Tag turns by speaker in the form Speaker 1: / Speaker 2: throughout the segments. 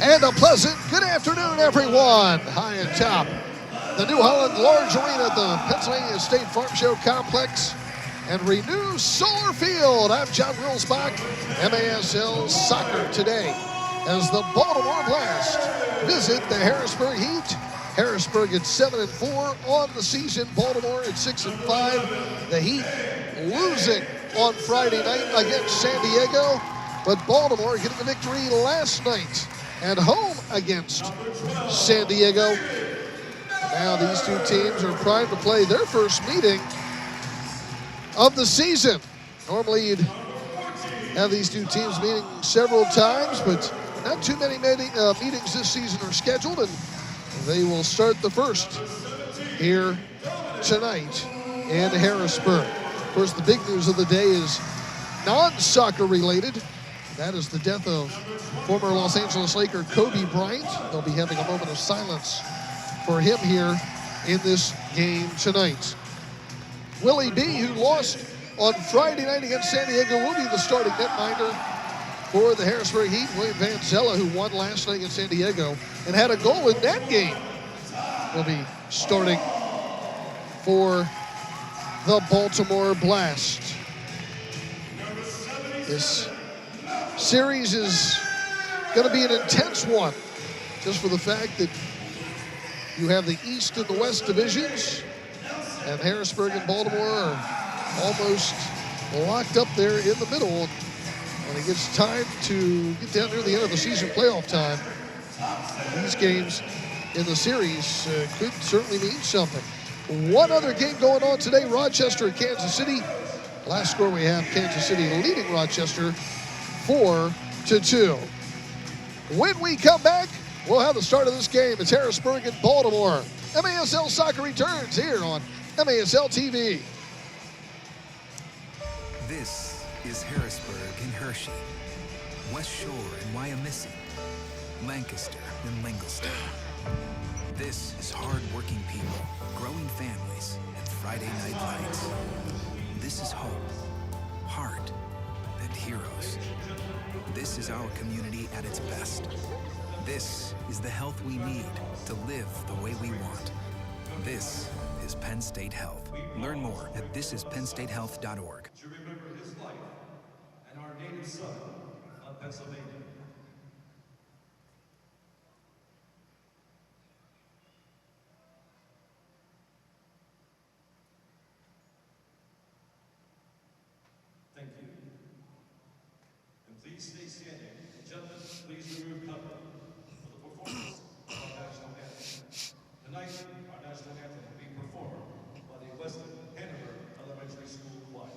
Speaker 1: And a pleasant good afternoon, everyone. High and top, the New Holland Large Arena at the Pennsylvania State Farm Show Complex and Renew Solar Field. I'm John Wilsbach, MASL Soccer today as the Baltimore Blast visit the Harrisburg Heat. Harrisburg at 7-4 on the season. Baltimore at 6-5. The Heat losing on Friday night against San Diego, but Baltimore getting the victory last night at home against San Diego. Now these two teams are primed to play their first meeting of the season. Normally you'd have these two teams meeting several times, but not too many meetings this season are scheduled, and they will start the first here tonight in Harrisburg. Of course, the big news of the day is non-soccer related. That is the death of former Los Angeles Laker Kobe Bryant. They'll be having a moment of silence for him here in this game tonight. Willie B., who lost on Friday night against San Diego, will be the starting netminder for the Harrisburg Heat. William Van Zella, who won last night against San Diego and had a goal in that game, will be starting for the Baltimore Blast. This series is going to be an intense one, just for the fact that you have the East and the West divisions, and Harrisburg and Baltimore are almost locked up there in the middle. When it gets time to get down near the end of the season playoff time, these games in the series could certainly mean something. One other game going on today, Rochester and Kansas City. Last score we have, Kansas City leading Rochester 4-2. When we come back, we'll have the start of this game. It's Harrisburg and Baltimore. MASL Soccer returns here on MASL TV.
Speaker 2: This is Harrisburg and Hershey, West Shore and Wyomissing, Lancaster and Lingleston. This is hard-working people, growing families, and Friday night lights. This is hope, heart, and heroes. This is our community at its best. This is the health we need to live the way we want. This is Penn State Health. Learn more at thisisPennStateHealth.org.
Speaker 3: To remember his life and our native son of Pennsylvania. Thank you. And please stay standing. Gentlemen, please remove cover for the performance of our national anthem. Tonight, our national anthem will be performed by the Weston Hanover Elementary School Choir.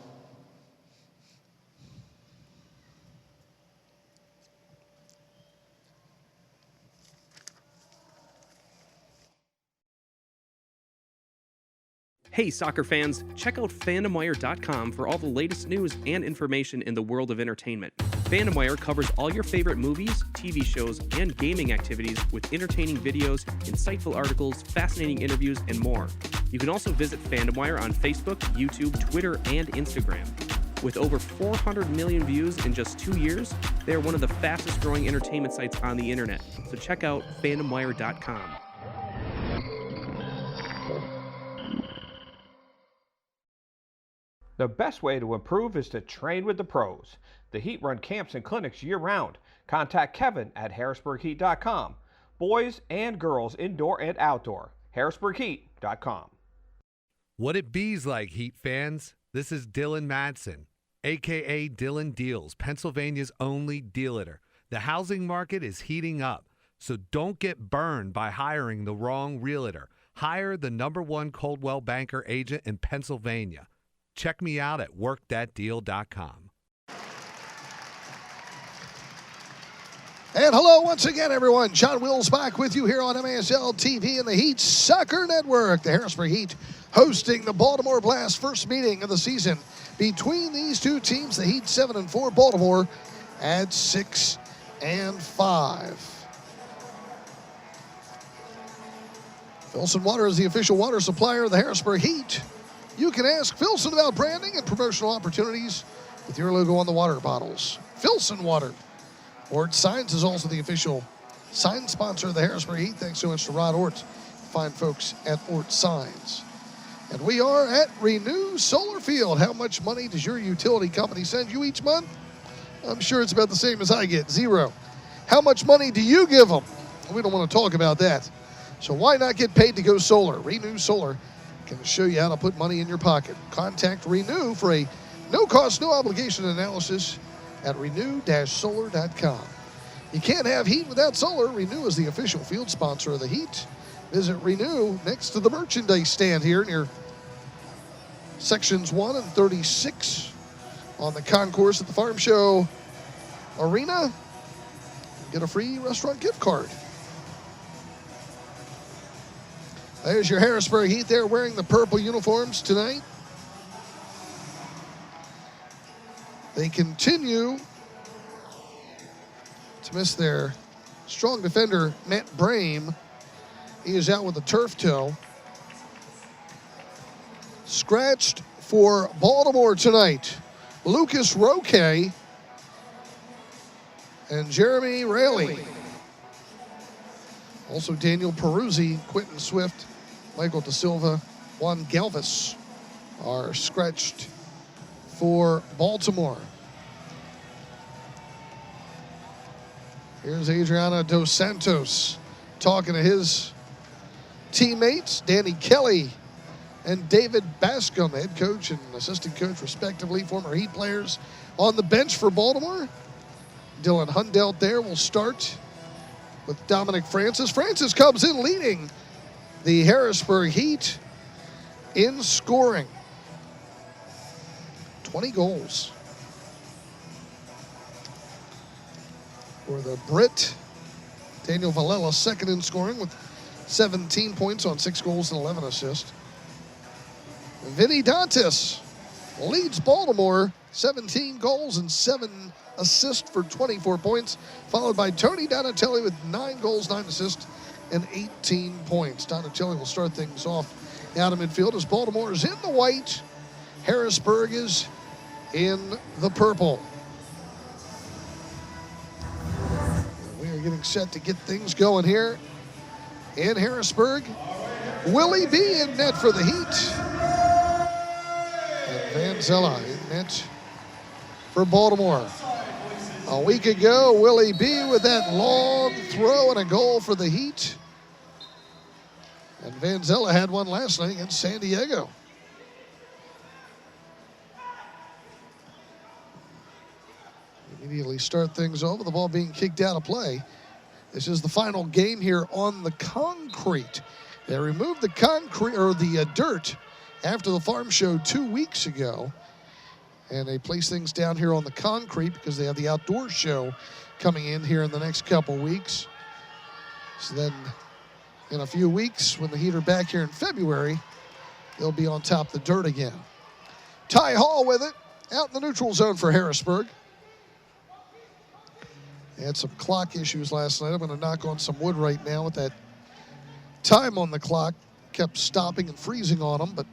Speaker 4: Hey soccer fans, check out FandomWire.com for all the latest news and information in the world of entertainment. FandomWire covers all your favorite movies, TV shows, and gaming activities with entertaining videos, insightful articles, fascinating interviews, and more. You can also visit FandomWire on Facebook, YouTube, Twitter, and Instagram. With over 400 million views in just 2 years, they are one of the fastest growing entertainment sites on the internet. So check out FandomWire.com.
Speaker 5: The best way to improve is to train with the pros. The Heat run camps and clinics year-round. Contact Kevin at harrisburgheat.com. Boys and girls, indoor and outdoor. harrisburgheat.com.
Speaker 6: What it bees like, Heat fans? This is Dylan Madsen, a.k.a. Dylan Deals, Pennsylvania's only dealator. The housing market is heating up, so don't get burned by hiring the wrong realtor. Hire the #1 Coldwell Banker agent in Pennsylvania. Check me out at workthatdeal.com.
Speaker 1: And hello once again, everyone. John Wilsbach with you here on MASL TV and the Heat Soccer Network. The Harrisburg Heat hosting the Baltimore Blast, first meeting of the season between these two teams. The Heat 7-4, Baltimore at 6-5. Filson Water is the official water supplier of the Harrisburg Heat. You can ask Filson about branding and promotional opportunities with your logo on the water bottles. Filson Water. Ward Signs is also the official sign sponsor of the Harrisburg Heat. Thanks so much to Rod Ort, fine folks at Ort Signs. And we are at Renew Solar Field. How much money does your utility company send you each month? I'm sure it's about the same as I get, 0. How much money do you give them? We don't want to talk about that. So why not get paid to go solar? Renew Solar can show you how to put money in your pocket. Contact Renew for a no-cost, no-obligation analysis at renew-solar.com. You can't have heat without solar. Renew is the official field sponsor of the Heat. Visit Renew next to the merchandise stand here near sections 1 and 36 on the concourse at the Farm Show Arena. Get a free restaurant gift card. There's your Harrisburg Heat. They're wearing the purple uniforms tonight. They continue to miss their strong defender, Matt Brame. He is out with a turf toe. Scratched for Baltimore tonight, Lucas Roque and Jeremy Raley. Also Daniel Peruzzi, Quentin Swift, Michael Da Silva, Juan Galvis are scratched for Baltimore. Here's Adriano Dos Santos talking to his teammates, Danny Kelly and David Bascom, head coach and assistant coach respectively, former Heat players on the bench for Baltimore. Dylan Hundelt there will start with Dominic Francis. Francis comes in leading the Harrisburg Heat in scoring. 20 goals for the Brit. Daniel Valella second in scoring with 17 points on 6 goals and 11 assists. Vinny Dantas leads Baltimore, 17 goals and 7 assists for 24 points, followed by Tony Donatelli with 9 goals, 9 assists, and 18 points. Donatelli will start things off out of midfield as Baltimore is in the white. Harrisburg is in the purple. We are getting set to get things going here in Harrisburg. Willie B in net for the Heat. And Van Zella in net for Baltimore. A week ago, Willie B with that long throw and a goal for the Heat. And Van Zella had one last night against San Diego. Immediately start things over, the ball being kicked out of play. This is the final game here on the concrete. They removed the concrete or the dirt after the farm show 2 weeks ago. And they place things down here on the concrete because they have the outdoor show coming in here in the next couple weeks. So then in a few weeks, when the Heat are back here in February, they'll be on top of the dirt again. Ty Hall with it, out in the neutral zone for Harrisburg. They had some clock issues last night. I'm going to knock on some wood right now with that time on the clock. Kept stopping and freezing on them, but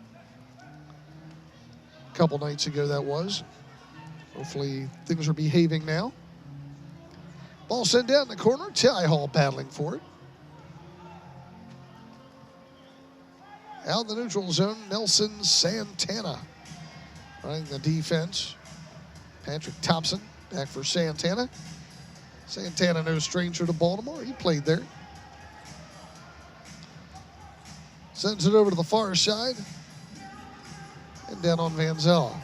Speaker 1: a couple nights ago that was. Hopefully things are behaving now. Ball sent down in the corner. Ty Hall battling for it. Out in the neutral zone, Nelson Santana running the defense. Patrick Thompson back for Santana. Santana, no stranger to Baltimore. He played there. Sends it over to the far side. And down on Van Zella.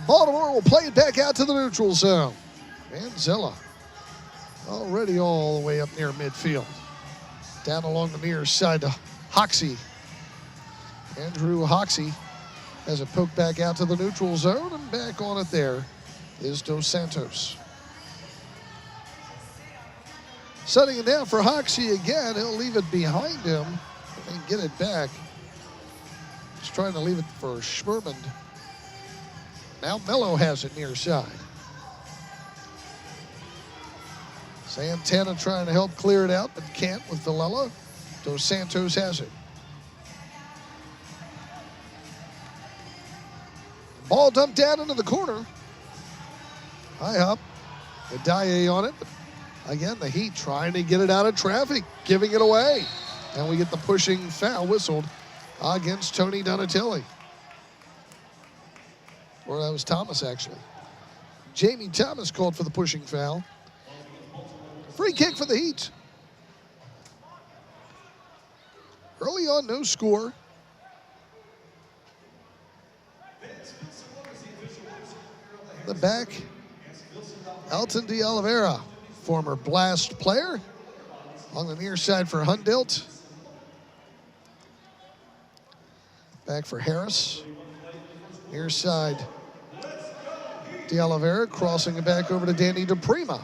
Speaker 1: Baltimore will play it back out to the neutral zone. Van Zella already all the way up near midfield. Down along the near side to Hoxie. Andrew Hoxie has it poked back out to the neutral zone, and back on it there is Dos Santos. Setting it down for Hoxie again. He'll leave it behind him and get it back. He's trying to leave it for Schmerman. Now Mello has it near side. Santana trying to help clear it out, but can't with Villela. Dos Santos has it. Ball dumped down into the corner. High up. The Dye on it. But again, the Heat trying to get it out of traffic, giving it away. And we get the pushing foul whistled against Tony Donatelli. Or that was Thomas, actually. Jamie Thomas called for the pushing foul. Free kick for the Heat. Early on, no score. The back, Elton de Oliveira, former Blast player, on the near side for Hundelt. Back for Harris. Near side, de Oliveira crossing it back over to Danny DePrima.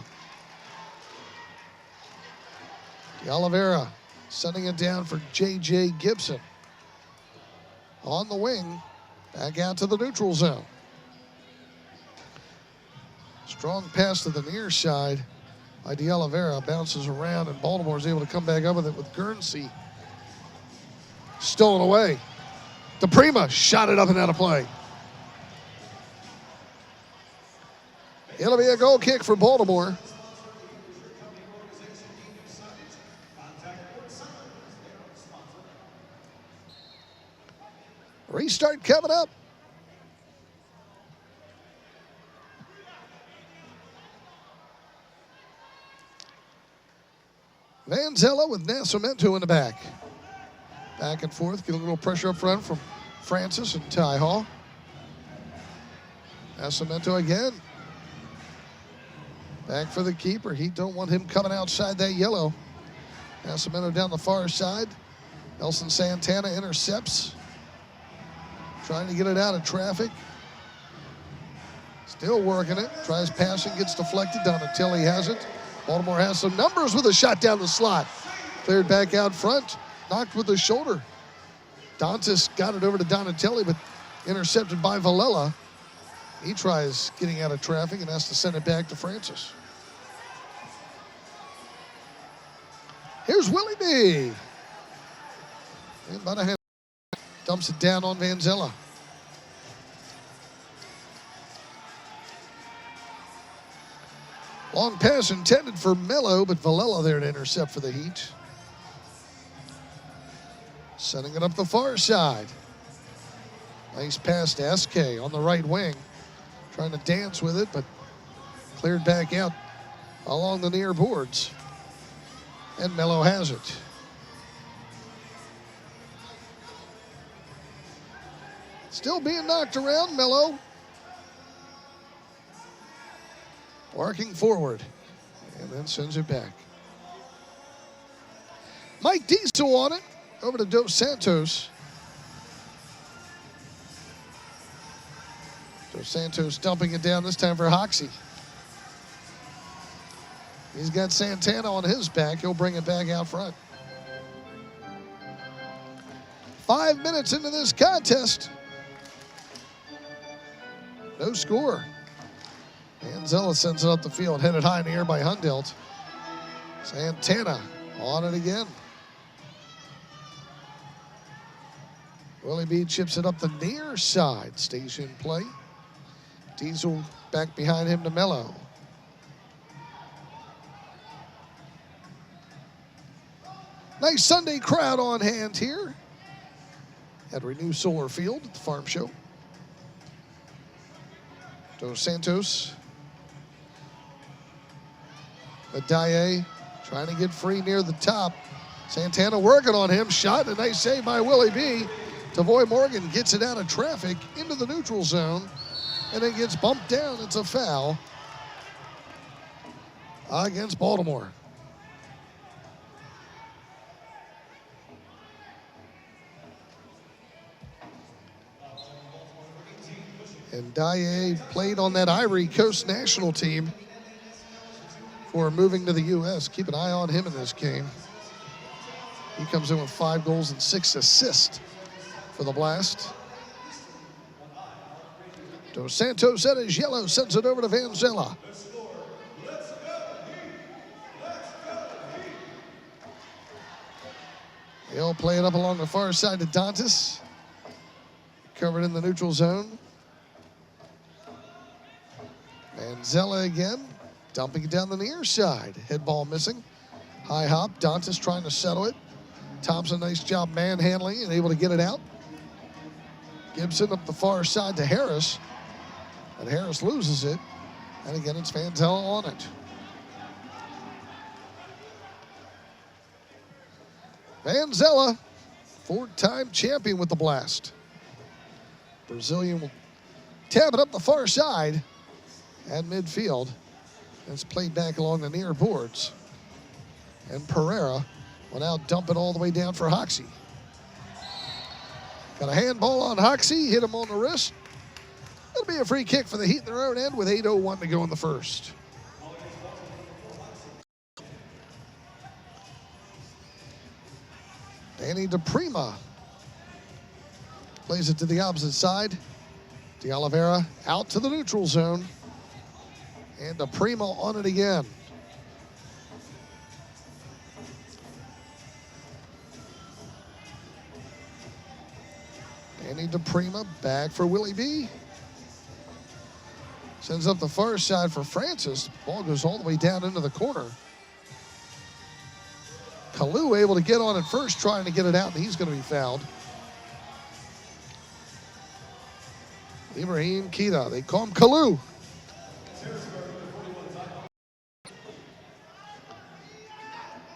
Speaker 1: De Oliveira sending it down for J.J. Gibson. On the wing, back out to the neutral zone. Strong pass to the near side by de Oliveira. Bounces around, and Baltimore is able to come back up with it with Guernsey. Stolen away. DePrima shot it up and out of play. It'll be a goal kick for Baltimore. Restart coming up. Vanzella with Nascimento in the back. Back and forth, get a little pressure up front from Francis and Ty Hall. Nascimento again. Back for the keeper. He don't want him coming outside that yellow. Nascimento down the far side. Nelson Santana intercepts. Trying to get it out of traffic. Still working it. Tries passing, gets deflected. Donatelli has it. Baltimore has some numbers with a shot down the slot. Cleared back out front. Knocked with the shoulder. Dantas got it over to Donatelli, but intercepted by Villela. He tries getting out of traffic and has to send it back to Francis. Here's Willie B. And about a hand. Dumps it down on Vanzella. Long pass intended for Mello, but Villela there to intercept for the Heat. Setting it up the far side. Nice pass to SK on the right wing. Trying to dance with it, but cleared back out along the near boards. And Mello has it. Still being knocked around, Mello. Working forward. And then sends it back. Mike Diesel on it. Over to Dos Santos. Dos Santos dumping it down this time for Hoxie. He's got Santana on his back. He'll bring it back out front. 5 minutes into this contest. No score. Vanzella sends it up the field, headed high in the air by Hundelt. Santana on it again. Willie B chips it up the near side. Stays in play. Diesel back behind him to Mello. Nice Sunday crowd on hand here at Renew Solar Field at the Farm Show. Dos Santos. Adaye trying to get free near the top. Santana working on him. Shot, a nice save by Willie B. Tavoy Morgan gets it out of traffic into the neutral zone and then gets bumped down. It's a foul against Baltimore. And Dye played on that Ivory Coast national team for moving to the U.S. Keep an eye on him in this game. He comes in with 5 goals and 6 assists for the Blast. Dos Santos at his yellow, sends it over to Vanzella. He'll play it up along the far side to Dantas. Covered in the neutral zone. Zella again, dumping it down the near side. Head ball missing. High hop. Dantas trying to settle it. Thompson, nice job manhandling and able to get it out. Gibson up the far side to Harris. And Harris loses it. And again, it's Vanzella on it. Vanzella, four-time champion with the blast. Brazilian will tab it up the far side at midfield. It's played back along the near boards. And Pereira will now dump it all the way down for Hoxie. Got a handball on Hoxie, hit him on the wrist. It'll be a free kick for the Heat in their own end with 8:01 to go in the first. Danny DePrima plays it to the opposite side. De Oliveira out to the neutral zone. And DePrima on it again. Danny DePrima back for Willie B. Sends up the far side for Francis. Ball goes all the way down into the corner. Kalu able to get on it first, trying to get it out, and he's going to be fouled. Ibrahim Kita, they call him Kalu.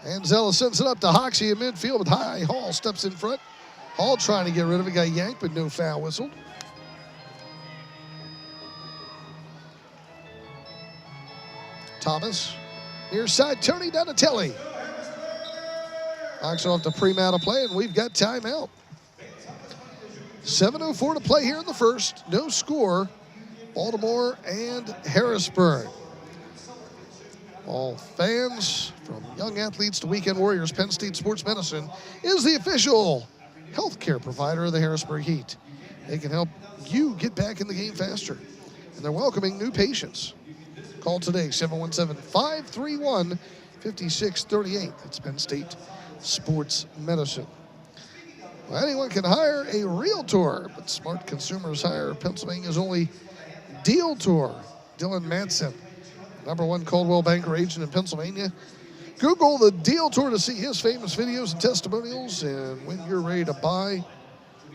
Speaker 1: And Zella sends it up to Hoxie in midfield with High. Hall steps in front. Hall trying to get rid of it, got yanked, but no foul whistled. Thomas, near side, Tony Donatelli. Knocks it off the pre-out of play, and we've got timeout. 7:04 to play here in the first. No score. Baltimore and Harrisburg. All fans, from young athletes to weekend warriors, Penn State Sports Medicine is the official healthcare provider of the Harrisburg Heat. They can help you get back in the game faster, and they're welcoming new patients. Call today, 717-531-5638. That's Penn State Sports Medicine. Well, anyone can hire a realtor, but smart consumers hire Pennsylvania's only deal tour. Dylan Madsen, #1 Coldwell Banker agent in Pennsylvania. Google the Deal Tour to see his famous videos and testimonials. And when you're ready to buy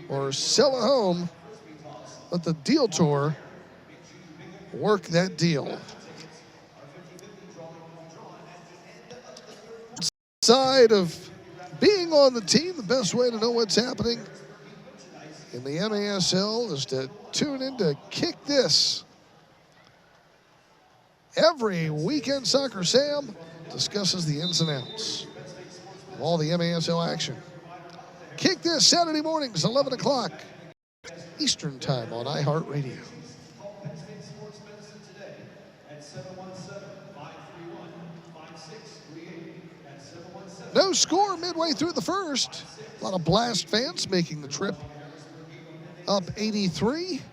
Speaker 1: or sell a home, let the Deal Tour work that deal. Side of being on the team, the best way to know what's happening in the MASL is to tune in to Kick This. Every weekend, Soccer Sam discusses the ins and outs of all the MASL action. Kick This Saturday mornings, 11 o'clock Eastern Time on iHeartRadio. No score midway through the first. A lot of Blast fans making the trip up 83.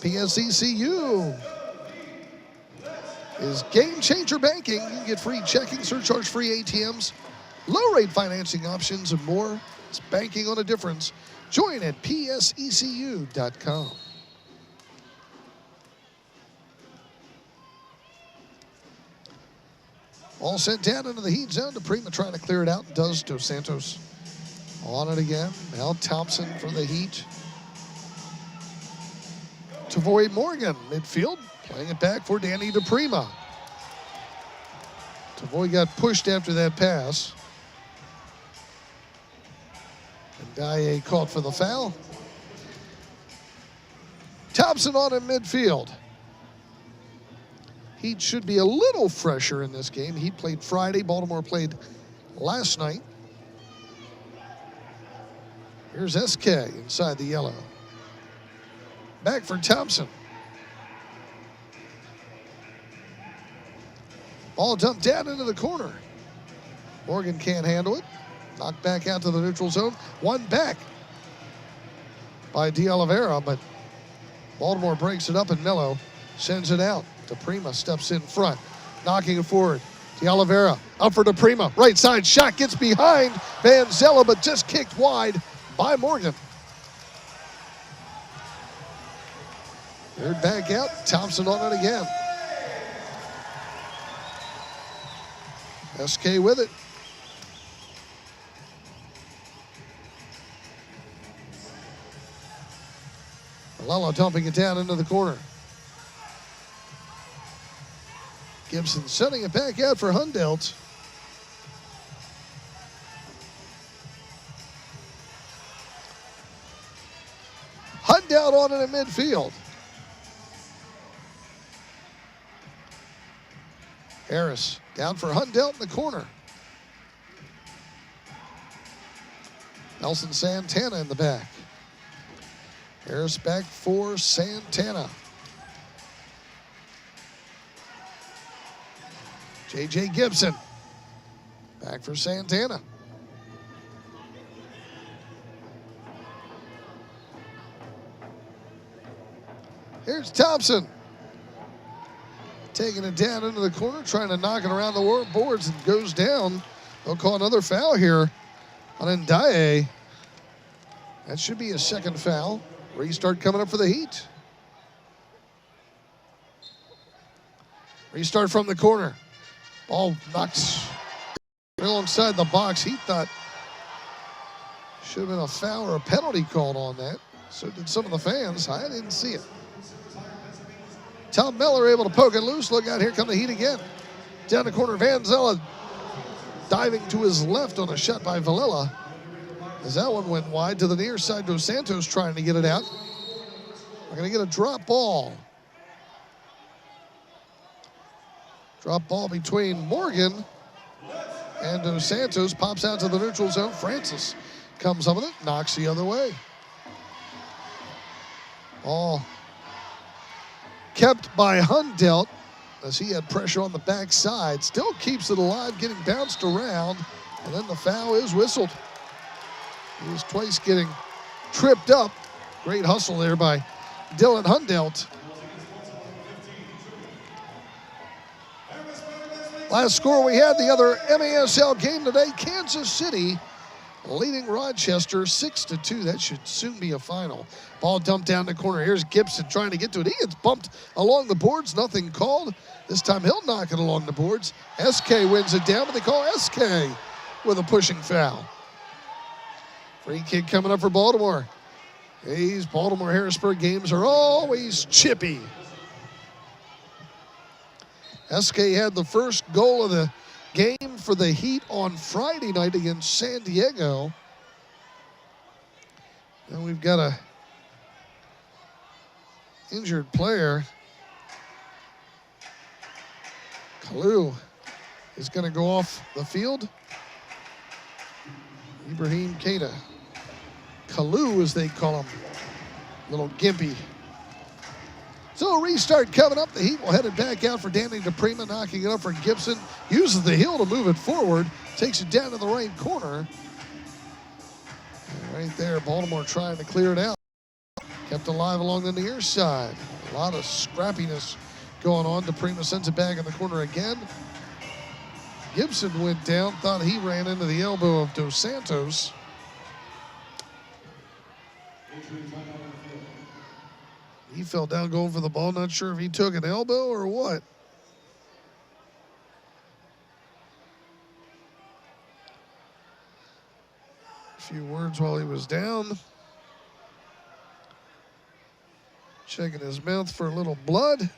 Speaker 1: PSECU is Game Changer Banking. You can get free checking, surcharge-free ATMs, low-rate financing options, and more. It's banking on a difference. Join at psecu.com. All sent down into the Heat zone. DePrima trying to clear it out. Does Dos Santos on it again. Now Thompson for the Heat. Tavoy Morgan, midfield, playing it back for Danny DePrima. Tavoy got pushed after that pass. And Dye caught for the foul. Thompson on in midfield. Heat should be a little fresher in this game. Heat played Friday. Baltimore played last night. Here's SK inside the yellow. Back for Thompson. Ball dumped down into the corner. Morgan can't handle it. Knocked back out to the neutral zone. One back by De Oliveira, but Baltimore breaks it up and Mello sends it out. DePrima steps in front, knocking it forward De Oliveira up for DePrima. Right side shot gets behind Van Zella, but just kicked wide by Morgan. Third back out. Thompson on it again. SK with it. Lala dumping it down into the corner. Gibson sending it back out for Hundelt. Hundelt on it in midfield. Harris down for Hundelt in the corner. Nelson Santana in the back. Harris back for Santana. J.J. Gibson back for Santana. Here's Thompson. Taking it down into the corner, trying to knock it around the boards, and goes down. They'll call another foul here on Ndiaye. That should be a second foul. Restart coming up for the Heat. Restart from the corner. Ball knocks alongside the box. He thought should have been a foul or a penalty called on that. So did some of the fans. I didn't see it. Tom Miller able to poke it loose. Look out, here come the Heat again. Down the corner, Van Zella diving to his left on a shot by Villela. As that one went wide to the near side, Dos Santos trying to get it out. We're going to get a drop ball. Drop ball between Morgan and Dos Santos. Pops out to the neutral zone. Francis comes up with it, knocks the other way. Ball kept by Hundelt as he had pressure on the backside. Still keeps it alive, getting bounced around, and then the foul is whistled. He was twice getting tripped up. Great hustle there by Dylan Hundelt. Last score we had, the other MASL game today, Kansas City leading Rochester 6-2. That should soon be a final. Ball dumped down the corner. Here's Gibson trying to get to it. He gets bumped along the boards. Nothing called. This time he'll knock it along the boards. SK wins it down, but they call SK with a pushing foul. Free kick coming up for Baltimore. These Baltimore-Harrisburg games are always chippy. SK had the first goal of the game for the Heat on Friday night against San Diego. And we've got a injured player. Kalu is going to go off the field. Ibrahim Keita. Kalu, as they call him. Little gimpy. So a restart coming up. The Heat will head it back out for Danny DePrima, knocking it up for Gibson. Uses the heel to move it forward. Takes it down to the right corner. And right there, Baltimore trying to clear it out. Kept alive along the near side. A lot of scrappiness going on. DePrima sends it back in the corner again. Gibson went down. Thought he ran into the elbow of Dos Santos. He fell down going for the ball. Not sure if he took an elbow or what. A few words while he was down. Checking his mouth for a little blood.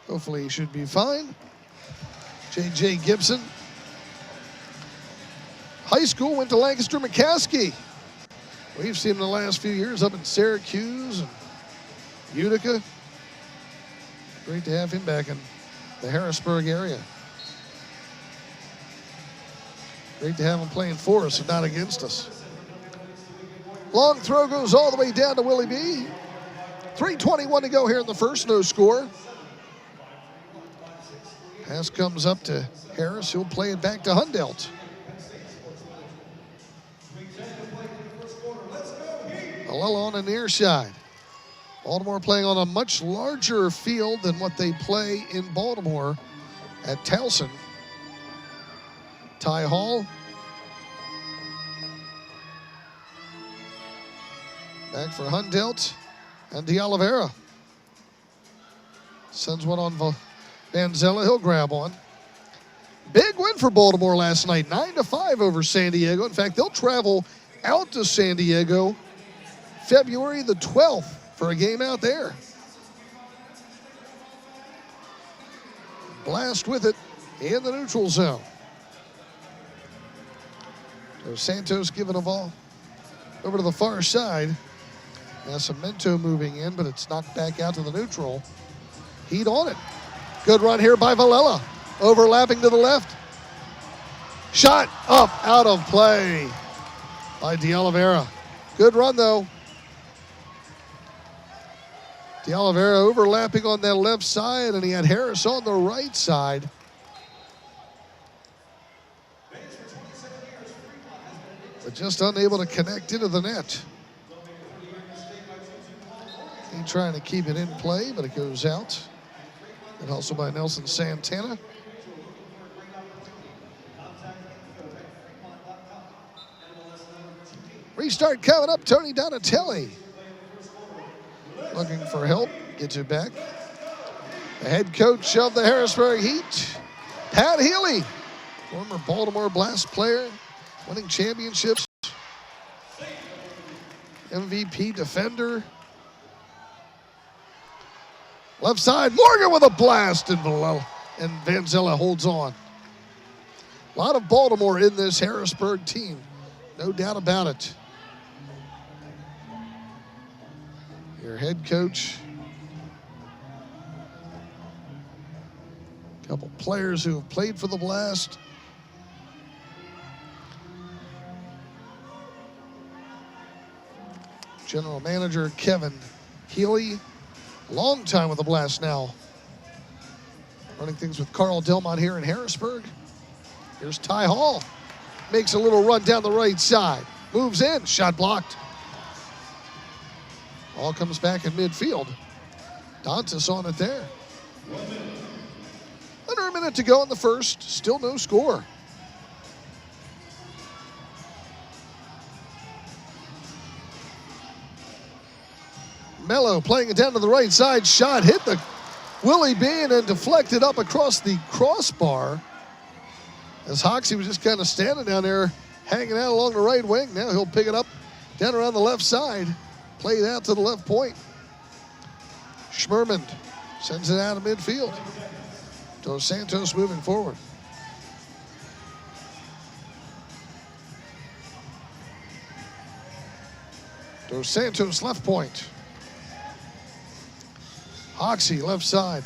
Speaker 1: Hopefully he should be fine. J.J. Gibson. High school, went to Lancaster McCaskey. We've seen him the last few years up in Syracuse and Utica. Great to have him back in the Harrisburg area. Great to have him playing for us and not against us. Long throw goes all the way down to Willie B. 3:21 to go here in the first, no score. Pass comes up to Harris. He'll play it back to Hundelt. Alella on the near side. Baltimore playing on a much larger field than what they play in Baltimore at Towson. Ty Hall. Back for Hundelt and De Oliveira. Sends one on Vanzella. He'll grab one. Big win for Baltimore last night, 9-5 over San Diego. In fact, they'll travel out to San Diego February the 12th for a game out there. Blast with it in the neutral zone. Dos Santos giving a ball over to the far side. Nascimento moving in, but it's knocked back out to the neutral. Heat on it. Good run here by Villela. Overlapping to the left. Shot up, out of play by De Oliveira. Good run, though. De Oliveira overlapping on that left side, and he had Harris on the right side. But just unable to connect into the net. He trying to keep it in play, but it goes out. And also by Nelson Santana. Restart coming up. Tony Donatelli looking for help. Gets it back. The head coach of the Harrisburg Heat, Pat Healy, former Baltimore Blast player, winning championships, MVP defender. Left side, Morgan with a blast, and Vanzella holds on. A lot of Baltimore in this Harrisburg team, no doubt about it. Your head coach, a couple players who have played for the Blast. General manager Kevin Healy, long time with the Blast now. Running things with Carl Delmont here in Harrisburg. Here's Ty Hall. Makes a little run down the right side. Moves in, shot blocked. Ball comes back in midfield. Dantas on it there. Under a minute to go in the first. Still no score. Mello playing it down to the right side. Shot hit the Willie Bean and deflected up across the crossbar. As Hoxie was just kind of standing down there, hanging out along the right wing. Now he'll pick it up down around the left side. Play it out to the left point. Schmerman sends it out of midfield. Dos Santos moving forward. Dos Santos left point. Hoxie left side.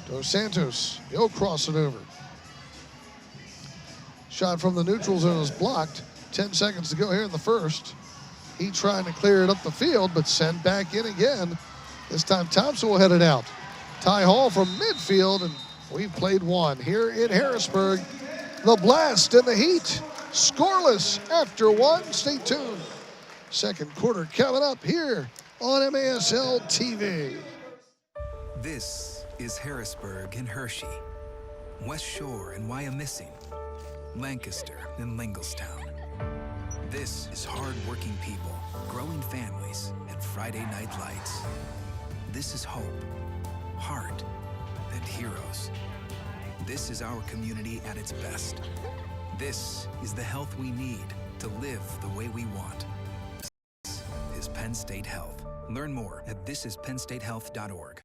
Speaker 1: Dos Santos, he'll cross it over. Shot from the neutral zone is blocked. 10 seconds to go here in the first. He trying to clear it up the field, but sent back in again. This time Thompson will head it out. Ty Hall from midfield, and we've played one here in Harrisburg. The Blast and the Heat, scoreless after one. Stay tuned. Second quarter coming up here on MASL TV.
Speaker 2: This is Harrisburg and Hershey, West Shore and Wyomissing, Lancaster and Lingelstown. This is hard-working people, growing families, and Friday night lights. This is hope, heart, and heroes. This is our community at its best. This is the health we need to live the way we want. This is Penn State Health. Learn more at thisisPennStateHealth.org.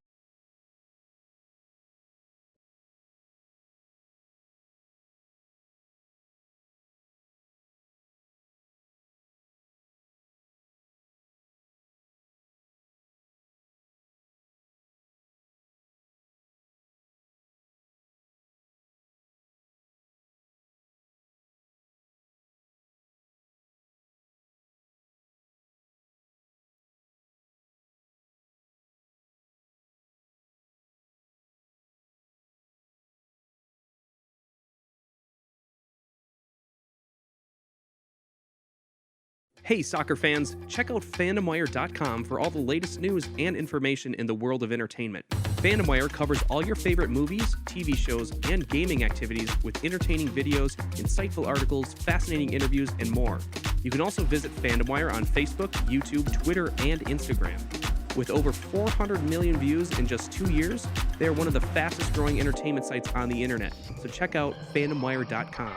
Speaker 4: Hey, soccer fans, check out FandomWire.com for all the latest news and information in the world of entertainment. FandomWire covers all your favorite movies, TV shows, and gaming activities with entertaining videos, insightful articles, fascinating interviews, and more. You can also visit FandomWire on Facebook, YouTube, Twitter, and Instagram. With over 400 million views in just 2 years, they are one of the fastest growing entertainment sites on the internet. So check out FandomWire.com.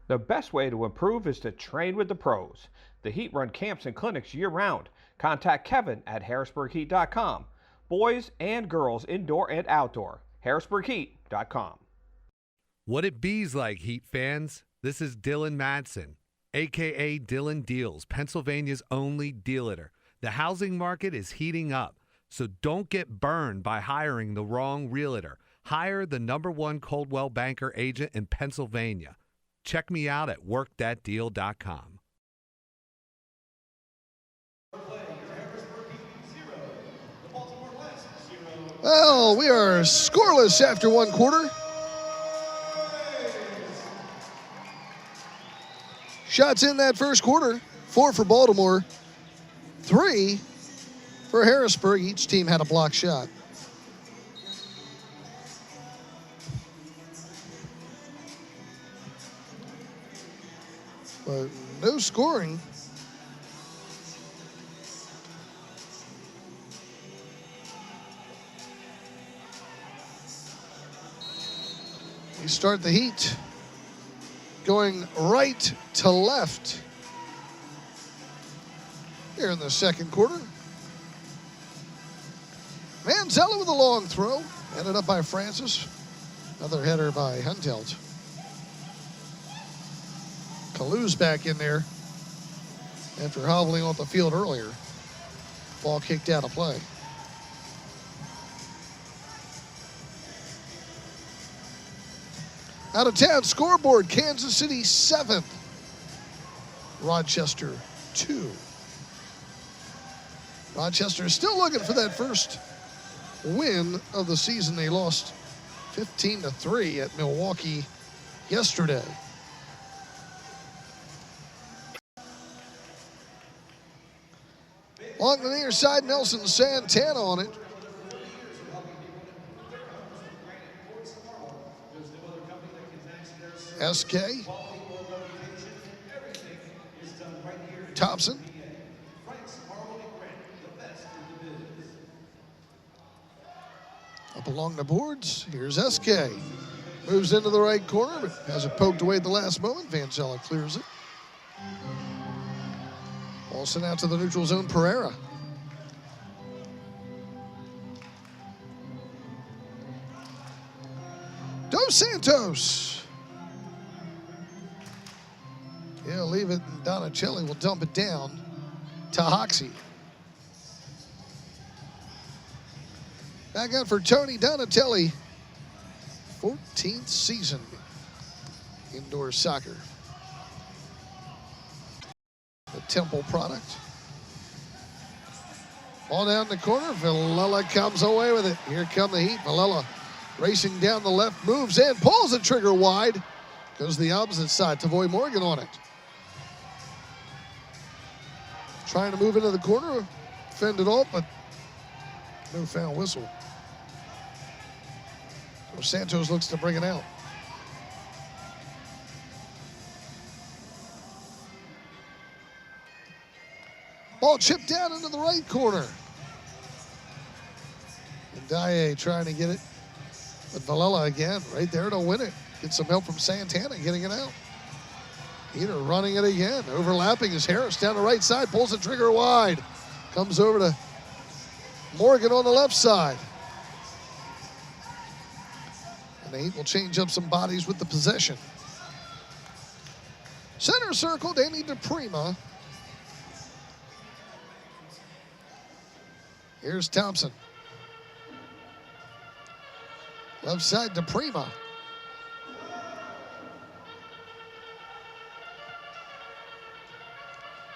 Speaker 5: The best way to improve is to train with the pros. The Heat run camps and clinics year-round. Contact Kevin at HarrisburgHeat.com. Boys and girls indoor and outdoor. HarrisburgHeat.com.
Speaker 6: What it bees like, Heat fans? This is Dylan Madsen, a.k.a. Dylan Deals, Pennsylvania's only dealer. The housing market is heating up, so don't get burned by hiring the wrong realtor. Hire the #1 Coldwell Banker agent in Pennsylvania. Check me out at workthatdeal.com.
Speaker 1: Well, we are scoreless after one quarter. Shots in that first quarter, 4 for Baltimore, 3 for Harrisburg. Each team had a block shot. But no scoring. We start the Heat going right to left here in the second quarter. Manzella with a long throw, headed up by Francis. Another header by Huntelt. Kalu's back in there after hobbling off the field earlier. Ball kicked out of play. Out of town scoreboard, Kansas City 7, Rochester 2. Rochester is still looking for that first win of the season. They lost 15-3 at Milwaukee yesterday. Along the near side, Nelson Santana on it. SK. Thompson. Up along the boards, here's SK. Moves into the right corner, but has it poked away at the last moment. Vanzella clears it. Ball sent out to the neutral zone, Pereira. Dos Santos. He'll leave it, and Donicelli will dump it down to Hoxie. Back out for Tony Donatelli. 14th season indoor soccer. The Temple product. Ball down the corner. Villela comes away with it. Here come the Heat. Villela racing down the left, moves in, pulls the trigger wide. Goes the opposite side. Tavoy Morgan on it. Trying to move into the corner. Fended off, but no foul whistle. So Santos looks to bring it out. Ball chipped down into the right corner. And Dye trying to get it. But Villela again, right there to win it. Get some help from Santana getting it out. Heater running it again. Overlapping is Harris down the right side. Pulls the trigger wide. Comes over to Morgan on the left side. And the Heat will change up some bodies with the possession. Center circle, Danny DePrima. Here's Thompson. Left side to Prima.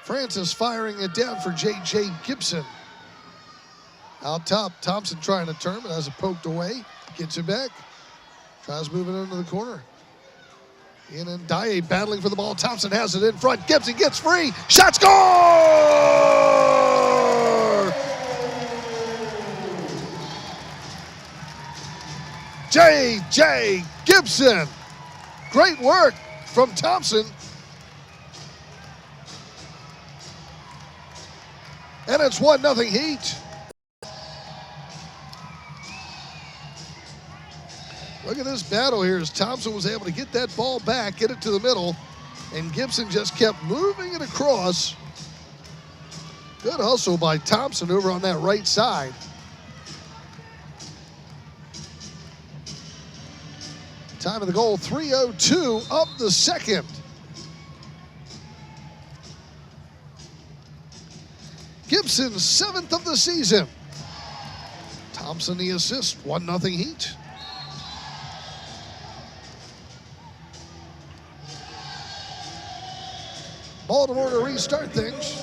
Speaker 1: Francis firing it down for J.J. Gibson. Out top, Thompson trying to turn, but has it poked away. Gets it back. Tries moving into the corner. In and Dye battling for the ball. Thompson has it in front. Gibson gets free. Shot, score! J.J. Gibson. Great work from Thompson. And it's 1-0 Heat. Look at this battle here as Thompson was able to get that ball back, get it to the middle, and Gibson just kept moving it across. Good hustle by Thompson over on that right side. Time of the goal, 3:02 of the second. Gibson's 7th of the season. Thompson the assist, 1-0 Heat. Baltimore to restart things.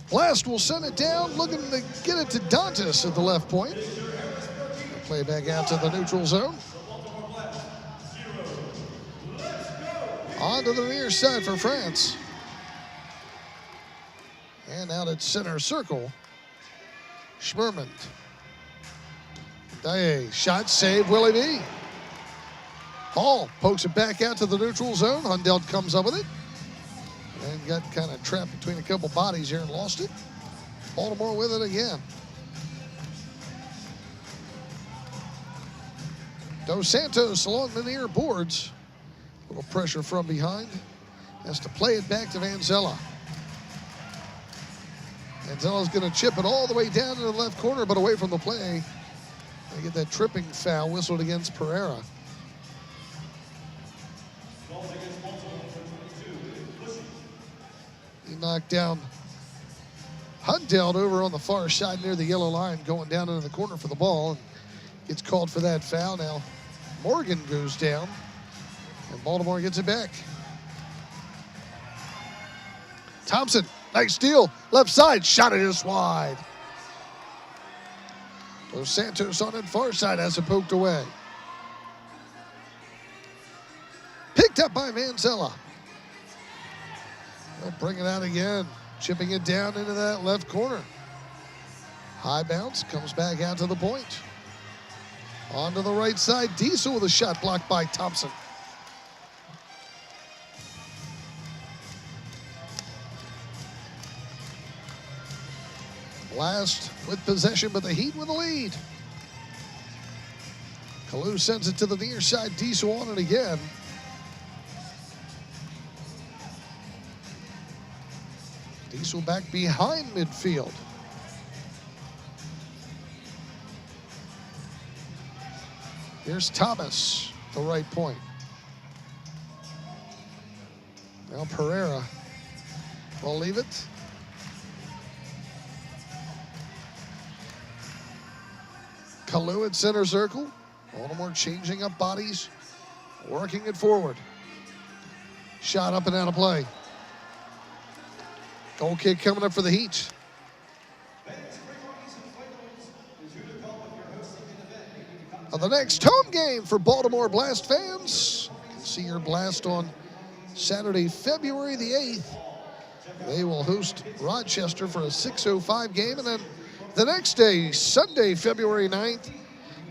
Speaker 1: Blast will send it down, looking to get it to Dantas at the left point. Play back out to the neutral zone. On to the near side for France. And out at center circle. Schmerman. Dye, shot save, Willie B. Hall pokes it back out to the neutral zone. Hundeld comes up with it. And got kind of trapped between a couple bodies here and lost it. Baltimore with it again. Dos Santos along the near boards. A little pressure from behind. Has to play it back to Vanzella. Vanzella's going to chip it all the way down to the left corner, but away from the play. They get that tripping foul whistled against Pereira. He knocked down Hundeld over on the far side near the yellow line, going down into the corner for the ball. And gets called for that foul. Now Morgan goes down, and Baltimore gets it back. Thompson, nice steal, left side, shot it just wide. Dos Santos on it, far side has it poked away. Picked up by Vanzella. They'll bring it out again, chipping it down into that left corner. High bounce, comes back out to the point. On to the right side, Diesel with a shot blocked by Thompson. Blast with possession, but the Heat with the lead. Kalu sends it to the near side, Diesel on it again. Diesel back behind midfield. Here's Thomas, the right point. Now Pereira will leave it. Kalu at center circle. Baltimore changing up bodies, working it forward. Shot up and out of play. Goal kick coming up for the Heat. The next home game for Baltimore Blast fans. You can see your Blast on Saturday, February the 8th. They will host Rochester for a 6:05 game. And then the next day, Sunday, February 9th,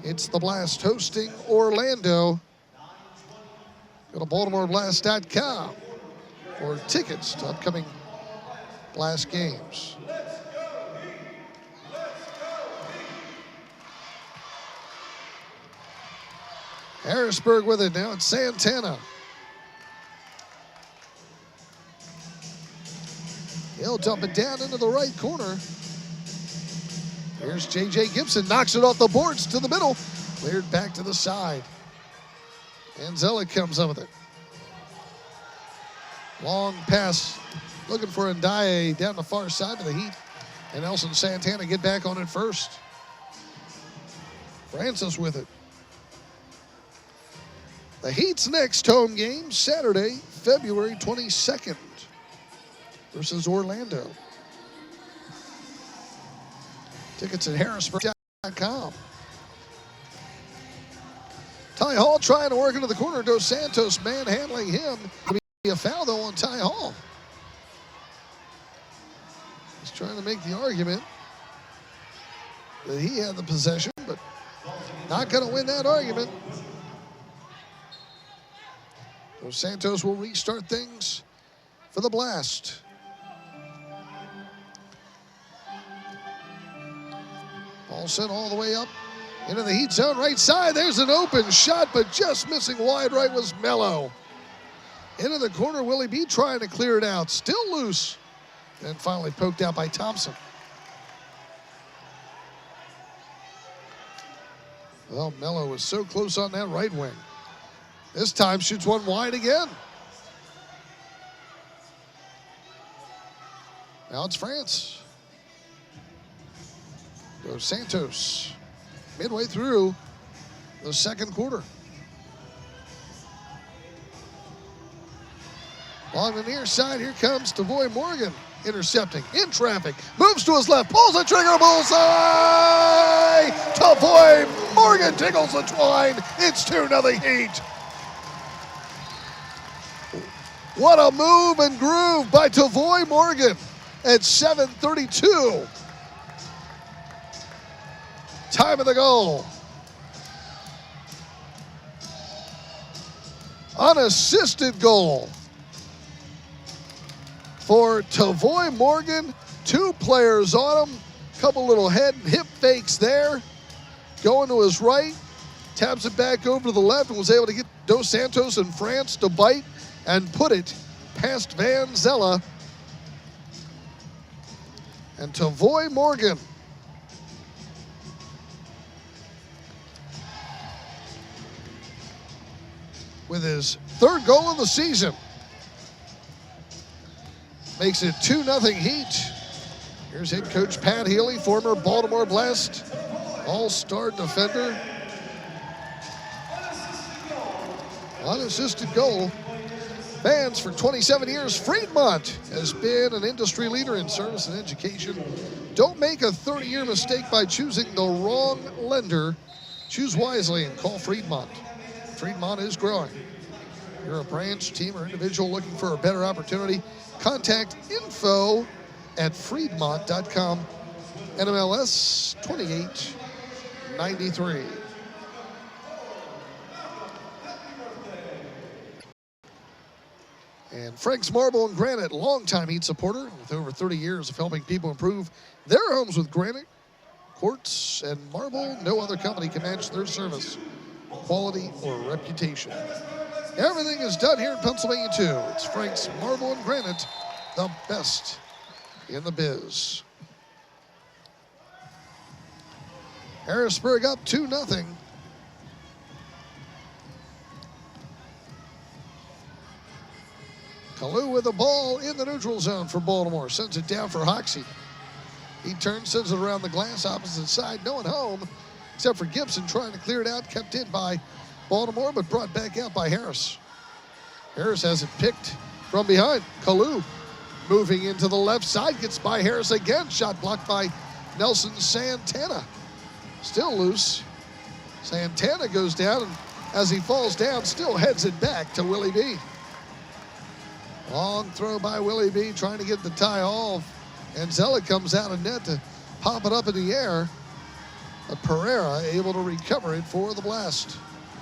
Speaker 1: it's the Blast hosting Orlando. Go to BaltimoreBlast.com for tickets to upcoming Blast games. Harrisburg with it now. It's Santana. He'll dump it down into the right corner. Here's J.J. Gibson. Knocks it off the boards to the middle. Cleared back to the side. Vanzella comes up with it. Long pass. Looking for Ndaye down the far side of the Heat. And Nelson Santana get back on it first. Francis with it. The Heat's next home game, Saturday, February 22nd versus Orlando. Tickets at Harrisburg.com. Ty Hall trying to work into the corner. Dos Santos manhandling him. It'll be a foul, though, on Ty Hall. He's trying to make the argument that he had the possession, but not going to win that argument. Dos Santos will restart things for the Blast. Ball sent all the way up into the Heat zone, right side. There's an open shot, but just missing wide right was Mello. Into the corner, Willie B trying to clear it out. Still loose. And finally poked out by Thompson. Well, Mello was so close on that right wing. This time shoots one wide again. Now it's France. Dos Santos midway through the second quarter. Along the near side, here comes Tavoy Morgan, intercepting, in traffic, moves to his left, pulls the trigger, bullseye! Tavoy Morgan tickles the twine. It's 2-0 Heat. What a move and groove by Tavoy Morgan at 7:32. Time of the goal. Unassisted goal for Tavoy Morgan. Two players on him. Couple little head and hip fakes there. Going to his right. Taps it back over to the left and was able to get Dos Santos and France to bite and put it past Van Zella. And Tavoy Morgan with his third goal of the season. Makes it 2-0 Heat. Here's head coach Pat Healy, former Baltimore Blast all-star defender. Unassisted goal. Fans for 27 years, Fremont has been an industry leader in service and education. Don't make a 30-year mistake by choosing the wrong lender. Choose wisely and call Fremont. Fremont is growing. If you're a branch, team, or individual looking for a better opportunity, contact info@Fremont.com. NMLS 2893. And Frank's Marble and Granite, longtime Heat supporter with over 30 years of helping people improve their homes with granite, quartz, and marble. No other company can match their service, quality, or reputation. Everything is done here in Pennsylvania, too. It's Frank's Marble and Granite, the best in the biz. Harrisburg up 2-0. Kalu with the ball in the neutral zone for Baltimore. Sends it down for Hoxie. He turns, sends it around the glass, opposite side. No one home, except for Gibson trying to clear it out. Kept in by Baltimore, but brought back out by Harris. Harris has it picked from behind. Kalu moving into the left side. Gets by Harris again. Shot blocked by Nelson Santana. Still loose. Santana goes down, and as he falls down, still heads it back to Willie B. Long throw by Willie B, trying to get the tie off. And Zella comes out of net to pop it up in the air. But Pereira able to recover it for the Blast.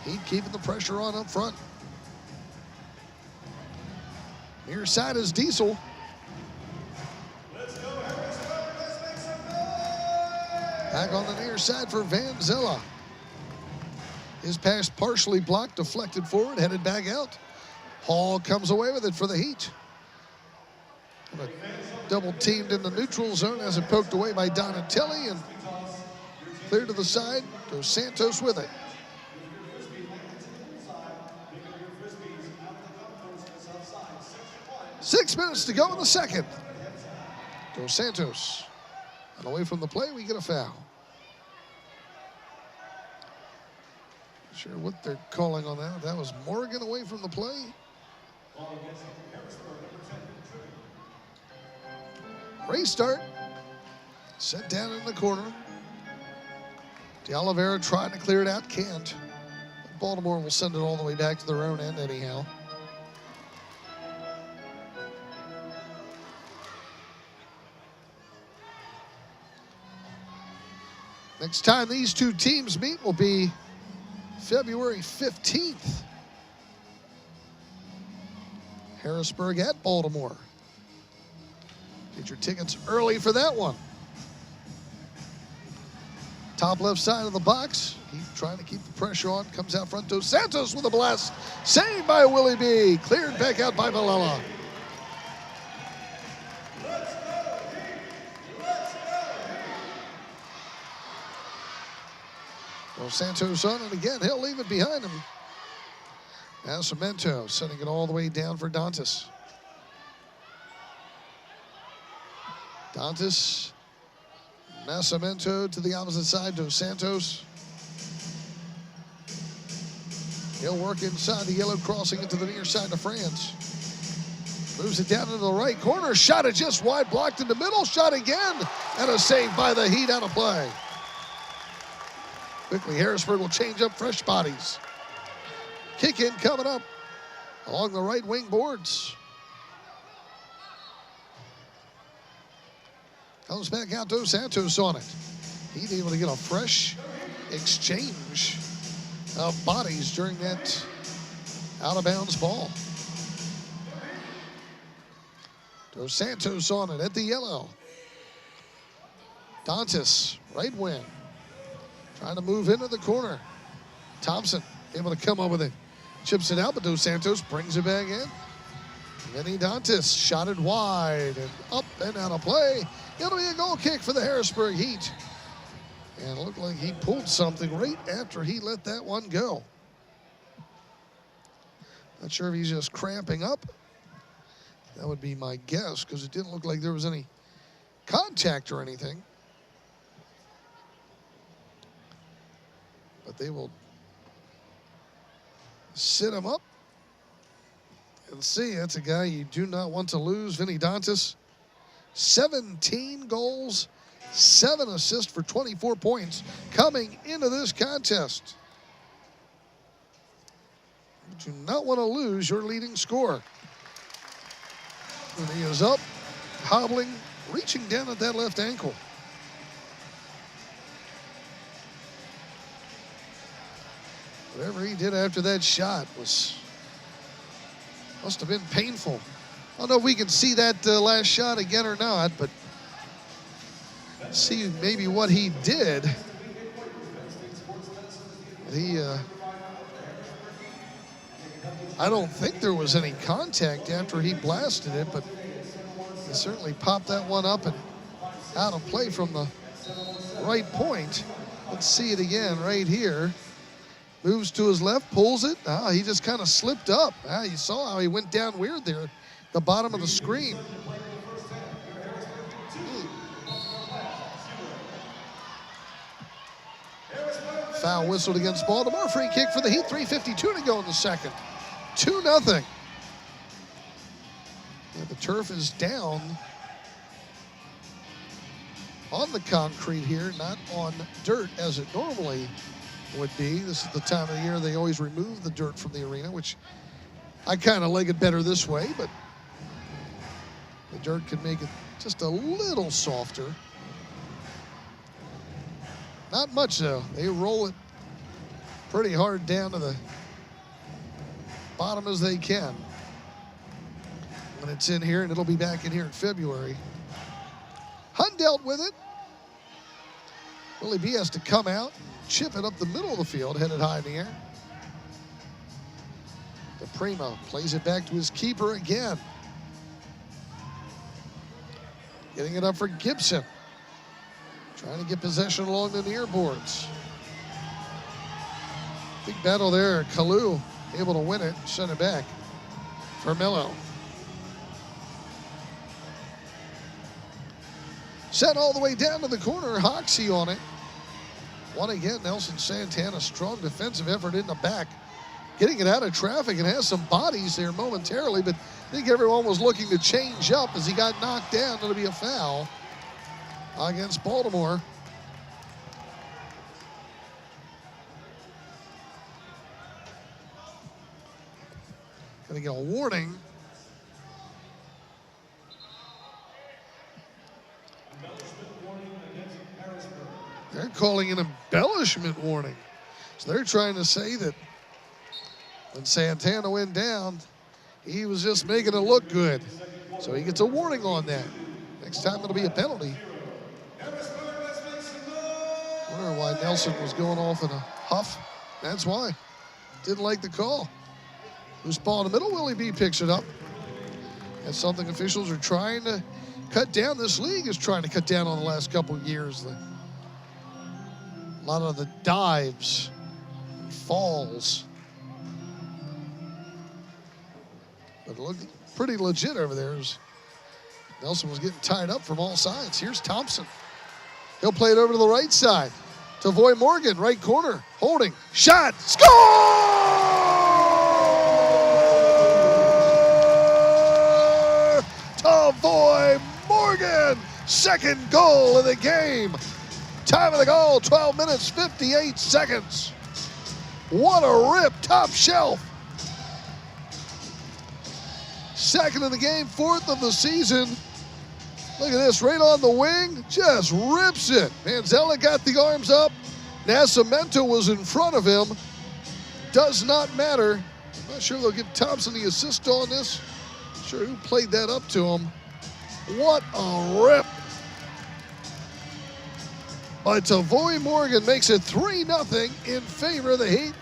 Speaker 1: Heat keeping the pressure on up front. Near side is Diesel. Back on the near side for Van Zella. His pass partially blocked, deflected forward, headed back out. Hall comes away with it for the Heat. Double teamed in the neutral zone as it poked away by Donatelli and clear to the side. Dos Santos with it. 6 minutes to go in the second. Dos Santos. And away from the play, we get a foul. Not sure what they're calling on that. That was Morgan away from the play. Restart. Set down in the corner. De Oliveira trying to clear it out, can't. Baltimore will send it all the way back to their own end anyhow. Next time these two teams meet will be February 15th. Harrisburg at Baltimore. Get your tickets early for that one. Top left side of the box. He's trying to keep the pressure on. Comes out front to Santos with a blast. Saved by Willie B. Cleared back out by Valella. Dos Santos on, and again, he'll leave it behind him. Nascimento sending it all the way down for Dantas. Dantas, Nascimento to the opposite side, Dos Santos. He'll work inside the yellow, crossing into the near side of France. Moves it down into the right corner. Shot it just wide, blocked in the middle. Shot again, and a save by the Heat out of play. Quickly, Harrisburg will change up fresh bodies. Kick in coming up along the right wing boards. Comes back out to Santos on it. He's able to get a fresh exchange of bodies during that out-of-bounds ball. Dos Santos on it at the yellow. Dantas, right wing. Trying to move into the corner. Thompson able to come up with it. Chips it out, but Dos Santos brings it back in. Vinny Dantas shot it wide and up and out of play. It'll be a goal kick for the Harrisburg Heat. And it looked like he pulled something right after he let that one go. Not sure if he's just cramping up. That would be my guess, because it didn't look like there was any contact or anything. But they will sit him up and see. That's a guy you do not want to lose. Vinny Dantas, 17 goals, 7 assists for 24 points coming into this contest. You do not want to lose your leading scorer. And he is up, hobbling, reaching down at that left ankle. Whatever he did after that shot must have been painful. I don't know if we can see that last shot again or not, but see maybe what he did. I don't think there was any contact after he blasted it, but he certainly popped that one up and out of play from the right point. Let's see it again right here. Moves to his left, pulls it. He just kind of slipped up. You saw how he went down weird there, the bottom of the screen. Foul whistled against Baltimore. Free kick for the Heat. 3:52 to go in the second. 2-0. The turf is down on the concrete here, not on dirt as it normally would be. This is the time of the year they always remove the dirt from the arena, which I kind of like it better this way, but the dirt can make it just a little softer. Not much though. They roll it pretty hard down to the bottom as they can when it's in here, and it'll be back in here in February. Hunt dealt with it. Willie B has to come out, chip it up the middle of the field, headed high in the air. DePrimo plays it back to his keeper again. Getting it up for Gibson. Trying to get possession along the near boards. Big battle there. Kalu able to win it, send it back. Vermillo. Set all the way down to the corner. Hoxie on it. One again, Nelson Santana. Strong defensive effort in the back. Getting it out of traffic and has some bodies there momentarily, but I think everyone was looking to change up as he got knocked down. It'll be a foul against Baltimore. Gonna get a warning. They're calling an embellishment warning. So they're trying to say that when Santana went down, he was just making it look good. So he gets a warning on that. Next time it'll be a penalty. Wonder why Nelson was going off in a huff. That's why. Didn't like the call. Loose ball in the middle. Willie B picks it up. That's something officials are trying to cut down. This league is trying to cut down on the last couple of years. A lot of the dives and falls. But it looked pretty legit over there. Nelson was getting tied up from all sides. Here's Thompson. He'll play it over to the right side. To Voy Morgan, right corner, holding, shot, score! To Voy Morgan, second goal of the game. Time of the goal, 12 minutes, 58 seconds. What a rip, top shelf. Second of the game, fourth of the season. Look at this, right on the wing, just rips it. Manzella got the arms up. Nascimento was in front of him. Does not matter. I'm not sure they'll give Thompson the assist on this. Not sure who played that up to him. What a rip. But Voy Morgan makes it 3-0 in favor of the Heat.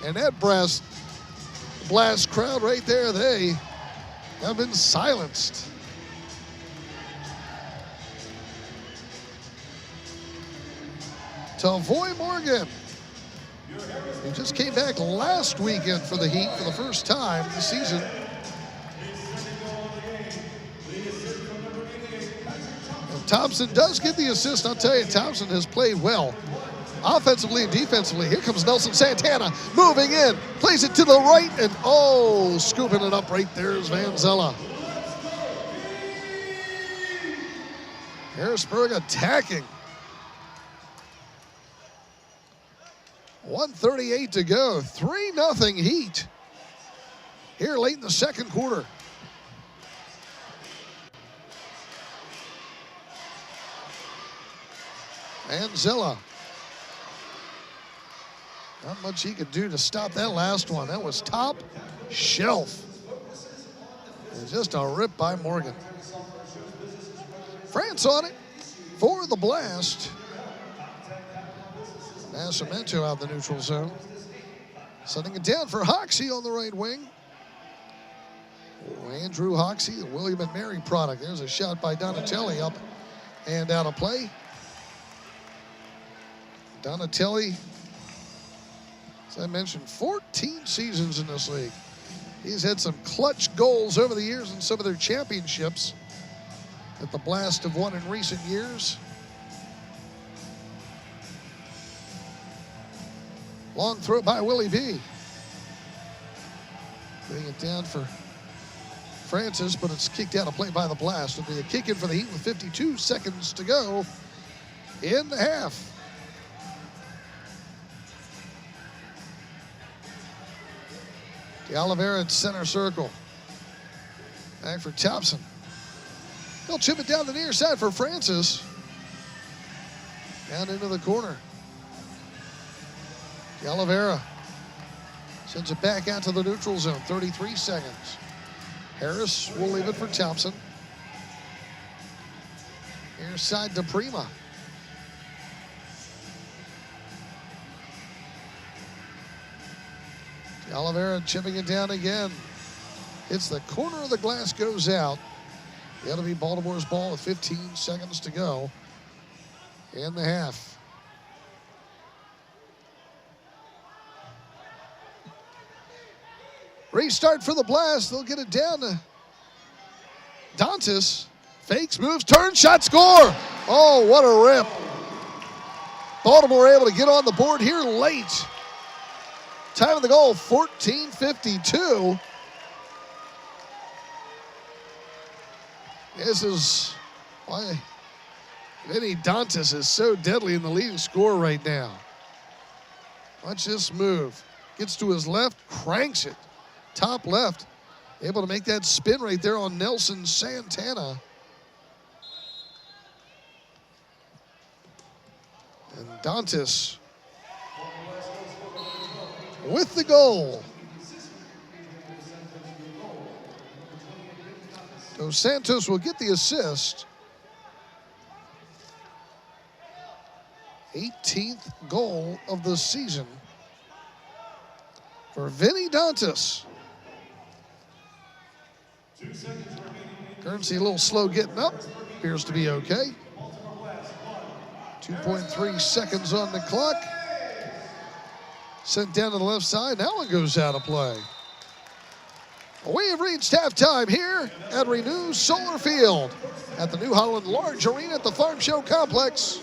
Speaker 1: And that blast crowd right there, they have been silenced. To Voy Morgan. He just came back last weekend for the Heat for the first time this season. And Thompson does get the assist. I'll tell you, Thompson has played well. Offensively and defensively. Here comes Nelson Santana moving in. Plays it to the right and scooping it up right there is Manzella. Harrisburg attacking. 1:38 to go. 3-0 Heat. Here late in the second quarter. Manzella. Not much he could do to stop that last one. That was top shelf. And just a rip by Morgan. France on it for the blast. Nascimento out the neutral zone. Setting it down for Hoxie on the right wing. Andrew Hoxie, the William & Mary product. There's a shot by Donatelli up and out of play. Donatelli, as I mentioned, 14 seasons in this league. He's had some clutch goals over the years in some of their championships that the Blast have won in recent years. Long throw by Willie B. Getting it down for Francis, but it's kicked out of play by the Blast. It'll be a kick in for the Heat with 52 seconds to go in the half. De Oliveira in center circle. Back for Thompson. He'll chip it down the near side for Francis. Down into the corner. De Oliveira sends it back out to the neutral zone. 33 seconds. Harris will leave it for Thompson. Near side to Prima. De Oliveira chipping it down again. Hits the corner of the glass, goes out. That'll be Baltimore's ball with 15 seconds to go in the half. Restart for the Blast. They'll get it down to Dantas. Fakes, moves, turns, shot, score. Oh, what a rip. Baltimore able to get on the board here late. Time of the goal, 14:52. This is why Vinny Dantas is so deadly in the leading score right now. Watch this move. Gets to his left, cranks it. Top left. Able to make that spin right there on Nelson Santana. And Dantas with the goal. Dos Santos will get the assist. 18th goal of the season for Vinny Dantas. Currency a little slow getting up. Appears to be okay. 2.3 seconds on the clock. Sent down to the left side. Now it goes out of play. We have reached halftime here at Renew Solar Field at the New Holland Large Arena at the Farm Show Complex.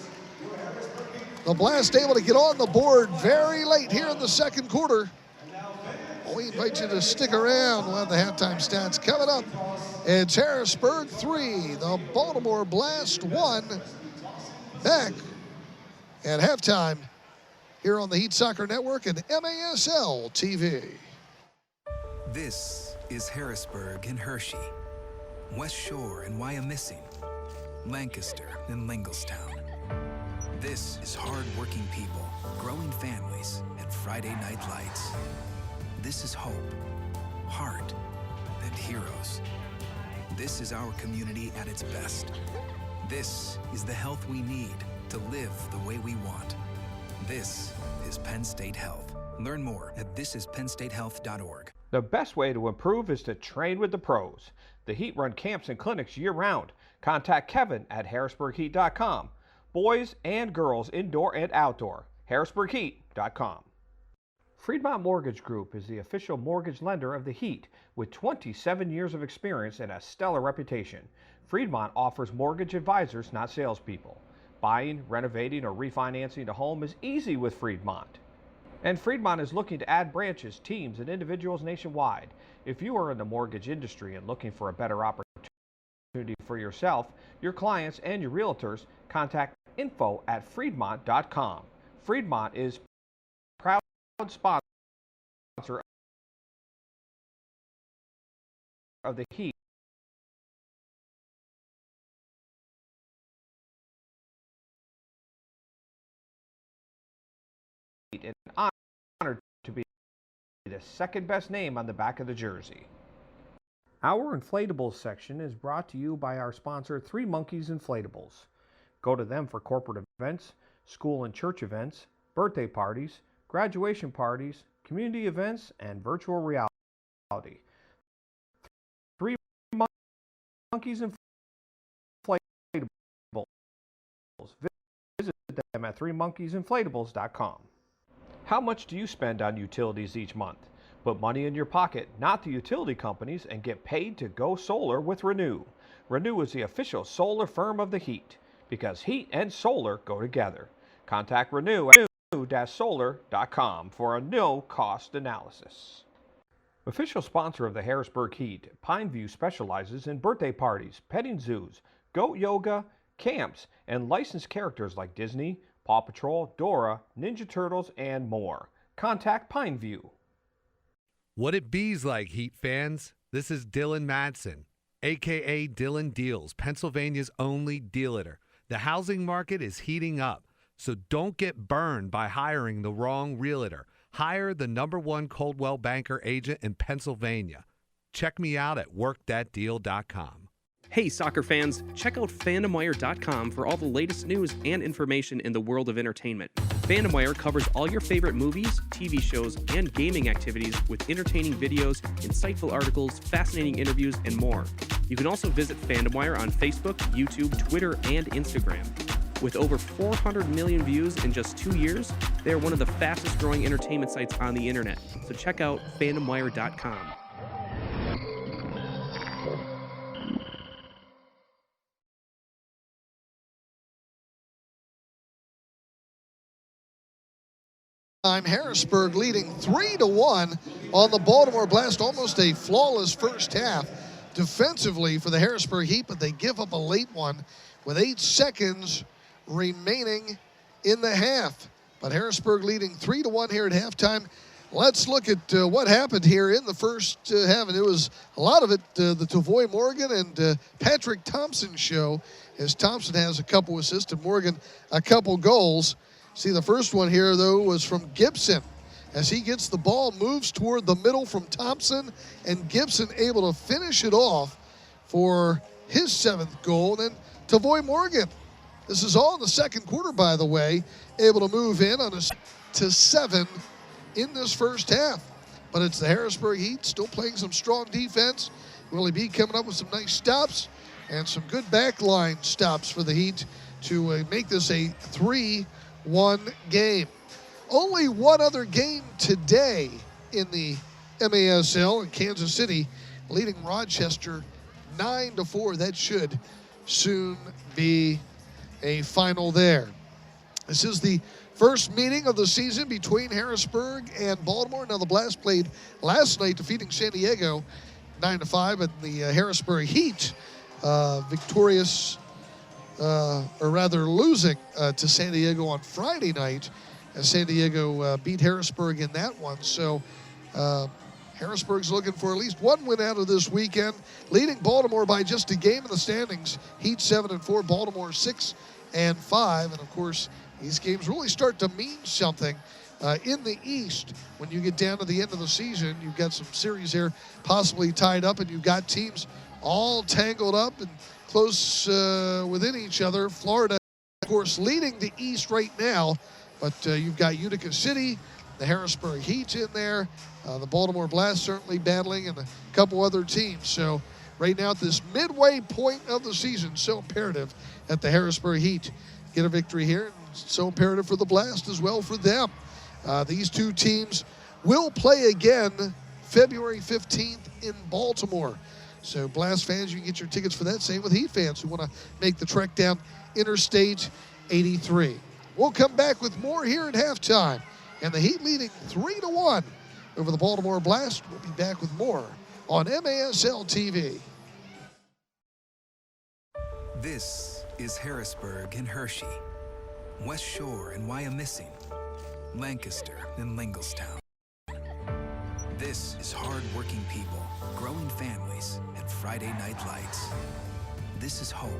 Speaker 1: The Blast able to get on the board very late here in the second quarter. We invite you to stick around. We'll have the halftime stats coming up. It's Harrisburg 3, the Baltimore Blast 1. Back at halftime here on the Heat Soccer Network and MASL TV.
Speaker 2: This is Harrisburg and Hershey, West Shore and Wyomissing, Lancaster and Lingelstown. This is hard-working people, growing families, and Friday night lights. This is hope, heart, and heroes. This is our community at its best. This is the health we need to live the way we want. This is Penn State Health. Learn more at thisisPennStateHealth.org.
Speaker 5: The best way to improve is to train with the pros. The Heat run camps and clinics year-round. Contact Kevin at HarrisburgHeat.com. Boys and girls, indoor and outdoor. HarrisburgHeat.com. Freedmont Mortgage Group is the official mortgage lender of the Heat with 27 years of experience and a stellar reputation. Freedmont offers mortgage advisors, not salespeople. Buying, renovating, or refinancing a home is easy with Freedmont. And Freedmont is looking to add branches, teams, and individuals nationwide. If you are in the mortgage industry and looking for a better opportunity for yourself, your clients, and your realtors, contact info@freedmont.com. Freedmont is proud sponsor of the Heat. And honored to be the second best name on the back of the jersey. Our inflatables section is brought to you by our sponsor, Three Monkeys Inflatables. Go to them for corporate events, school and church events, birthday parties, graduation parties, community events, and virtual reality. Three Monkeys Inflatables. Visit them at threemonkeysinflatables.com. How much do you spend on utilities each month? Put money in your pocket, not the utility companies, and get paid to go solar with Renew. Renew is the official solar firm of the Heat, because heat and solar go together. Contact Renew at renew-solar.com for a no-cost analysis. Official sponsor of the Harrisburg Heat, Pineview specializes in birthday parties, petting zoos, goat yoga, camps, and licensed characters like Disney, Paw Patrol, Dora, Ninja Turtles, and more. Contact Pineview.
Speaker 6: What it bees like, Heat fans? This is Dylan Madsen, a.k.a. Dylan Deals, Pennsylvania's only dealer. The housing market is heating up, so don't get burned by hiring the wrong realtor. Hire the #1 Coldwell Banker agent in Pennsylvania. Check me out at workthatdeal.com.
Speaker 4: Hey, soccer fans, check out FandomWire.com for all the latest news and information in the world of entertainment. FandomWire covers all your favorite movies, TV shows, and gaming activities with entertaining videos, insightful articles, fascinating interviews, and more. You can also visit FandomWire on Facebook, YouTube, Twitter, and Instagram. With over 400 million views in just 2 years, they are one of the fastest growing entertainment sites on the internet. So check out FandomWire.com.
Speaker 1: Harrisburg leading 3-1 on the Baltimore Blast. Almost a flawless first half defensively for the Harrisburg Heat, but they give up a late one with 8 seconds remaining in the half. But Harrisburg leading 3-1 here at halftime. Let's look at what happened here in the first half. And it was a lot of it the Tavoy Morgan and Patrick Thompson show, as Thompson has a couple assists and Morgan a couple goals. See, the first one here, though, was from Gibson. As he gets the ball, moves toward the middle from Thompson, and Gibson able to finish it off for his 7th goal. Then Tavoy Morgan. This is all in the second quarter, by the way, able to move in on to 7 in this first half. But it's the Harrisburg Heat still playing some strong defense. Willie B coming up with some nice stops and some good backline stops for the Heat to make this a 3-1 game. Only one other game today in the MASL, in Kansas City leading Rochester 9-4. That should soon be a final there. This is the first meeting of the season between Harrisburg and Baltimore. Now, the Blast played last night, defeating San Diego 9-5, and the Harrisburg Heat victorious, or rather losing to San Diego on Friday night, as San Diego beat Harrisburg in that one. So Harrisburg's looking for at least one win out of this weekend, leading Baltimore by just a game in the standings. Heat 7-4, Baltimore 6-5, and of course, these games really start to mean something in the East. When you get down to the end of the season, you've got some series there possibly tied up, and you've got teams all tangled up and close within each other. Florida, of course, leading the East right now, but you've got Utica City, the Harrisburg Heat in there, the Baltimore Blast certainly battling, and a couple other teams. So right now at this midway point of the season, so imperative that the Harrisburg Heat get a victory here, and so imperative for the Blast as well for them. These two teams will play again February 15th in Baltimore. So Blast fans, you can get your tickets for that. Same with Heat fans who want to make the trek down Interstate 83. We'll come back with more here at halftime. And the Heat leading 3-1 over the Baltimore Blast. We'll be back with more on MASL TV.
Speaker 2: This is Harrisburg and Hershey, West Shore and Wyomissing, Lancaster and Lingelstown. This is hard-working people, growing families, and Friday night lights. This is hope,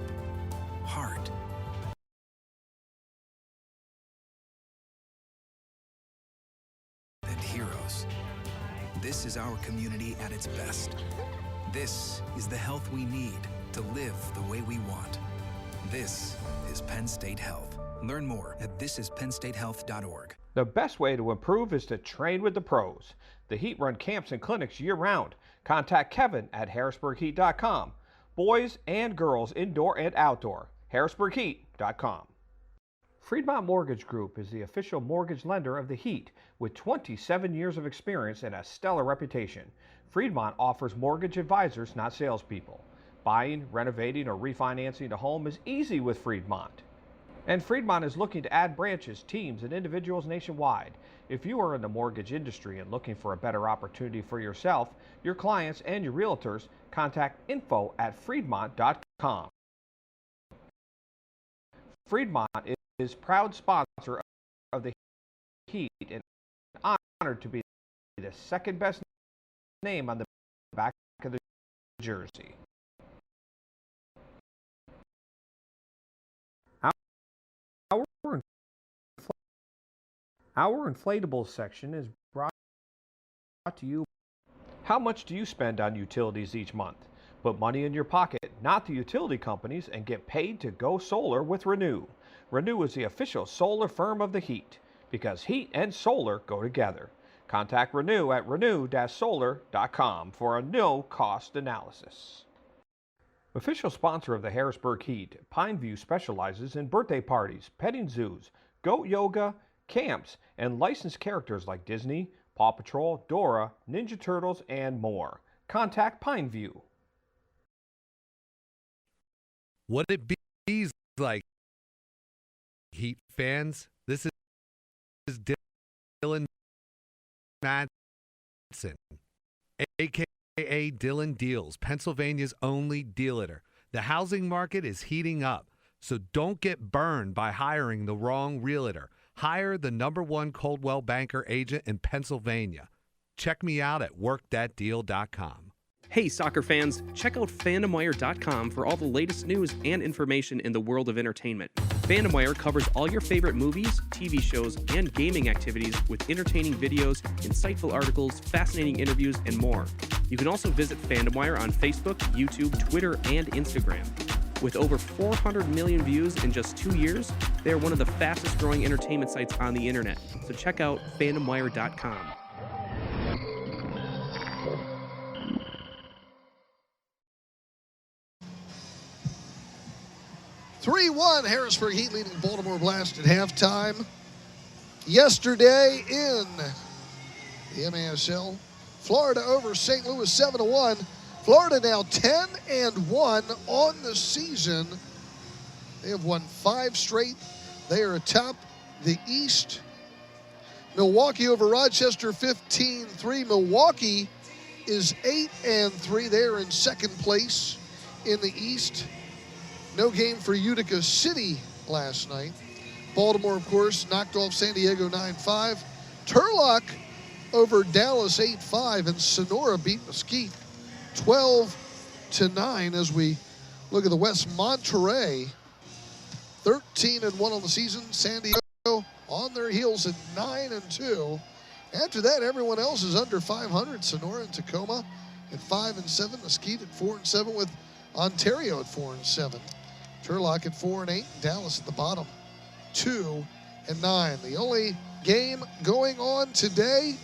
Speaker 2: heart, and heroes. This is our community at its best. This is the health we need to live the way we want. This is Penn State Health. Learn more at thisisPennStateHealth.org.
Speaker 5: The best way to improve is to train with the pros. The Heat run camps and clinics year-round. Contact Kevin at HarrisburgHeat.com. Boys and girls, indoor and outdoor. HarrisburgHeat.com. Freedmont Mortgage Group is the official mortgage lender of the Heat with 27 years of experience and a stellar reputation. Freedmont offers mortgage advisors, not salespeople. Buying, renovating, or refinancing a home is easy with Freedmont. And Freedmont is looking to add branches, teams, and individuals nationwide. If you are in the mortgage industry and looking for a better opportunity for yourself, your clients, and your realtors, contact info@freedmont.com. Freedmont is proud sponsor of the Heat and honored to be the second best name on the back of the jersey. Our inflatables section is brought to you. How much do you spend on utilities each month? Put money in your pocket, not the utility companies, and get paid to go solar with Renew. Renew is the official solar firm of the Heat, because heat and solar go together. Contact Renew at renew-solar.com for a no-cost analysis. Official sponsor of the Harrisburg Heat, Pineview specializes in birthday parties, petting zoos, goat yoga, camps, and licensed characters like Disney, Paw Patrol, Dora, Ninja Turtles, and more. Contact Pineview.
Speaker 6: What it be like, Heat fans? This is Dylan Madsen, a.k.a. Dylan Deals, Pennsylvania's only dealer. The housing market is heating up, so don't get burned by hiring the wrong realtor. Hire the #1 Coldwell Banker agent in Pennsylvania. Check me out at workthatdeal.com.
Speaker 4: Hey, soccer fans, check out FandomWire.com for all the latest news and information in the world of entertainment. FandomWire covers all your favorite movies, TV shows, and gaming activities with entertaining videos, insightful articles, fascinating interviews, and more. You can also visit FandomWire on Facebook, YouTube, Twitter, and Instagram. With over 400 million views in just 2 years, they are one of the fastest growing entertainment sites on the internet. So check out FandomWire.com.
Speaker 1: 3-1 Harrisburg Heat leading Baltimore Blast at halftime. Yesterday in the MASL, Florida over St. Louis 7-1. Florida now 10-1 on the season. They have won 5 straight. They are atop the East. Milwaukee over Rochester 15-3. Milwaukee is 8-3. They are in second place in the East. No game for Utica City last night. Baltimore, of course, knocked off San Diego 9-5. Turlock over Dallas 8-5, and Sonora beat Mesquite 12-9 as we look at the West. Monterey 13-1 on the season. San Diego on their heels at 9-2. After that, everyone else is under 500. Sonora and Tacoma at 5-7. Mesquite at 4-7 with Ontario at 4-7. Turlock at 4-8. Dallas at the bottom 2-9. The only game going on today,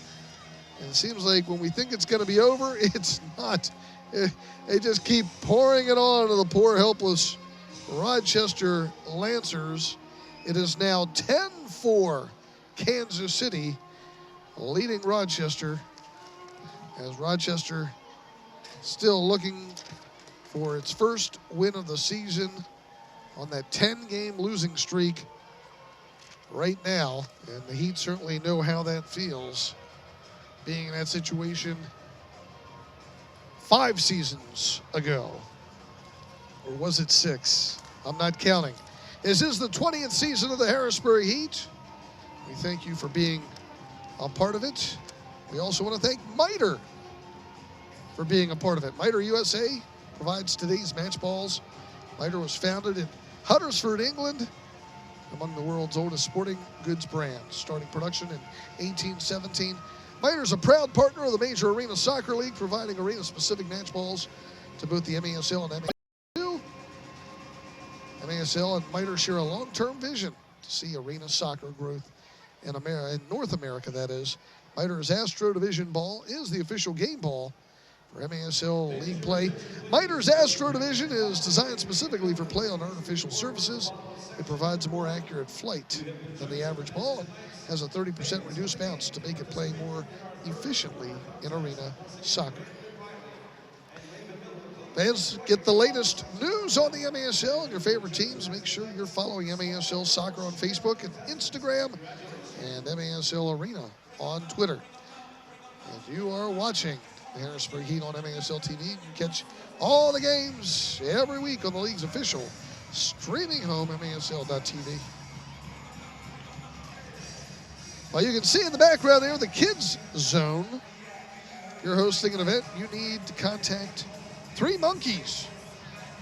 Speaker 1: and it seems like when we think it's going to be over, it's not. They just keep pouring it on to the poor, helpless Rochester Lancers. It is now 10-4 Kansas City leading Rochester, as Rochester still looking for its first win of the season on that 10-game losing streak right now. And the Heat certainly know how that feels, being in that situation 5 seasons ago. Or was it 6? I'm not counting. This is the 20th season of the Harrisburg Heat. We thank you for being a part of it. We also want to thank Miter for being a part of it. Miter USA provides today's match balls. Miter was founded in Huddersfield, England, among the world's oldest sporting goods brands, starting production in 1817. Miter is a proud partner of the Major Arena Soccer League, providing arena-specific match balls to both the MASL and MASL. MASL and Miter share a long-term vision to see arena soccer growth in North America, that is. Miter's Astro Division ball is the official game ball for MASL league play. Miter's Astro Division is designed specifically for play on artificial surfaces. It provides a more accurate flight than the average ball and has a 30% reduced bounce to make it play more efficiently in arena soccer. Fans, get the latest news on the MASL and your favorite teams. Make sure you're following MASL Soccer on Facebook and Instagram, and MASL Arena on Twitter. If you are watching the Harrisburg Heat on MASL TV, you can catch all the games every week on the league's official streaming home, MASL.tv. Well, you can see in the background there the Kids Zone. If you're hosting an event, you need to contact Three Monkeys.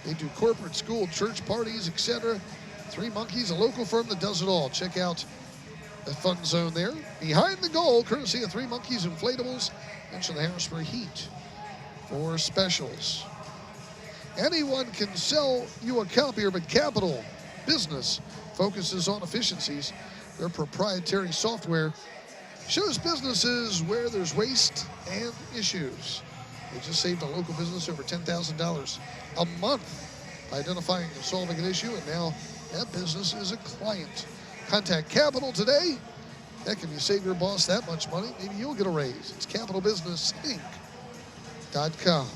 Speaker 1: They do corporate, school, church parties, etc. Three Monkeys, a local firm that does it all. Check out the fun zone there. Behind the goal, courtesy of Three Monkeys Inflatables. Mention the Harrisburg Heat for specials. Anyone can sell you a copier, but Capital Business focuses on efficiencies. Their proprietary software shows businesses where there's waste and issues. They just saved a local business over $10,000 a month by identifying and solving an issue, and now that business is a client. Contact Capital today. Heck, if you save your boss that much money, maybe you'll get a raise. It's capitalbusinessinc.com.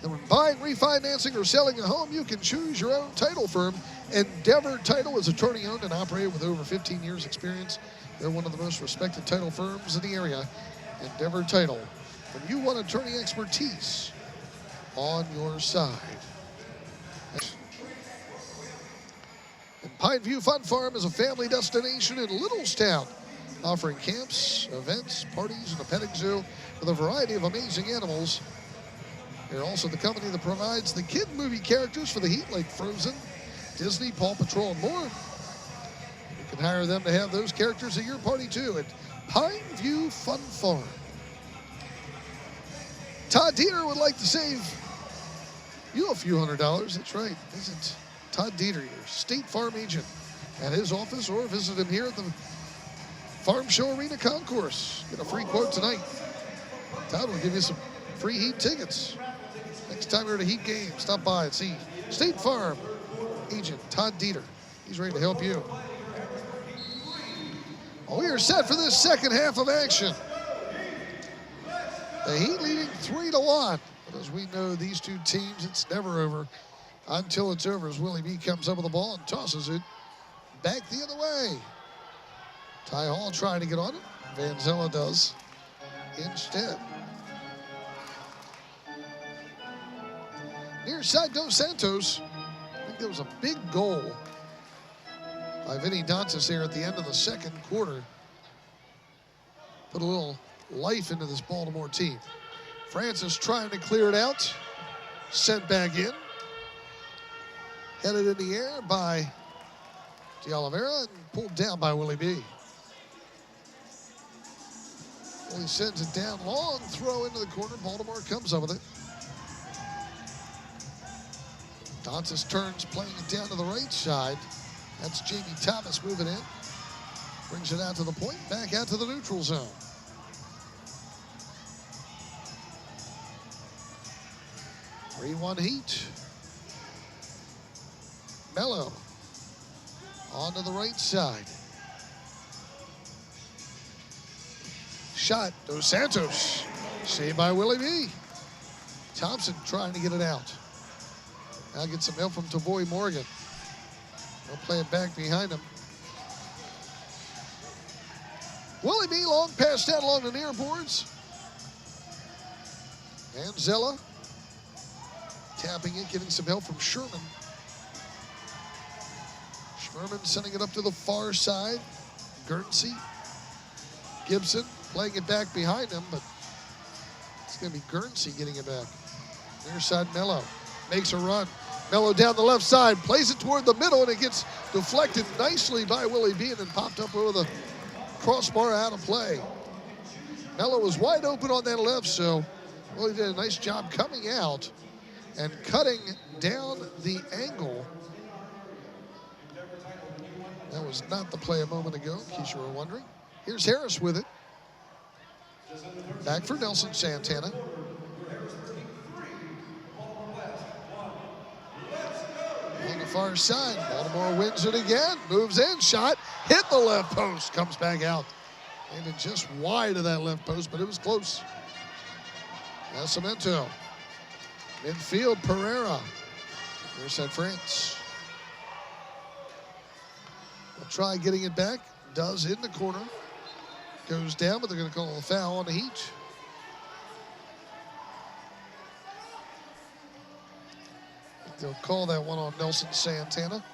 Speaker 1: And when buying, refinancing, or selling a home, you can choose your own title firm. Endeavor Title is attorney-owned and operated with over 15 years' experience. They're one of the most respected title firms in the area. Endeavor Title. When you want attorney expertise on your side. Pineview Fun Farm is a family destination in Littlestown, offering camps, events, parties, and a petting zoo with a variety of amazing animals. They're also the company that provides the kid movie characters for the heat, like Frozen, Disney, Paw Patrol, and more. You can hire them to have those characters at your party, too, at Pineview Fun Farm. Todd Dieter would like to save you a few $100. That's right. Visit Todd Dieter, your State Farm agent, at his office, or visit him here at the Farm Show Arena Concourse. Get a free quote tonight. Todd will give you some free Heat tickets. Next time you're at a Heat game, stop by and see State Farm agent Todd Dieter. He's ready to help you. Well, we are set for this second half of action. The Heat leading 3-1. But as we know, these two teams, it's never over until it's over, as Willie B comes up with the ball and tosses it back the other way. Ty Hall trying to get on it. Van Zella does instead. Near side, Dos Santos. I think there was a big goal by Vinny Dantas there at the end of the second quarter. Put a little life into this Baltimore team. Francis trying to clear it out. Sent back in. Headed in the air by D'Oliveira and pulled down by Willie B. Willie sends it down, long throw into the corner. Baltimore comes up with it. Dantas turns, playing it down to the right side. That's Jamie Thomas moving in. Brings it out to the point, back out to the neutral zone. Three-1 Heat. Mello onto the right side. Shot, Dos Santos. Saved by Willie B. Thompson trying to get it out. Now get some help from Tavoy Morgan. They'll play it back behind him. Willie B long pass down along the near boards. And Zella tapping it, getting some help from Sherman. Sherman sending it up to the far side. Guernsey. Gibson playing it back behind him, but it's going to be Guernsey getting it back. Near side, Mello makes a run. Mello down the left side, plays it toward the middle, and it gets deflected nicely by Willie B and then popped up over the crossbar out of play. Mello was wide open on that left, so Willie did a nice job coming out and cutting down the angle. That was not the play a moment ago, in case you were wondering. Here's Harris with it. Back for Nelson Santana. On the far side, Baltimore wins it again. Moves in, shot, hit the left post, comes back out. Aiming just wide of that left post, but it was close. Nascimento. Midfield, Pereira. Here's St. France. Will try getting it back. Does in the corner. Goes down, but they're going to call a foul on the Heat. They'll call that one on Nelson Santana.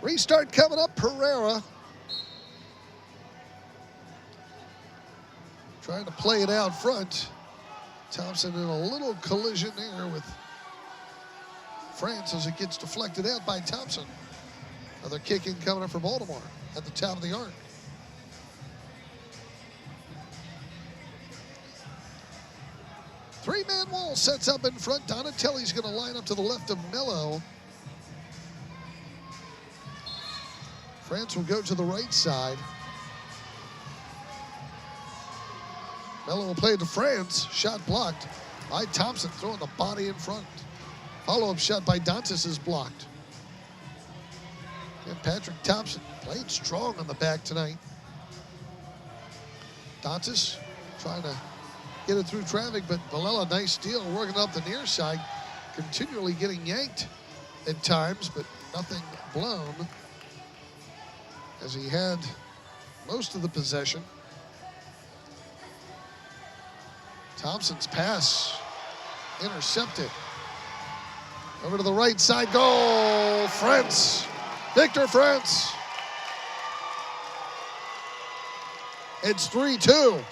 Speaker 1: Restart coming up. Pereira trying to play it out front. Thompson in a little collision there with France as it gets deflected out by Thompson. Another kick in coming up for Baltimore at the top of the arc. Three-man wall sets up in front. Donatelli's going to line up to the left of Mello. France will go to the right side. Mello will play it to France. Shot blocked by Thompson, throwing the body in front. Follow-up shot by Dantas is blocked. And Patrick Thompson played strong on the back tonight. Dantas trying to get it through traffic, but Valella, nice steal, working up the near side, continually getting yanked at times, but nothing blown as he had most of the possession. Thompson's pass intercepted. Over to the right side, goal, France. Victor France. It's 3-2.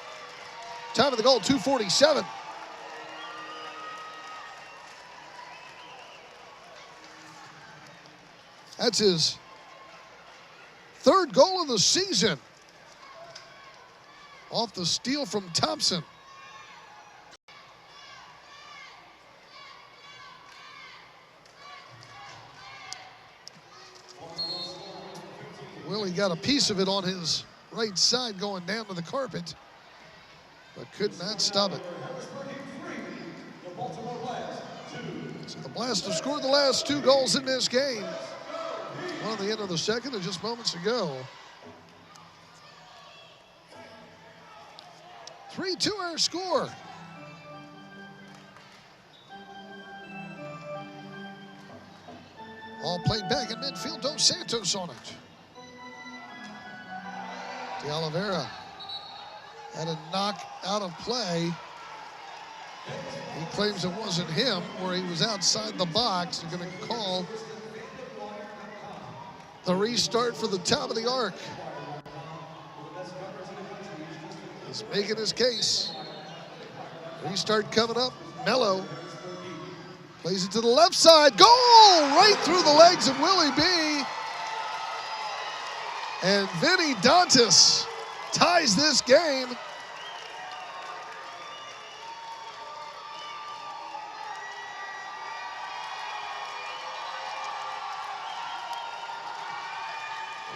Speaker 1: Time of the goal, 2:47. That's his third goal of the season. Off the steal from Thompson. Willie got a piece of it on his right side going down to the carpet, but could not stop it. So the Blast have scored the last 2 goals in this game. One at the end of the second and just moments ago. 3-2 our score. All played back in midfield. Dos Santos on it. De Oliveira had a knock out of play. He claims it wasn't him, or he was outside the box. They're going to call the restart for the top of the arc. He's making his case. Restart coming up. Mello plays it to the left side. Goal! Right through the legs of Willie B. And Vinny Dantas ties this game.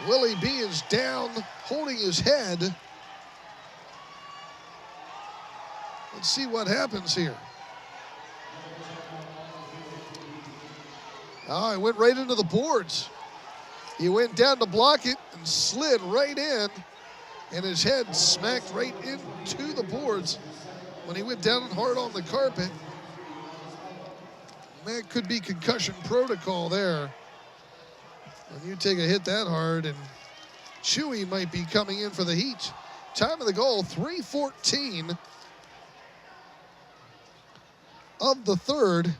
Speaker 1: Willie B is down, holding his head. Let's see what happens here. Oh, he went right into the boards. He went down to block it and slid right in, and his head smacked right into the boards when he went down hard on the carpet. That could be concussion protocol there. When you take a hit that hard, and Chewy might be coming in for the Heat. Time of the goal, 3:14 of the third.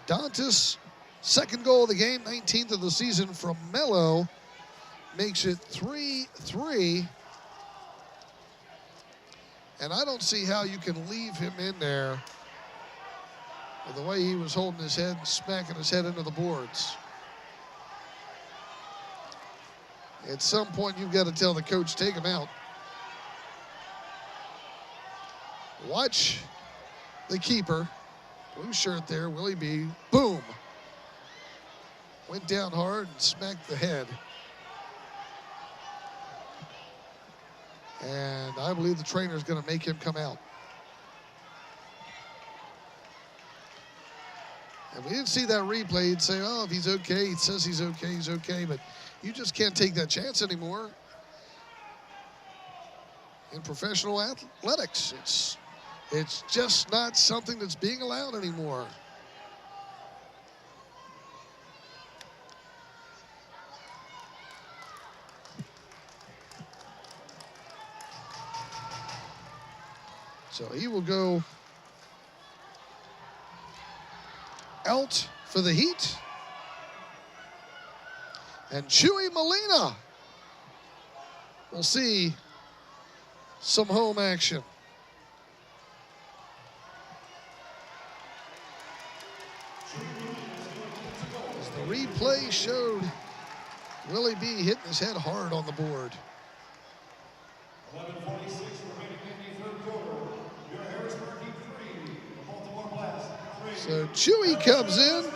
Speaker 1: Dantas, second goal of the game, 19th of the season from Mello, makes it 3-3. And I don't see how you can leave him in there with the way he was holding his head and smacking his head into the boards. At some point, you've got to tell the coach, take him out. Watch the keeper. Blue shirt there, Willie B. Boom. Went down hard and smacked the head. And I believe the trainer is going to make him come out. If we didn't see that replay, you'd say, oh, if he's okay, he says he's okay. But you just can't take that chance anymore. In professional athletics, it's just not something that's being allowed anymore. So he will go out for the Heat. And Chewy Molina will see some home action. As the replay showed Willie B hitting his head hard on the board.
Speaker 3: 11:46 remaining in the third quarter. Your Harrisburg Heat 3, the Baltimore Blast 3.
Speaker 1: So Chewy comes in.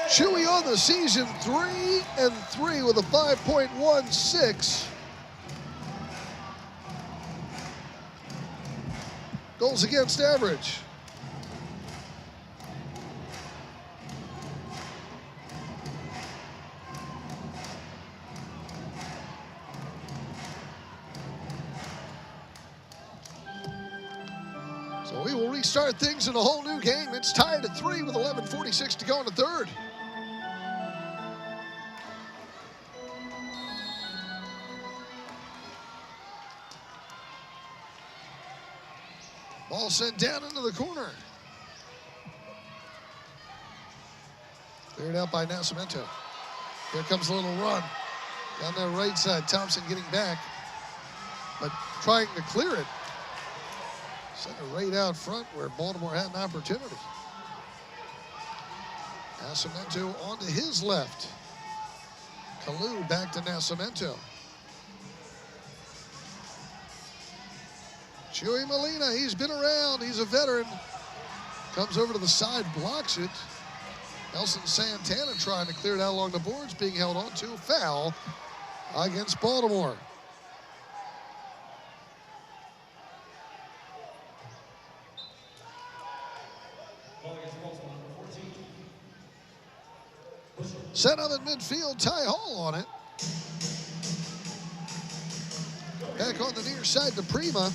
Speaker 1: Chewy on the season 3-3 with a 5.16. Goals against average. So we will restart things in a whole new game. It's tied at 3 with 11:46 to go in the third. Ball sent down into the corner. Cleared out by Nascimento. Here comes a little run. Down that right side, Thompson getting back, but trying to clear it. Sent it right out front where Baltimore had an opportunity. Nascimento onto his left. Kalu back to Nascimento. Chewy Molina, he's been around. He's a veteran. Comes over to the side, blocks it. Nelson Santana trying to clear it out along the boards, being held on to. Foul against Baltimore. Set up at midfield, Ty Hall on it. Back on the near side to Prima.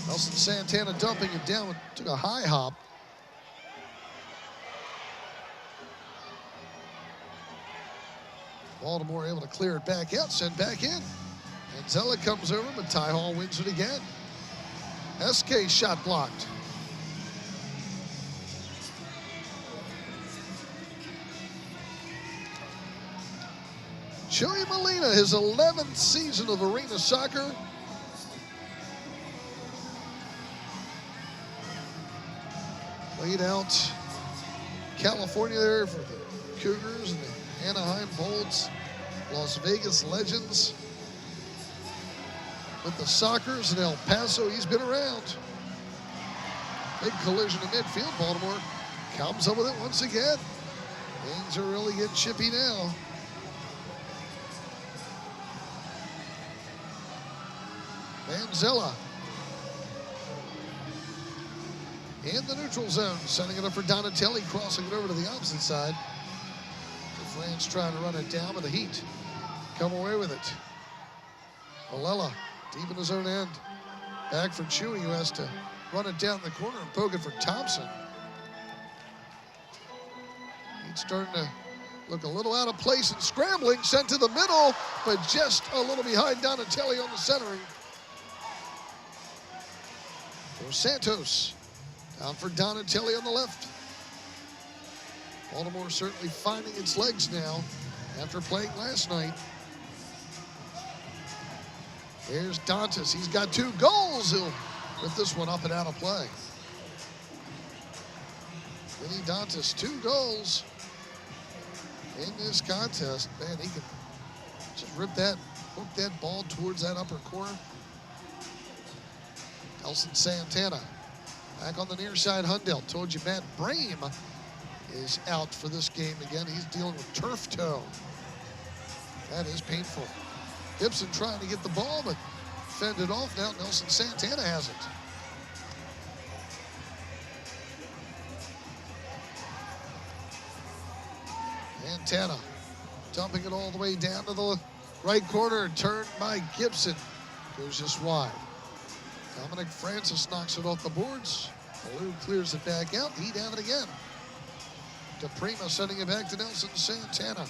Speaker 1: Nelson Santana dumping it down, took a high hop. Baltimore able to clear it back out, send back in. And Zella comes over, but Ty Hall wins it again. SK shot blocked. Chewy Molina, his 11th season of arena soccer. Played out California there for the Cougars and the Anaheim Bolts, Las Vegas Legends. With the Sockers in El Paso, he's been around. Big collision in midfield. Baltimore comes up with it once again. Things are really getting chippy now. Manzella in the neutral zone, setting it up for Donatelli, crossing it over to the opposite side. France trying to run it down, but the Heat come away with it. Malella deep in his own end. Back for Chewy, who has to run it down the corner and poke it for Thompson. He's starting to look a little out of place and scrambling, sent to the middle, but just a little behind Donatelli on the centering. Dos Santos down for Donatelli on the left. Baltimore certainly finding its legs now after playing last night. There's Dantas. He's got 2 goals. He'll put this one up and out of play. Vinny Dantas, 2 goals in this contest. Man, he can just hook that ball towards that upper corner. Nelson Santana back on the near side. Hundell, told you Matt Brame is out for this game again. He's dealing with turf toe. That is painful. Gibson trying to get the ball, but fended off. Now Nelson Santana has it. Santana dumping it all the way down to the right corner, turned by Gibson. Goes just wide. Dominic Francis knocks it off the boards. Baloo clears it back out. Heat have it again. DePrima sending it back to Nelson Santana.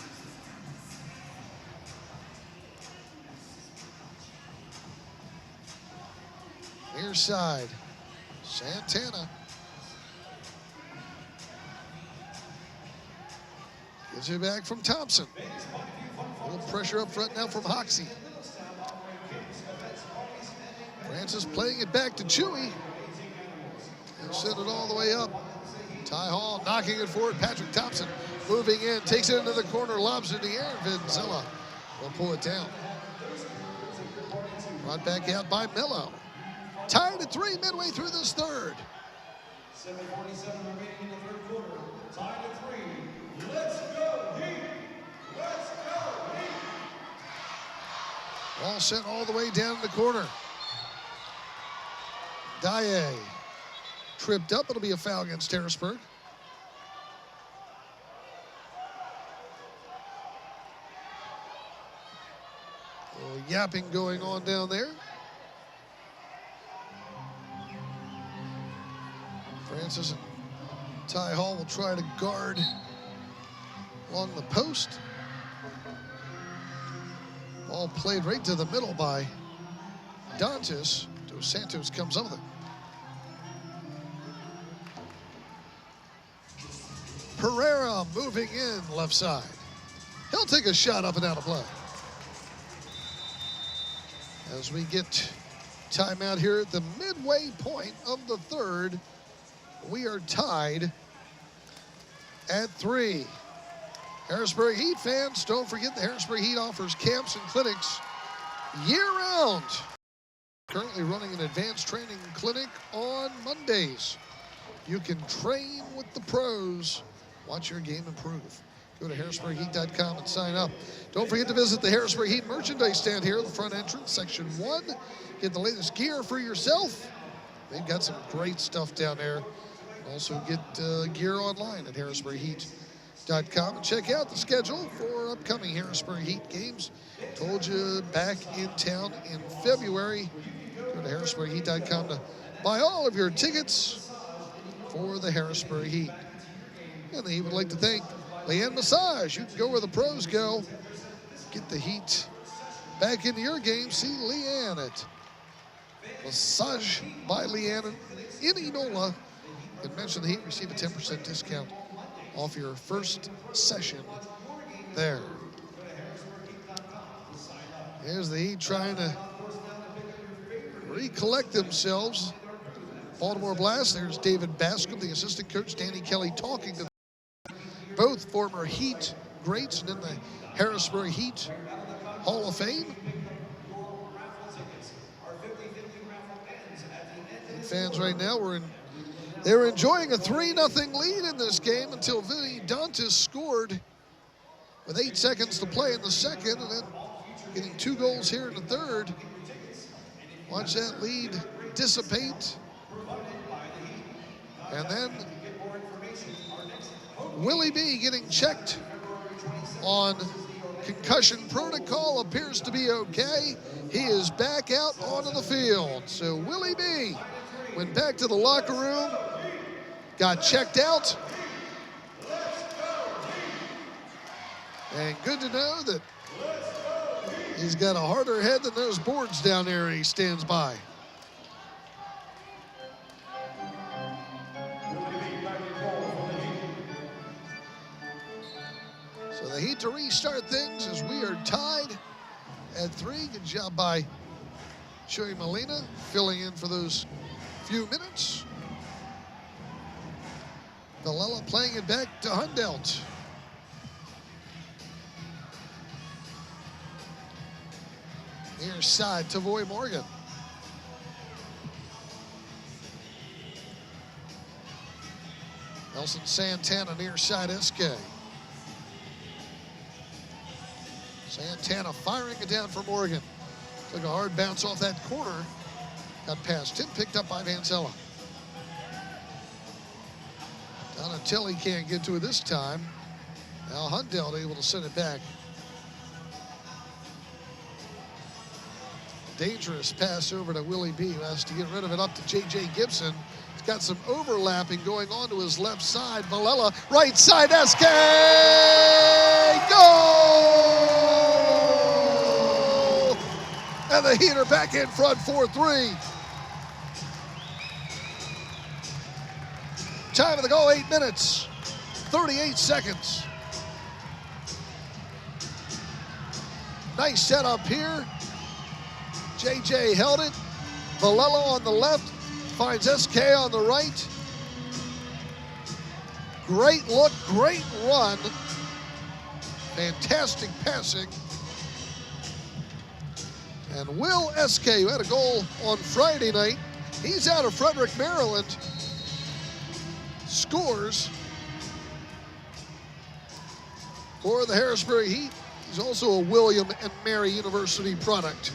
Speaker 1: Near side, Santana. Gives it back from Thompson. A little pressure up front now from Hoxie. Francis playing it back to Chewy. He'll send it all the way up. Ty Hall knocking it forward. Patrick Thompson moving in, takes it into the corner, lobs it in the air. Vinzella will pull it down. Brought back out by Mello. Tied at 3 midway through this third.
Speaker 3: 7:47 remaining in the third quarter. Tied at 3. Let's go, Heat! Let's go, Heat!
Speaker 1: Ball sent all the way down in the corner. Dye tripped up. It'll be a foul against Harrisburg. A little yapping going on down there. Francis and Ty Hall will try to guard along the post. Ball played right to the middle by Dos Santos comes up with it. Pereira moving in left side. He'll take a shot up and out of play. As we get timeout here at the midway point of the third, we are tied at 3. Harrisburg Heat fans, don't forget the Harrisburg Heat offers camps and clinics year-round. Currently running an advanced training clinic on Mondays. You can train with the pros. Watch your game improve. Go to harrisburgheat.com and sign up. Don't forget to visit the Harrisburg Heat merchandise stand here at the front entrance, section 1. Get the latest gear for yourself. They've got some great stuff down there. Also get gear online at harrisburgheat.com and check out the schedule for upcoming Harrisburg Heat games. Told you back in town in February. Go to harrisburgheat.com to buy all of your tickets for the Harrisburg Heat. And he would like to thank Leanne Massage. You can go where the pros go. Get the Heat back into your game. See Leanne at Massage by Leanne in Enola. You can mention the Heat, receive a 10% discount off your first session there. Here's the Heat trying to recollect themselves. Baltimore Blast, there's David Bascom, the assistant coach, Danny Kelly talking to both former Heat greats and in the Harrisburg Heat Hall of Fame. Heat fans right now, they're enjoying a 3-0 lead in this game until Vinny Dantas scored with 8 seconds to play in the second, and then getting 2 goals here in the third. Watch that lead dissipate. And then Willie B getting checked on concussion protocol, appears to be okay. He is back out onto the field. So Willie B went back to the locker room, got checked out. And good to know that he's got a harder head than those boards down there he stands by. So the Heat to restart things as we are tied at 3. Good job by Joey Molina filling in for those few minutes. Villela playing it back to Hundelt. Near side, Tavoy Morgan. Nelson Santana near side, SK. Santana firing it down for Morgan. Took a hard bounce off that corner. Got past him, picked up by Vansella. Donatelli can't get to it this time. Now Hundelt able to send it back. Dangerous pass over to Willie B, who has to get rid of it up to J.J. Gibson. He's got some overlapping going on to his left side. Villela, right side, SK! Goal! And the Heat are back in front, 4-3. Time of the goal, 8 minutes, 38 seconds. Nice setup here. JJ held it. Villela on the left, finds SK on the right. Great look, great run. Fantastic passing. And Will SK, who had a goal on Friday night, he's out of Frederick, Maryland, scores for the Harrisburg Heat. He's also a William and Mary University product.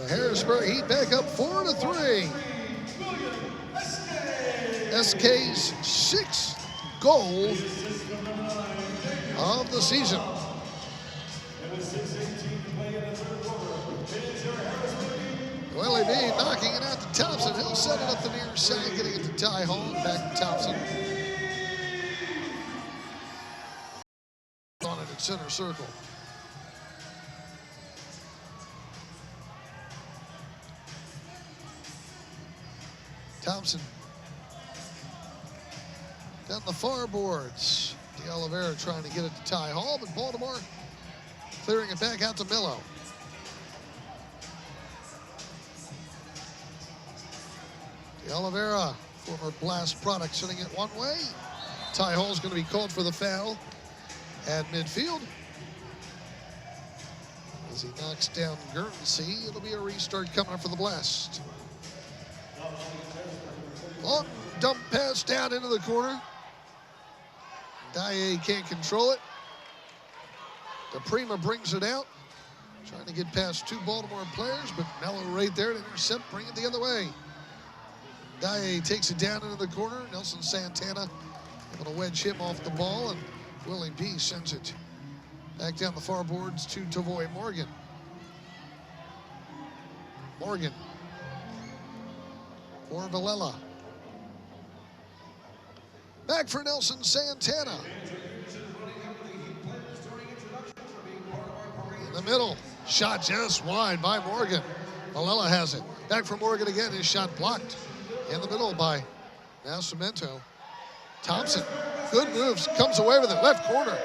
Speaker 1: The Harrisburg Heat back up 4-3. SK's 6th goal of the season. Willie B knocking it out to Thompson. He'll set it up the near side, getting it to Ty Hall, back to Thompson. at center circle. Thompson down the far boards. De Oliveira trying to get it to Ty Hall, but Baltimore clearing it back out to Mello. De Oliveira, former Blast product, sending it one way. Ty Hall's going to be called for the foul at midfield. As he knocks down Guernsey, it'll be a restart coming up for the Blast. Long dump pass down into the corner. Dye can't control it. DePrima brings it out. Trying to get past two Baltimore players, but Mello right there to intercept, bring it the other way. Dye takes it down into the corner. Nelson Santana able to wedge him off the ball, and Willie B sends it back down the far boards to Tavoy Morgan. Morgan for Villela. Back for Nelson Santana. In the middle, shot just wide by Morgan. Villela has it. Back for Morgan again, his shot blocked. In the middle by Nascimento. Thompson, good moves, comes away with it, left corner.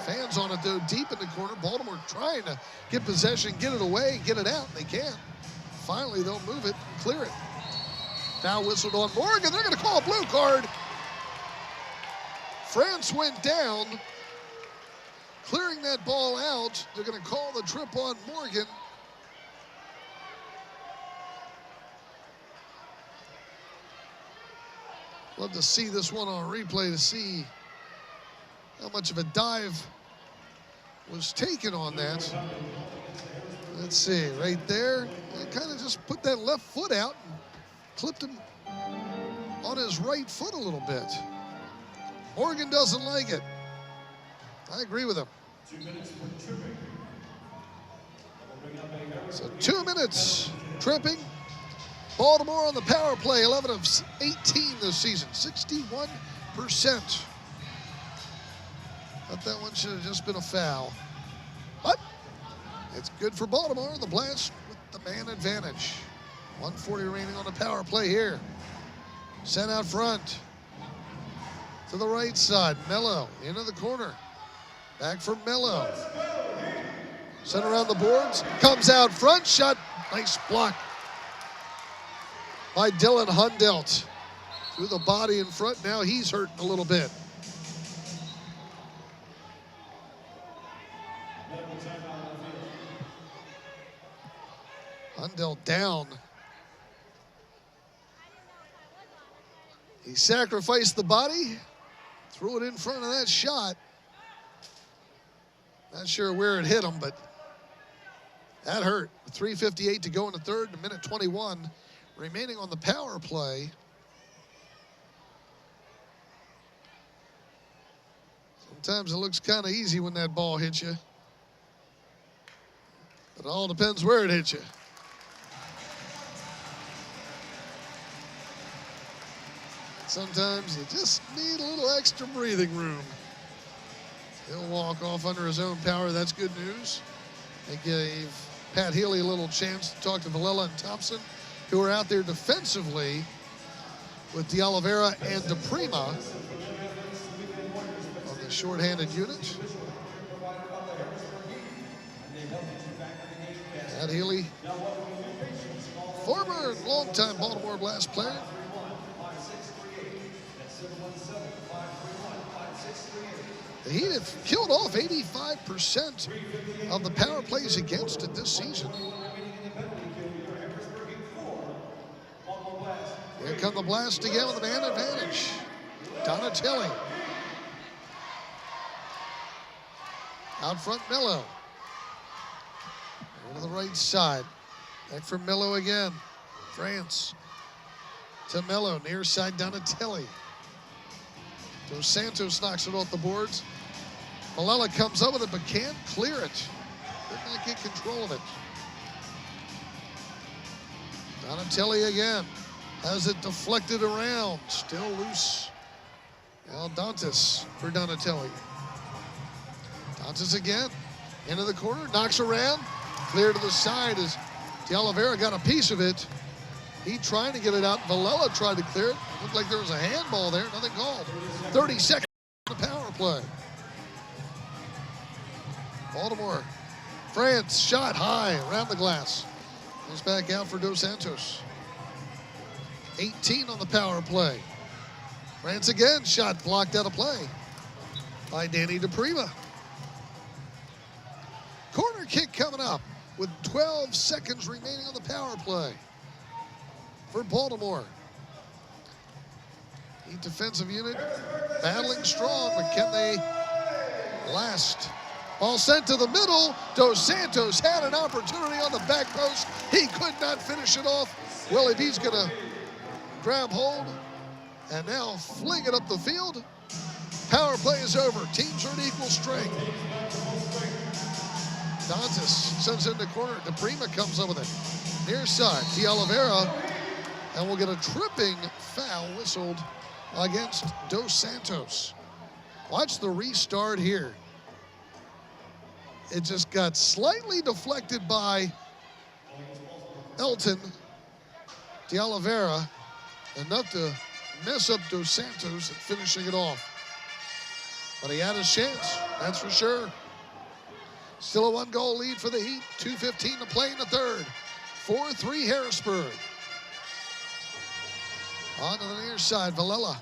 Speaker 1: Fans on it though, deep in the corner. Baltimore trying to get possession, get it away, get it out. They can't. Finally, they'll move it, clear it. Foul whistled on Morgan. They're going to call a blue card. France went down, clearing that ball out. They're going to call the trip on Morgan. Love to see this one on replay to see how much of a dive was taken on that. Let's see, right there. They kind of just put that left foot out and clipped him on his right foot a little bit. Morgan doesn't like it. I agree with him.
Speaker 3: 2 minutes for tripping.
Speaker 1: So 2 minutes tripping. Baltimore on the power play, 11 of 18 this season, 61%. Thought that one should have just been a foul. But it's good for Baltimore. The Blast with the man advantage. 1:40 remaining on the power play here. Sent out front. To the right side, Mello into the corner. Back for Mello. Sent around the boards, comes out front, shot, nice block by Dylan Hundelt. Through the body in front, now he's hurting a little bit. Hundelt down. He sacrificed the body, threw it in front of that shot. Not sure where it hit him, but that hurt. 3:58 to go in the third, a minute 21 remaining on the power play. Sometimes it looks kind of easy when that ball hits you. It all depends where it hits you. Sometimes you just need a little extra breathing room. He'll walk off under his own power. That's good news. They gave Pat Healy a little chance to talk to Villela and Thompson, who are out there defensively with De Oliveira and DePrima on the shorthanded unit. Pat Healy, former and longtime Baltimore Blast player. The Heat have killed off 85% of the power plays against it this season. Here come the Blast again with the man advantage. Donatelli. Out front, Mello. Over to the right side. Back for Mello again. France. To Mello, near side Donatelli. Dos Santos knocks it off the boards. Villela comes up with it, but can't clear it. Did not get control of it. Donatelli again. Has it deflected around. Still loose. Al Dantas for Donatelli. Bounces again. Into the corner. Knocks around. Clear to the side as De Oliveira got a piece of it. He trying to get it out. Villela tried to clear it. Looked like there was a handball there. Nothing called. 30 seconds on the power play. Baltimore. France shot high around the glass. Goes back out for Dos Santos. 18 on the power play. France again. Shot blocked out of play by Danny DePrima. Corner kick coming up with 12 seconds remaining on the power play for Baltimore. The defensive unit battling strong, but can they last? Ball sent to the middle. Dos Santos had an opportunity on the back post. He could not finish it off. Willie B's gonna grab hold and now fling it up the field. Power play is over. Teams are at equal strength. Dantas sends it in the corner. DePrima comes up with it. Near side, De Oliveira, and we'll get a tripping foul whistled against Dos Santos. Watch the restart here. It just got slightly deflected by Elton. De Oliveira, enough to mess up Dos Santos at finishing it off. But he had his chance, that's for sure. Still a one-goal lead for the Heat. 2:15 to play in the third. 4-3 Harrisburg. On to the near side, Villela.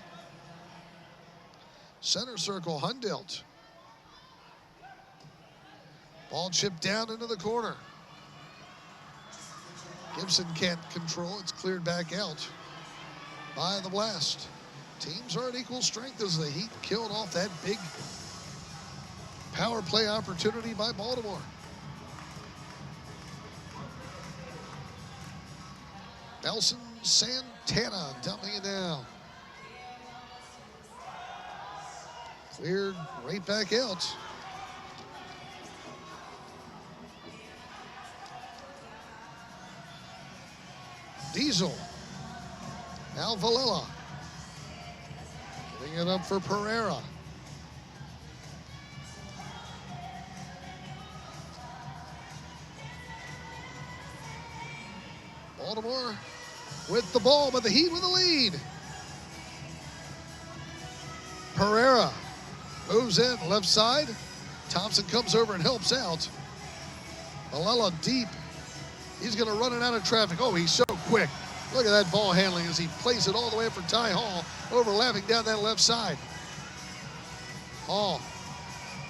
Speaker 1: Center circle, Hundelt. Ball chipped down into the corner. Gibson can't control. It's cleared back out by the Blast. Teams are at equal strength as the Heat killed off that big power play opportunity by Baltimore. Nelson Santana dumping it down. Cleared right back out. Diesel. Now Villela. Getting it up for Pereira. Baltimore with the ball, but the Heat with the lead. Pereira moves in left side. Thompson comes over and helps out. Villela deep. He's going to run it out of traffic. Oh, he's so quick. Look at that ball handling as he plays it all the way up for Ty Hall, overlapping down that left side. Hall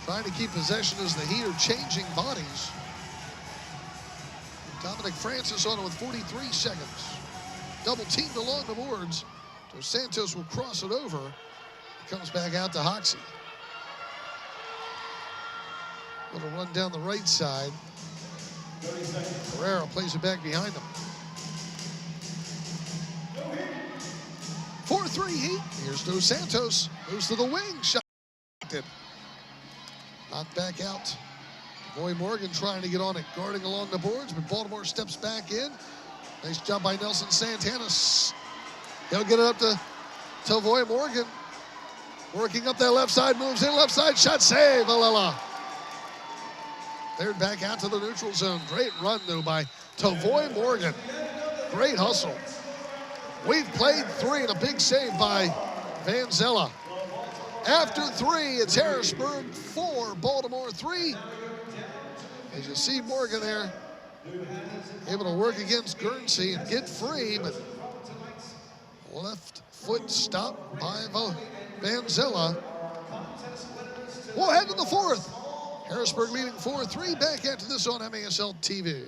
Speaker 1: trying to keep possession as the Heat are changing bodies. Dominic Francis on it with 43 seconds. Double teamed along the boards. Dos Santos will cross it over. Comes back out to Hoxie. Little run down the right side. Pereira plays it back behind him. 4-3 Heat. Here's Dos Santos. Moves to the wing. Shot. Knocked back out. Boy Morgan trying to get on it, guarding along the boards, but Baltimore steps back in. Nice job by Nelson Santana. He'll get it up to Voy Morgan. Working up that left side, moves in left side, shot save, Villela. Cleared back out to the neutral zone. Great run, though, by Tavoy Morgan. Great hustle. We've played three and a big save by Van Zella. After three, it's Harrisburg 4, Baltimore 3. As you see Morgan there, able to work against Guernsey and get free, but left foot stopped by Van Zella. We'll head to the fourth. Harrisburg leading 4-3. Back after this on MASL TV.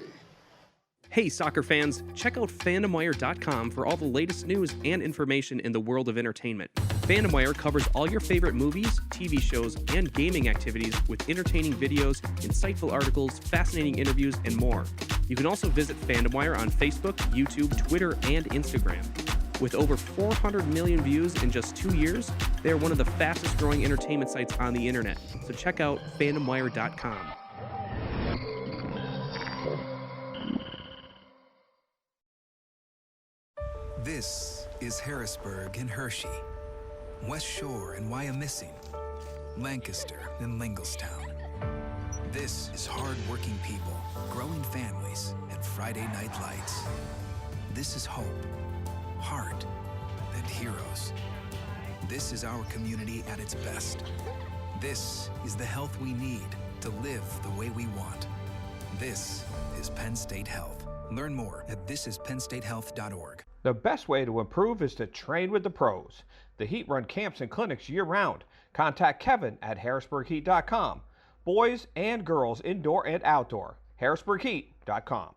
Speaker 4: Hey, soccer fans, check out FandomWire.com for all the latest news and information in the world of entertainment. FandomWire covers all your favorite movies, TV shows, and gaming activities with entertaining videos, insightful articles, fascinating interviews, and more. You can also visit FandomWire on Facebook, YouTube, Twitter, and Instagram. With over 400 million views in just 2 years, they are one of the fastest growing entertainment sites on the internet. So check out FandomWire.com.
Speaker 2: This is Harrisburg and Hershey, West Shore and Wyomissing, Lancaster and Lingelstown. This is hard-working people, growing families, and Friday night lights. This is hope, heart, and heroes. This is our community at its best. This is the health we need to live the way we want. This is Penn State Health. Learn more at thisisPennStateHealth.org.
Speaker 5: The best way to improve is to train with the pros. The Heat run camps and clinics year-round. Contact Kevin at HarrisburgHeat.com. Boys and girls indoor and outdoor. HarrisburgHeat.com.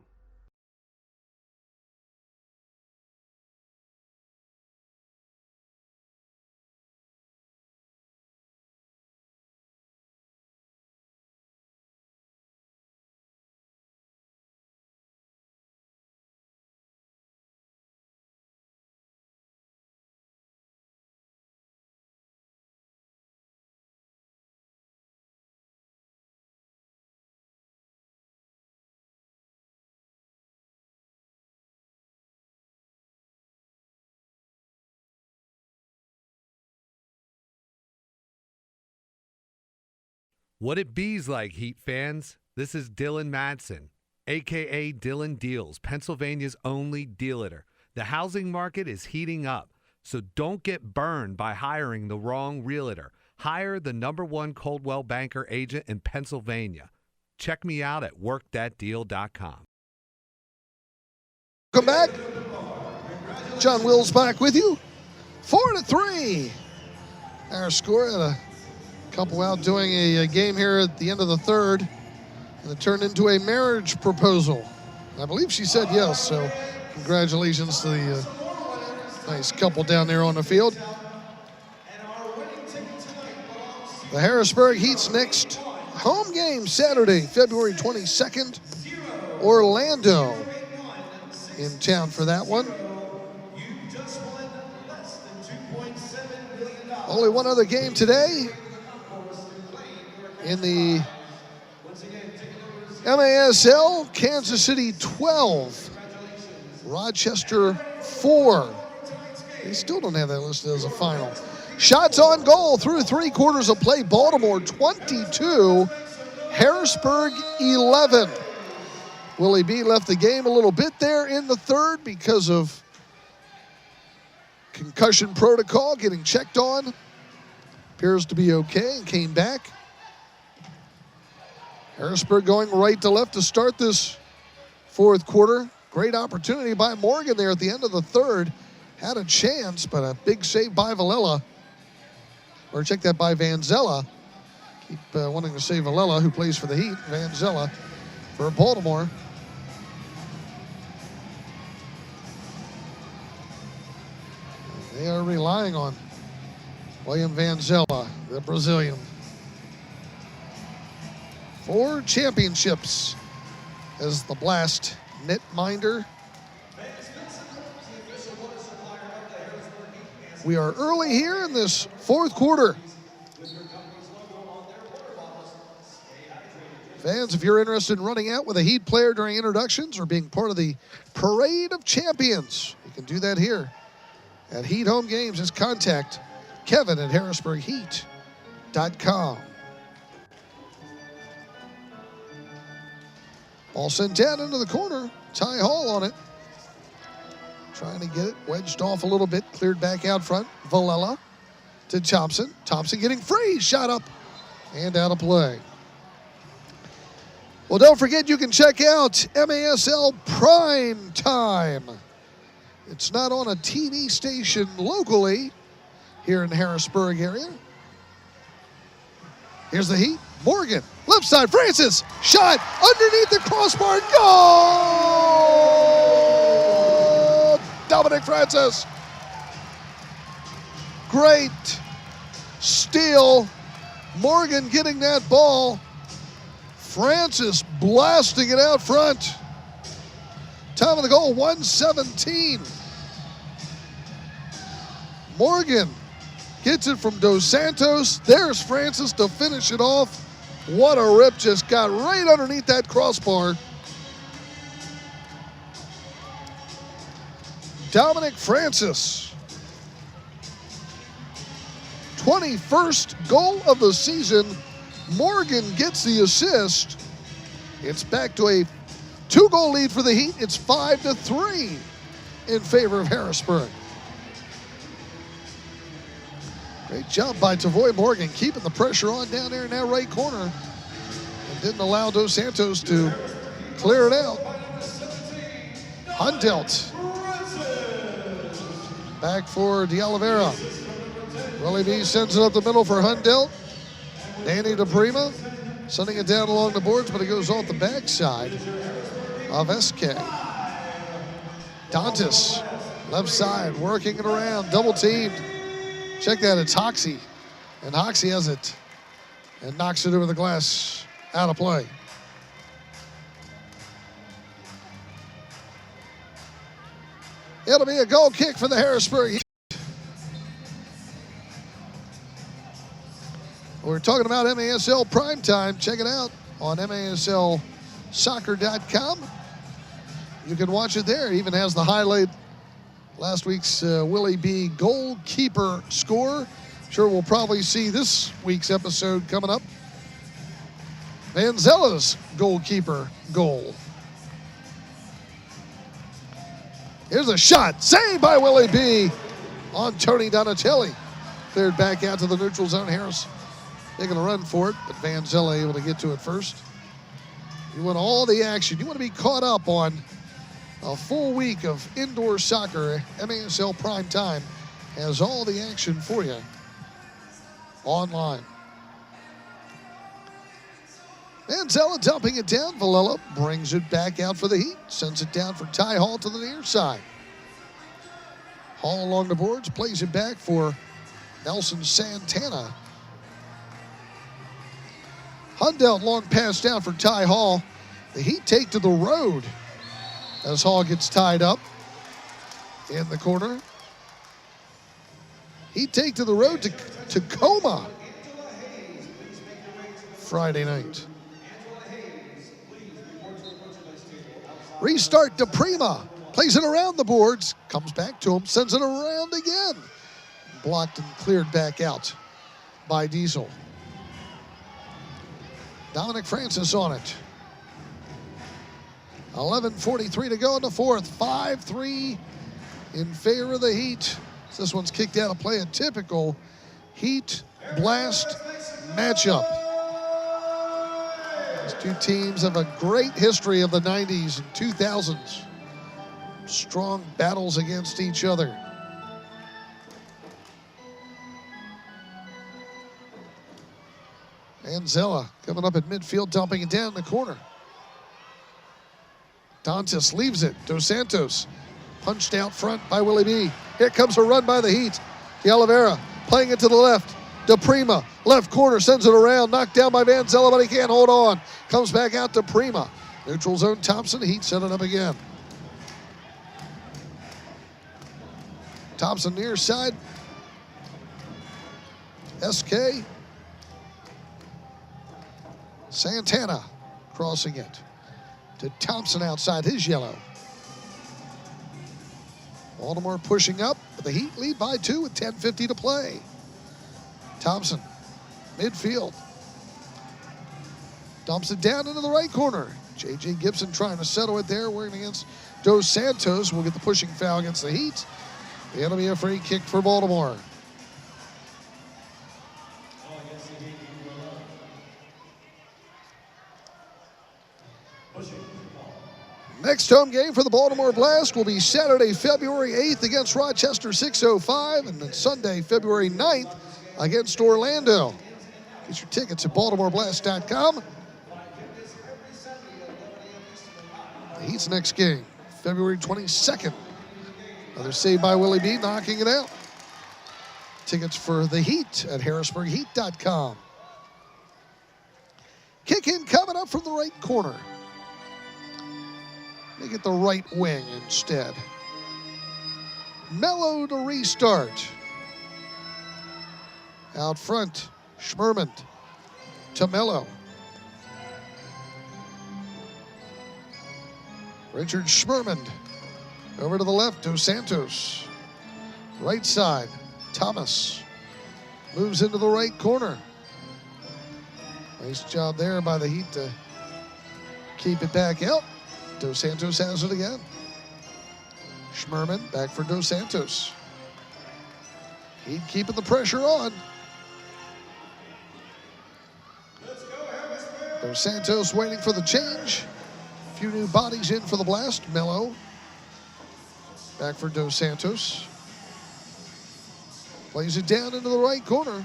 Speaker 6: What it bees like, Heat fans? This is Dylan Madsen, a.k.a. Dylan Deals, Pennsylvania's only dealer. The housing market is heating up, so don't get burned by hiring the wrong realtor. Hire the #1 Coldwell Banker agent in Pennsylvania. Check me out at workthatdeal.com.
Speaker 1: Welcome back. John Wills back with you. 4-3. Our score at a couple out doing a game here at the end of the third. And it turned into a marriage proposal. I believe she said yes, so congratulations to the nice couple down there on the field. The Harrisburg Heat's next home game Saturday, February 22nd. Orlando in town for that one. Only one other game today in the MASL. Kansas City 12, Rochester 4. They still don't have that listed as a final. Shots on goal through 3 quarters of play. Baltimore 22, Harrisburg 11. Willie B left the game a little bit there in the third because of concussion protocol, getting checked on. Appears to be okay and came back. Harrisburg going right to left to start this fourth quarter. Great opportunity by Morgan there at the end of the third. Had a chance, but a big save by Villela. Or check that by Vanzella. Keep wanting to say Villela, who plays for the Heat. Vanzella for Baltimore. They are relying on William Vanzella, the Brazilian. 4 championships as the Blast netminder. We are early here in this fourth quarter. Fans, if you're interested in running out with a Heat player during introductions or being part of the Parade of Champions, you can do that here at Heat Home Games. Just contact Kevin at HarrisburgHeat.com. Ball sent down into the corner. Ty Hall on it. Trying to get it wedged off a little bit. Cleared back out front. Villela to Thompson. Thompson getting free. Shot up and out of play. Well, don't forget you can check out MASL Prime Time. It's not on a TV station locally here in the Harrisburg area. Here's the Heat. Morgan, left side, Francis, shot underneath the crossbar, goal! Dominic Francis. Great steal. Morgan getting that ball. Francis blasting it out front. Time of the goal, 1:17. Morgan gets it from Dos Santos. There's Francis to finish it off. What a rip, just got right underneath that crossbar. Dominic Francis. 21st goal of the season. Morgan gets the assist. It's back to a 2-goal lead for the Heat. It's 5-3 in favor of Harrisburg. Great job by Tavoy Morgan keeping the pressure on down there in that right corner and didn't allow Dos Santos to clear it out. Hundelt back for De Oliveira. Willie B sends it up the middle for Hundelt. Danny DePrima sending it down along the boards, but it goes off the backside of SK. Dantas, left side, working it around, double teamed. Check that, it's Hoxie. And Hoxie has it and knocks it over the glass, out of play. It'll be a goal kick for the Harrisburg Heat. We're talking about MASL Primetime. Check it out on MASLsoccer.com. You can watch it there. It even has the highlight, last week's Willie B goalkeeper score. Sure, we'll probably see this week's episode coming up. Van Zella's goalkeeper goal. Here's a shot. Saved by Willie B on Tony Donatelli. Cleared back out to the neutral zone. Harris taking a run for it, but Van Zella able to get to it first. You want all the action. You want to be caught up on a full week of indoor soccer. MASL Primetime has all the action for you online. Van Zella dumping it down. Villela brings it back out for the Heat. Sends it down for Ty Hall to the near side. Hall along the boards, plays it back for Nelson Santana. Hundelt long pass down for Ty Hall. The Heat take to the road as Hall gets tied up in the corner. Heat take to the road to Tacoma Friday night. Restart to Prima. Plays it around the boards. Comes back to him. Sends it around again. Blocked and cleared back out by Diesel. Dominic Francis on it. 11:43 to go in the fourth. 5-3 in favor of the Heat. This one's kicked out of play. A typical Heat Blast matchup. These two teams have a great history of the 90s and 2000s. Strong battles against each other. Anzella coming up at midfield, dumping it down in the corner. Dantas leaves it. Dos Santos punched out front by Willie B. Here comes a run by the Heat. De Oliveira playing it to the left. DePrima, left corner, sends it around. Knocked down by Van Zella, but he can't hold on. Comes back out to Prima. Neutral zone Thompson. Heat set it up again. Thompson near side. SK. Santana crossing it to Thompson outside his yellow. Baltimore pushing up, but the Heat lead by 2 with 10:50 to play. Thompson, midfield. Dumps it down into the right corner. J.J. Gibson trying to settle it there, working against Dos Santos. Will get the pushing foul against the Heat. It'll be a free kick for Baltimore. Next home game for the Baltimore Blast will be Saturday, February 8th against Rochester 605, and then Sunday, February 9th against Orlando. Get your tickets at BaltimoreBlast.com. The Heat's next game, February 22nd. Another save by Willie B, knocking it out. Tickets for the Heat at HarrisburgHeat.com. Kick in coming up from the right corner. Make it the right wing instead. Mello to restart. Out front, Schmerman to Mello. Richard Schmerman over to the left, Dos Santos. Right side, Thomas moves into the right corner. Nice job there by the Heat to keep it back out. Dos Santos has it again. Schmerman back for Dos Santos. Heat keeping the pressure on. Dos Santos waiting for the change. A few new bodies in for the blast. Mello back for Dos Santos. Plays it down into the right corner.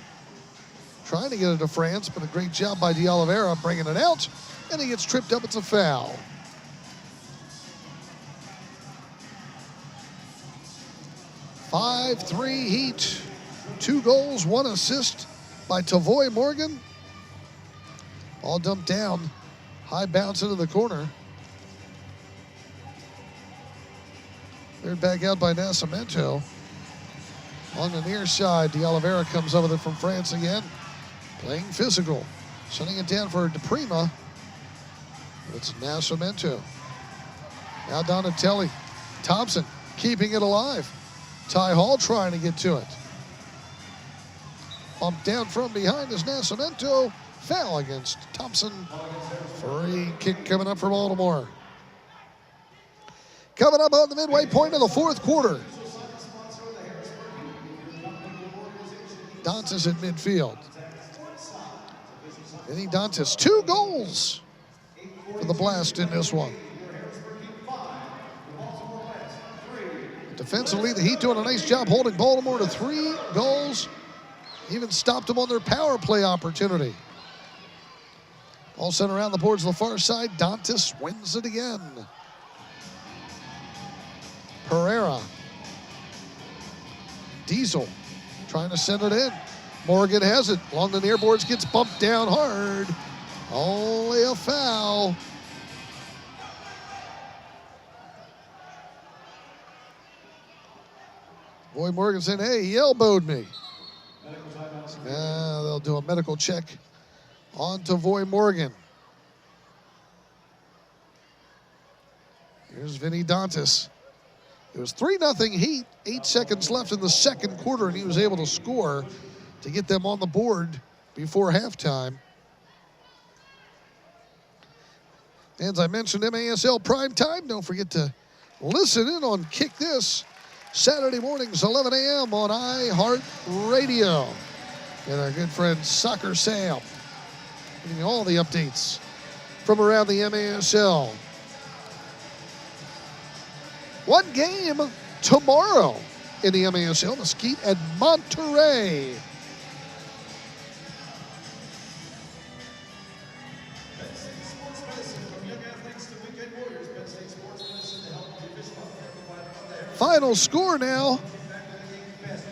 Speaker 1: Trying to get it to France, but a great job by De Oliveira bringing it out. And he gets tripped up. It's a foul. "5-3 Heat. 2 goals, 1 assist by Tavoy Morgan. All dumped down. High bounce into the corner. Cleared back out by Nascimento. On the near side, De Oliveira comes up with it from France again. Playing physical. Sending it down for DePrima. It's Nascimento. Now Donatelli. Thompson keeping it alive. Ty Hall trying to get to it. Bumped down from behind is Nascimento. Foul against Thompson. Free kick coming up for Baltimore. Coming up on the midway point of the fourth quarter. Dantas at midfield. Vinny Dantas, 2 goals for the Blast in this one. Defensively, the Heat doing a nice job holding Baltimore to 3 goals. Even stopped them on their power play opportunity. All sent around the boards on the far side. Dantas wins it again. Pereira. Diesel trying to send it in. Morgan has it. Along the near boards, gets bumped down hard. Only a foul. Boy, Morgan saying, hey, he elbowed me. They'll do a medical check on Tavoy Morgan. Here's Vinny Dantas. It was 3-0 Heat, 8 seconds left in the second quarter, and he was able to score to get them on the board before halftime. And as I mentioned, MASL Prime Time. Don't forget to listen in on Kick This, Saturday mornings, 11 a.m. on iHeartRadio. And our good friend Soccer Sam, giving you all the updates from around the MASL. One game tomorrow in the MASL, Mesquite at Monterey. Final score now,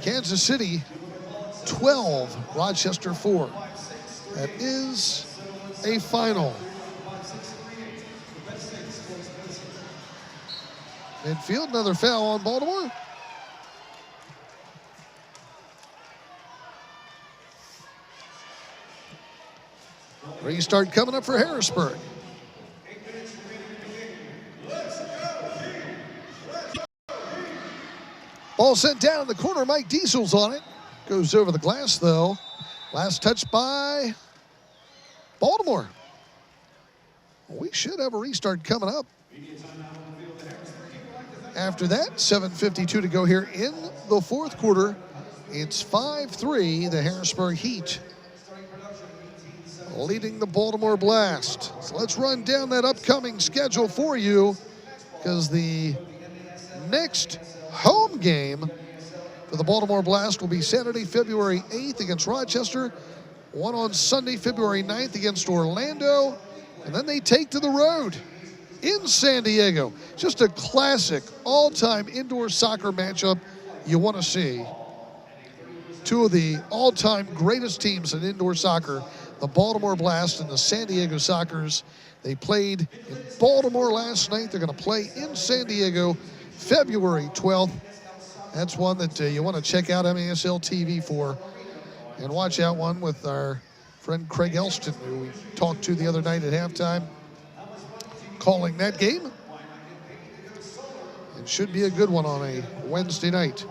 Speaker 1: Kansas City 12, Rochester 4. That is a final. Midfield, another foul on Baltimore. Restart coming up for Harrisburg. Ball sent down in the corner. Mike Diesel's on it. Goes over the glass, though. Last touch by Baltimore. We should have a restart coming up. After that, 7:52 to go here in the fourth quarter. It's 5-3, the Harrisburg Heat leading the Baltimore Blast. So let's run down that upcoming schedule for you, because the next home game for the Baltimore Blast will be Saturday, February 8th against Rochester. One on Sunday, February 9th against Orlando. And then they take to the road in San Diego. Just a classic all-time indoor soccer matchup you want to see. Two of the all-time greatest teams in indoor soccer, the Baltimore Blast and the San Diego Sockers. They played in Baltimore last night. They're going to play in San Diego February 12th. That's one that you want to check out MASL TV for. And watch out one with our friend Craig Elston, who we talked to the other night at halftime, calling that game. It should be a good one on a Wednesday night.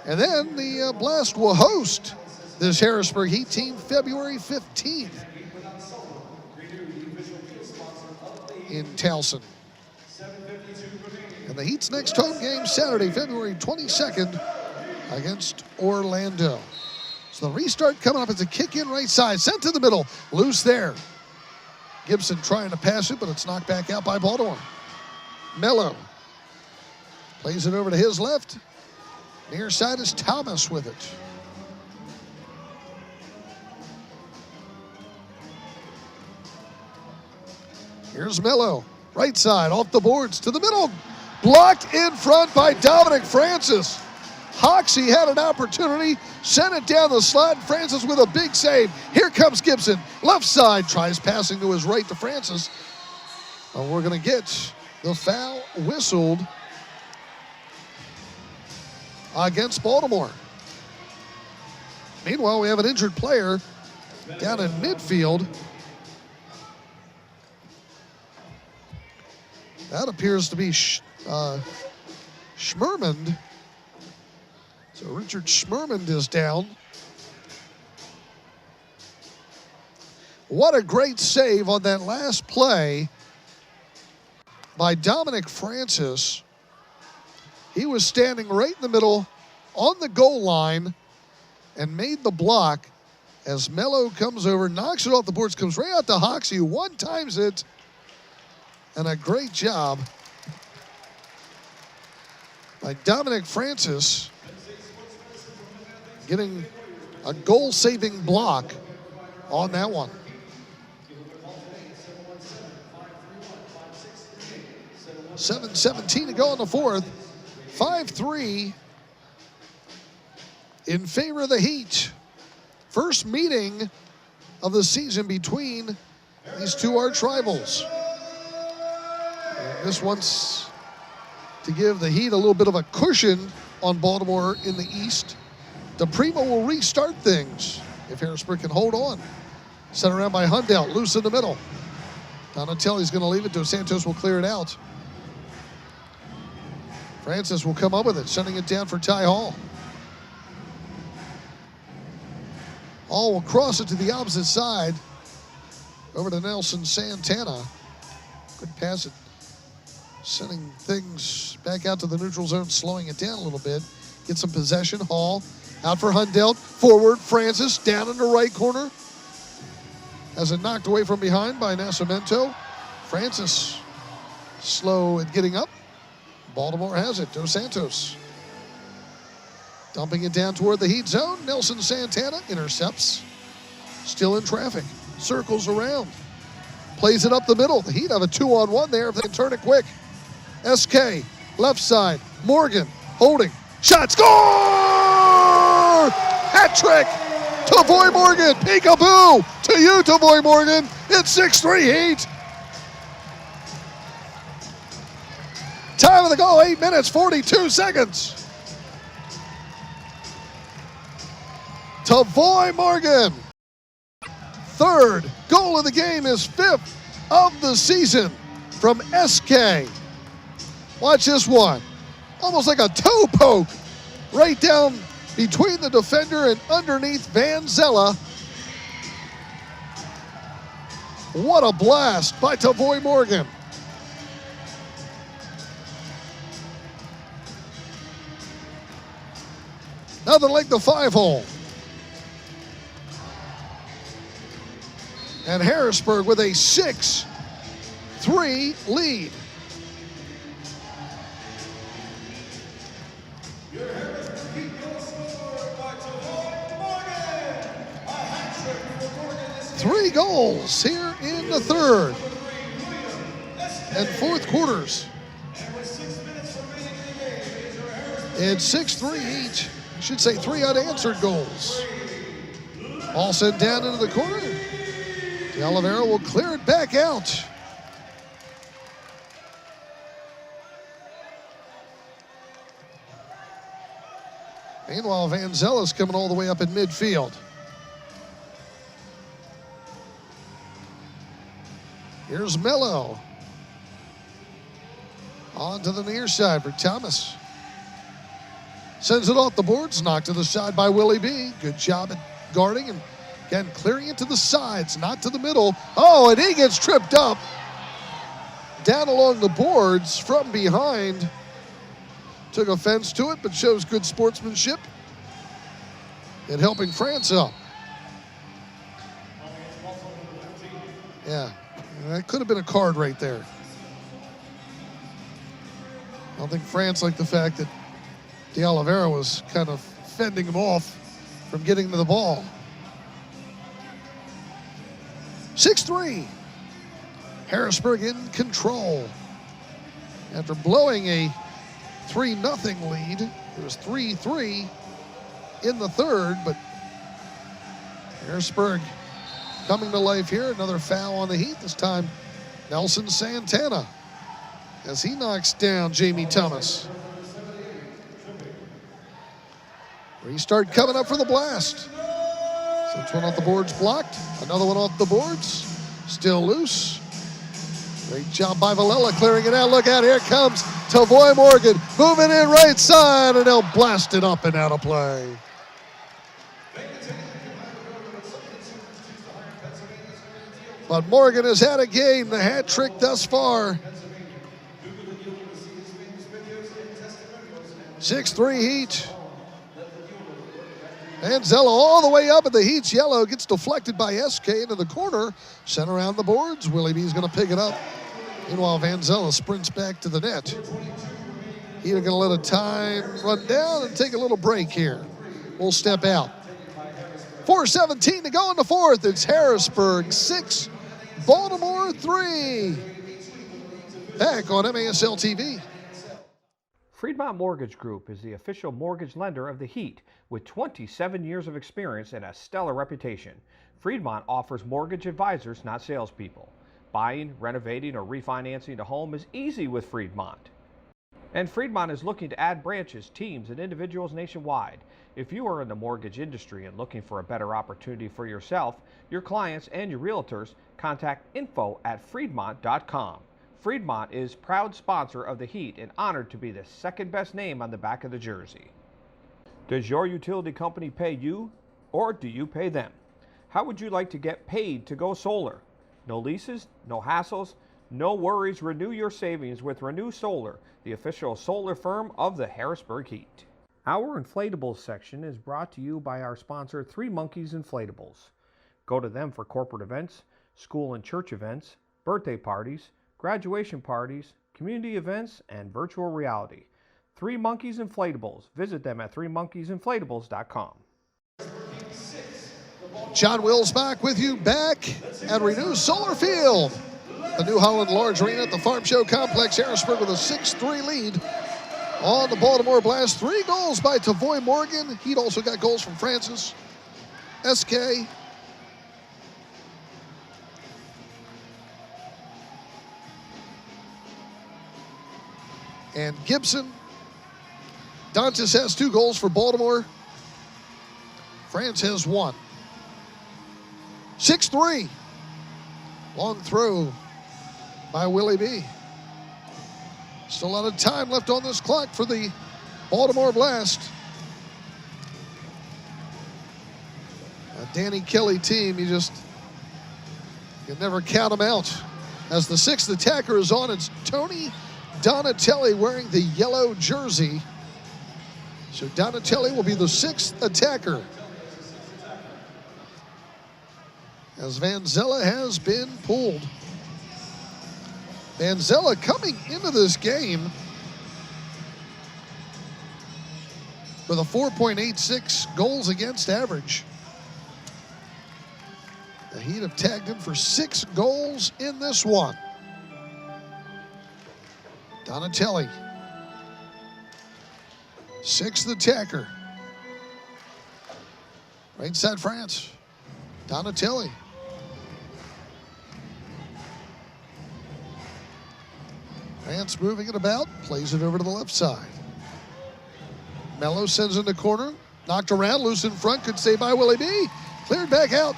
Speaker 1: And then the Blast will host this Harrisburg Heat team February 15th in Towson. And the Heat's next home game Saturday, February 22nd against Orlando. So the restart coming up. It's a kick in right side, sent to the middle, loose there. Gibson trying to pass it, but it's knocked back out by Baltimore. Mello plays it over to his left. Near side is Thomas with it. Here's Mello, right side, off the boards, to the middle. Blocked in front by Dominic Francis. Hoxie had an opportunity, sent it down the slot. Francis with a big save. Here comes Gibson, left side, tries passing to his right to Francis. We're going to get the foul whistled against Baltimore. Meanwhile, we have an injured player down in midfield. That appears to be Schmermond. So Richard Schmermond is down. What a great save on that last play by Dominic Francis. He was standing right in the middle on the goal line and made the block as Mello comes over, knocks it off the boards, comes right out to Hoxie, who one-times it. And a great job by Dominic Francis getting a goal-saving block on that one. .7:17 to go in the fourth. 5-3 in favor of the Heat. First meeting of the season between these two arch rivals. This one's to give the Heat a little bit of a cushion on Baltimore in the East. DePrimo will restart things if Harrisburg can hold on. Sent around by Hundelt, loose in the middle. Donatelli's going to leave it. Dos Santos will clear it out. Francis will come up with it, sending it down for Ty Hall. Hall will cross it to the opposite side. Over to Nelson Santana. Good pass it. Sending things back out to the neutral zone, slowing it down a little bit. Get some possession. Hall out for Hundelt. Forward, Francis down in the right corner. Has it knocked away from behind by Nascimento. Francis slow at getting up. Baltimore has it. Dos Santos dumping it down toward the Heat zone. Nelson Santana intercepts. Still in traffic. Circles around. Plays it up the middle. The Heat have a 2-on-1 there if they can turn it quick. SK, left side. Morgan, holding. Shot, score! Hat trick! Tavoy Morgan, peekaboo! To you, Tavoy Morgan. It's 6-3 Heat. Time of the goal, 8 minutes, 42 seconds. Tavoy Morgan. Third goal of the game, is fifth of the season from SK. Watch this one. Almost like a toe poke right down between the defender and underneath Van Zella. What a blast by Tavoy Morgan. Nothing like the 5-hole. And Harrisburg with a 6-3 lead.
Speaker 3: Your Harrisburg Heat goal scored by Tavoy Morgan. A hat trick for Morgan this
Speaker 1: 3 goals here in the third and fourth quarters.
Speaker 3: And with 6 minutes remaining in the game, it is your Harrisburg.
Speaker 1: It's 6-3 each. I should say 3 unanswered goals. Ball sent down into the corner. De Oliveira will clear it back out. Meanwhile, Van Zella's coming all the way up in midfield. Here's Mello. On to the near side for Thomas. Sends it off the boards, knocked to the side by Willie B. Good job at guarding and again clearing it to the sides, not to the middle. Oh, and he gets tripped up. down along the boards from behind. Took offense to it, but shows good sportsmanship in helping France up. Yeah, that could have been a card right there. I don't think France liked the fact that De Oliveira was kind of fending him off from getting to the ball. 6-3. Harrisburg in control. After blowing a 3-0 lead, it was 3-3 in the third, but Harrisburg coming to life here. Another foul on the Heat, this time Nelson Santana, as he knocks down Jamie Thomas. Restart coming up for the Blast. Since one off the boards blocked, another one off the boards, still loose. Great job by Villela clearing it out. Look out, here comes Tavoy Morgan, moving in right side, and they'll blast it up and out of play. But Morgan has had a game, the hat trick thus far. 6-3 Heat. Vanzella all the way up, and the Heat's yellow gets deflected by SK into the corner. Sent around the boards. Willie B's going to pick it up. Meanwhile, Vanzella sprints back to the net. Heat are going to let a time run down and take a little break here. We'll step out. 4:17 to go in the fourth. It's Harrisburg 6, Baltimore 3. Back on MASL TV.
Speaker 5: Freedmont Mortgage Group is the official mortgage lender of the Heat with 27 years of experience and a stellar reputation. Freedmont offers mortgage advisors, not salespeople. Buying, renovating, or refinancing a home is easy with Freedmont. And Freedmont is looking to add branches, teams, and individuals nationwide. If you are in the mortgage industry and looking for a better opportunity for yourself, your clients, and your realtors, contact info@freedmont.com. Freedmont is proud sponsor of the Heat and honored to be the second best name on the back of the jersey. Does your utility company pay you, or do you pay them? How would you like to get paid to go solar? No leases, no hassles, no worries. Renew your savings with Renew Solar, the official solar firm of the Harrisburg Heat. Our inflatables section is brought to you by our sponsor, Three Monkeys Inflatables. Go to them for corporate events, school and church events, birthday parties, graduation parties, community events, and virtual reality. Three Monkeys Inflatables. Visit them at threemonkeysinflatables.com.
Speaker 1: John Wilsbach with you back at Renew Solar Field. The New Holland Large Arena at the Farm Show Complex. Harrisburg with a 6-3 lead on the Baltimore Blast. 3 goals by Tavoy Morgan. He'd also got goals from Francis, SK, and Gibson. Dantas has 2 goals for Baltimore. France has 1. 6-3. Long throw by Willie B. Still a lot of time left on this clock for the Baltimore Blast. A Danny Kelly team, you can never count them out. As the 6th attacker is on, it's Tony Donatelli wearing the yellow jersey. So Donatelli will be the 6th attacker, as Vanzella has been pulled. Vanzella coming into this game with a 4.86 goals against average. The Heat have tagged him for 6 goals in this one. Donatelli, 6th attacker. Right side France, Donatelli. France moving it about, plays it over to the left side. Mello sends in the corner, knocked around, loose in front, could save by Willie B. Cleared back out.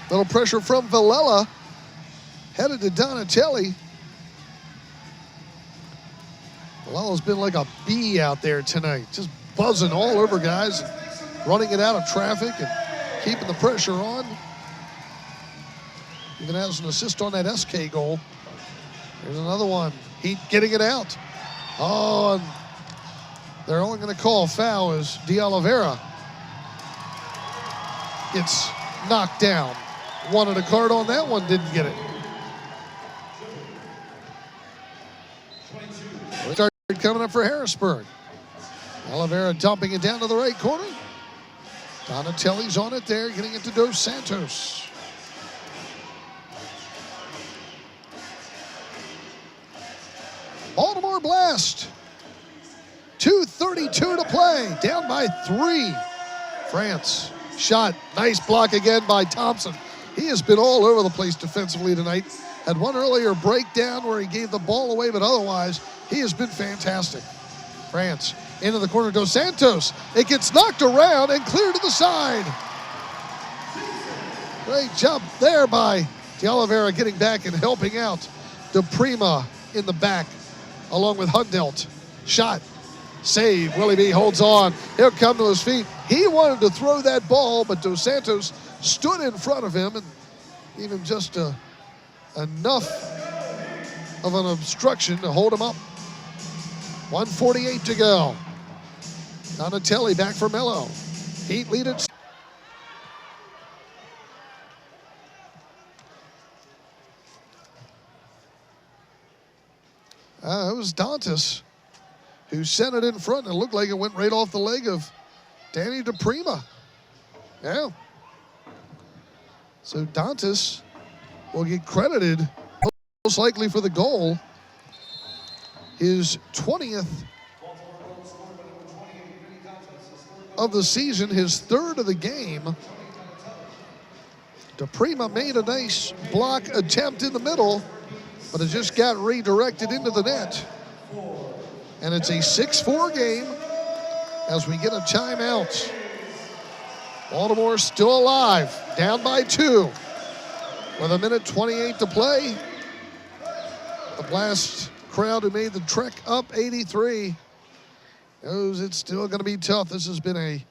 Speaker 1: Little pressure from Villela, headed to Donatelli. Vilella's been like a bee out there tonight, just buzzing all over guys, running it out of traffic and keeping the pressure on. Even has an assist on that SK goal. Here's another one. Heat getting it out. Oh, and they're only going to call foul as De Oliveira gets knocked down. Wanted a card on that one, didn't get it. Start coming up for Harrisburg. Oliveira dumping it down to the right corner. Donatelli's on it there, getting it to Dos Santos. Baltimore Blast. 2:32 to play. Down by 3. France. Shot. Nice block again by Thompson. He has been all over the place defensively tonight. Had one earlier breakdown where he gave the ball away, but otherwise, he has been fantastic. France into the corner. Dos Santos. It gets knocked around and cleared to the side. Great job there by De Oliveira getting back and helping out DePrima in the back along with Hundelt. Shot. Save. Willie B holds on. He'll come to his feet. He wanted to throw that ball, but Dos Santos stood in front of him and gave him just enough of an obstruction to hold him up. 1:48 to go. Donatelli back for Mello. Heat lead it. It was Dantas who sent it in front, and it looked like it went right off the leg of Danny DePrima. Yeah. So Dantas will get credited most likely for the goal. His 20th of the season, his 3rd of the game. DePrima made a nice block attempt in the middle, but it just got redirected into the net. And it's a 6-4 game as we get a timeout. Baltimore still alive, down by 2. With 1:28 to play. The Blast crowd who made the trek up 83 knows it's still going to be tough. This has been a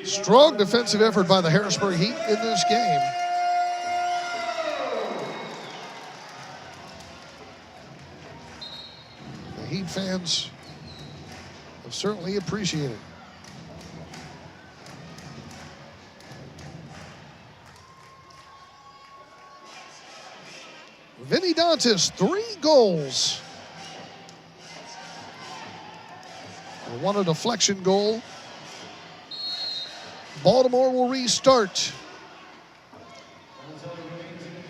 Speaker 1: strong defensive effort by the Harrisburg Heat in this game. The Heat fans have certainly appreciated it. Vinny Dantas, 3 goals. One a deflection goal. Baltimore will restart.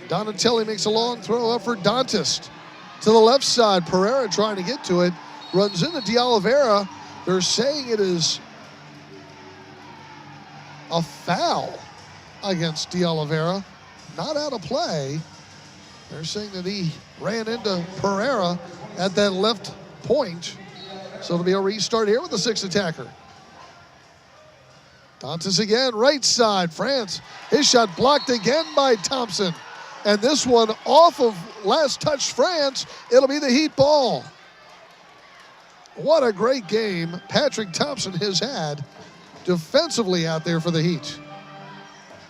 Speaker 1: Donatelli makes a long throw up for Dantas. To the left side, Pereira trying to get to it. Runs into De Oliveira. They're saying it is a foul against De Oliveira. Not out of play. They're saying that he ran into Pereira at that left point. So it'll be a restart here with the 6th attacker. Dantas again, right side, France. His shot blocked again by Thompson. And this one off of last touch France, it'll be the Heat ball. What a great game Patrick Thompson has had defensively out there for the Heat.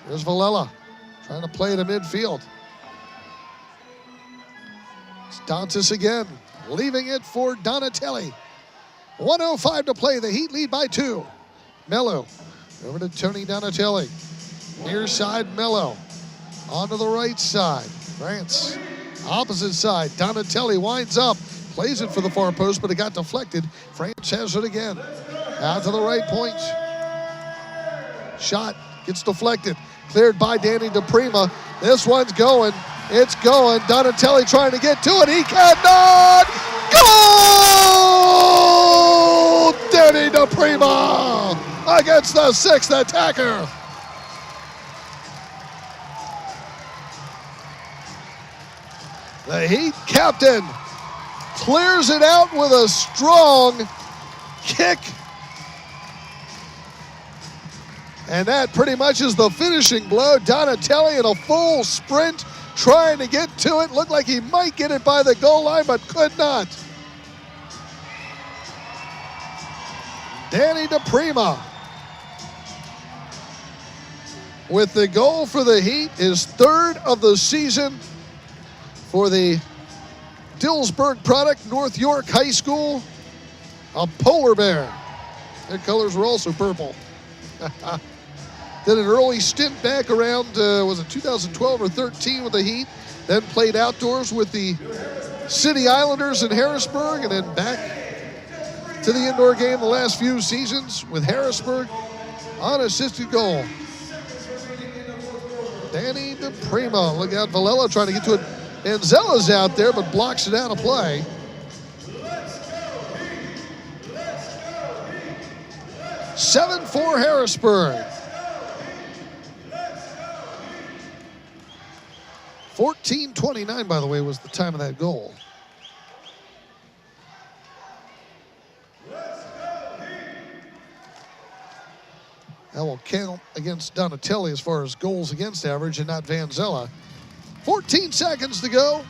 Speaker 1: Here's Villela trying to play to midfield. It's Dantas again, leaving it for Donatelli. 1:05 to play. The Heat lead by 2. Mello over to Tony Donatelli. Near side, Mello. Onto the right side. France. Opposite side. Donatelli winds up. Plays it for the far post, but it got deflected. France has it again. Out to the right point. Shot gets deflected. Cleared by Danny DePrima. This one's going. It's going. Donatelli trying to get to it. He cannot. Goal! Danny DePrima against the 6th attacker. The Heat captain clears it out with a strong kick. And that pretty much is the finishing blow. Donatelli in a full sprint trying to get to it. Looked like he might get it by the goal line, but could not. Danny DePrima with the goal for the Heat, his 3rd of the season. for the Dillsburg product, North York High School, a polar bear. Their colors were also purple. Did an early stint back around, was it 2012 or 13 with the Heat, then played outdoors with the City Islanders in Harrisburg, and then back to the indoor game the last few seasons with Harrisburg on assisted goal. Danny DePrima, look out, Villela trying to get to it. Anzella's out there, but blocks it out of play. Seven for Harrisburg. 14:29, by the way, was the time of that goal. That will count against Donatelli as far as goals against average and not Vanzella. 14 seconds to go.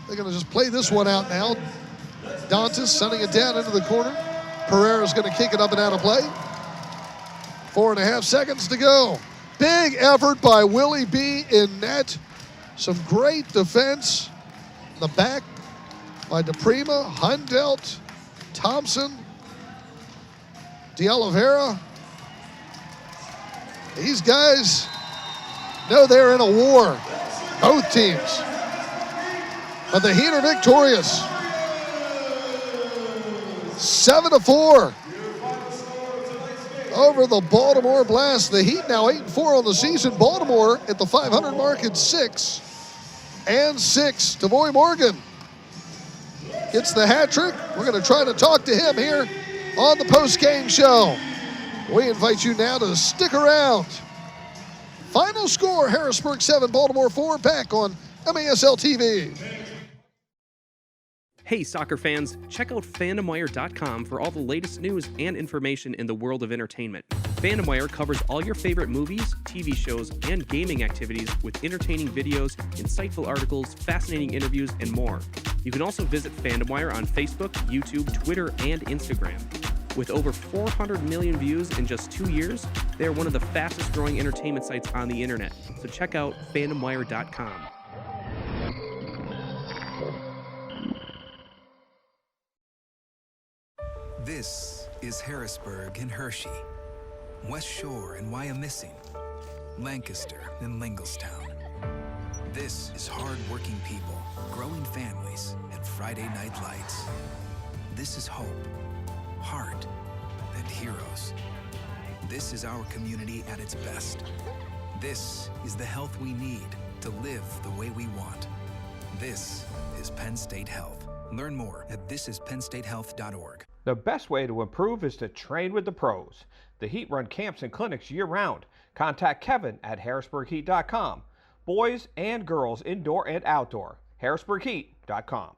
Speaker 1: They're going to just play this one out now. Dantas sending it down into the corner. Pereira's going to kick it up and out of play. 4.5 seconds to go. Big effort by Willie B in net. Some great defense in the back by DePrima, Hundelt, Thompson, De Oliveira. These guys know they're in a war, both teams. But the Heat are victorious. 7-4 over the Baltimore Blast. The Heat now 8-4 on the season. Baltimore at the 500 mark at 6-6. Tavoy Morgan gets the hat trick. We're going to try to talk to him here on the post-game show. We invite you now to stick around. Final score, Harrisburg 7, Baltimore 4, back on MASL TV.
Speaker 4: Hey soccer fans, check out FandomWire.com for all the latest news and information in the world of entertainment. FandomWire covers all your favorite movies, TV shows, and gaming activities with entertaining videos, insightful articles, fascinating interviews, and more. You can also visit FandomWire on Facebook, YouTube, Twitter, and Instagram. With over 400 million views in just 2 years, they are one of the fastest growing entertainment sites on the internet. So check out FandomWire.com.
Speaker 2: This is Harrisburg and Hershey, West Shore and Wyomissing, Lancaster and Lingelstown. This is hard-working people, growing families, and Friday night lights. This is hope, heart, and heroes. This is our community at its best. This is the health we need to live the way we want. This is Penn State Health. Learn more at thisisPennStateHealth.org.
Speaker 5: The best way to improve is to train with the pros. The Heat run camps and clinics year-round. Contact Kevin at HarrisburgHeat.com. Boys and girls indoor and outdoor. HarrisburgHeat.com.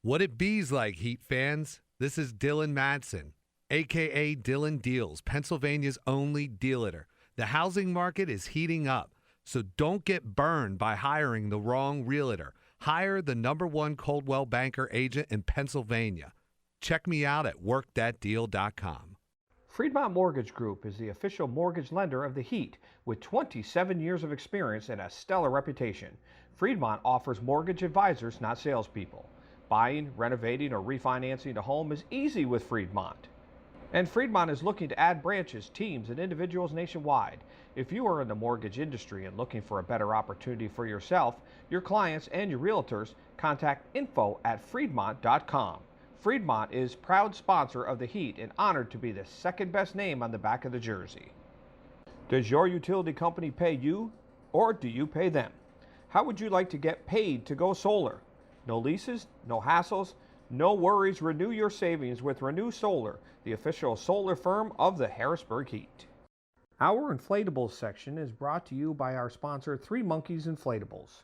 Speaker 6: What it bees like, Heat fans? This is Dylan Madsen, a.k.a. Dylan Deals, Pennsylvania's only dealer. The housing market is heating up, so don't get burned by hiring the wrong realtor. Hire the #1 Coldwell Banker agent in Pennsylvania. Check me out at workthatdeal.com.
Speaker 5: Freedmont Mortgage Group is the official mortgage lender of the Heat with 27 years of experience and a stellar reputation. Freedmont offers mortgage advisors, not salespeople. Buying, renovating, or refinancing a home is easy with Freedmont. And Freedmont is looking to add branches, teams, and individuals nationwide. If you are in the mortgage industry and looking for a better opportunity for yourself, your clients, and your realtors, contact info@freedmont.com. Freedmont is proud sponsor of the Heat and honored to be the second best name on the back of the jersey. Does your utility company pay you, or do you pay them? How would you like to get paid to go solar? No leases, no hassles, No worries, renew your savings with Renew Solar, the official solar firm of the Harrisburg Heat. Our inflatables section is brought to you by our sponsor, Three Monkeys Inflatables.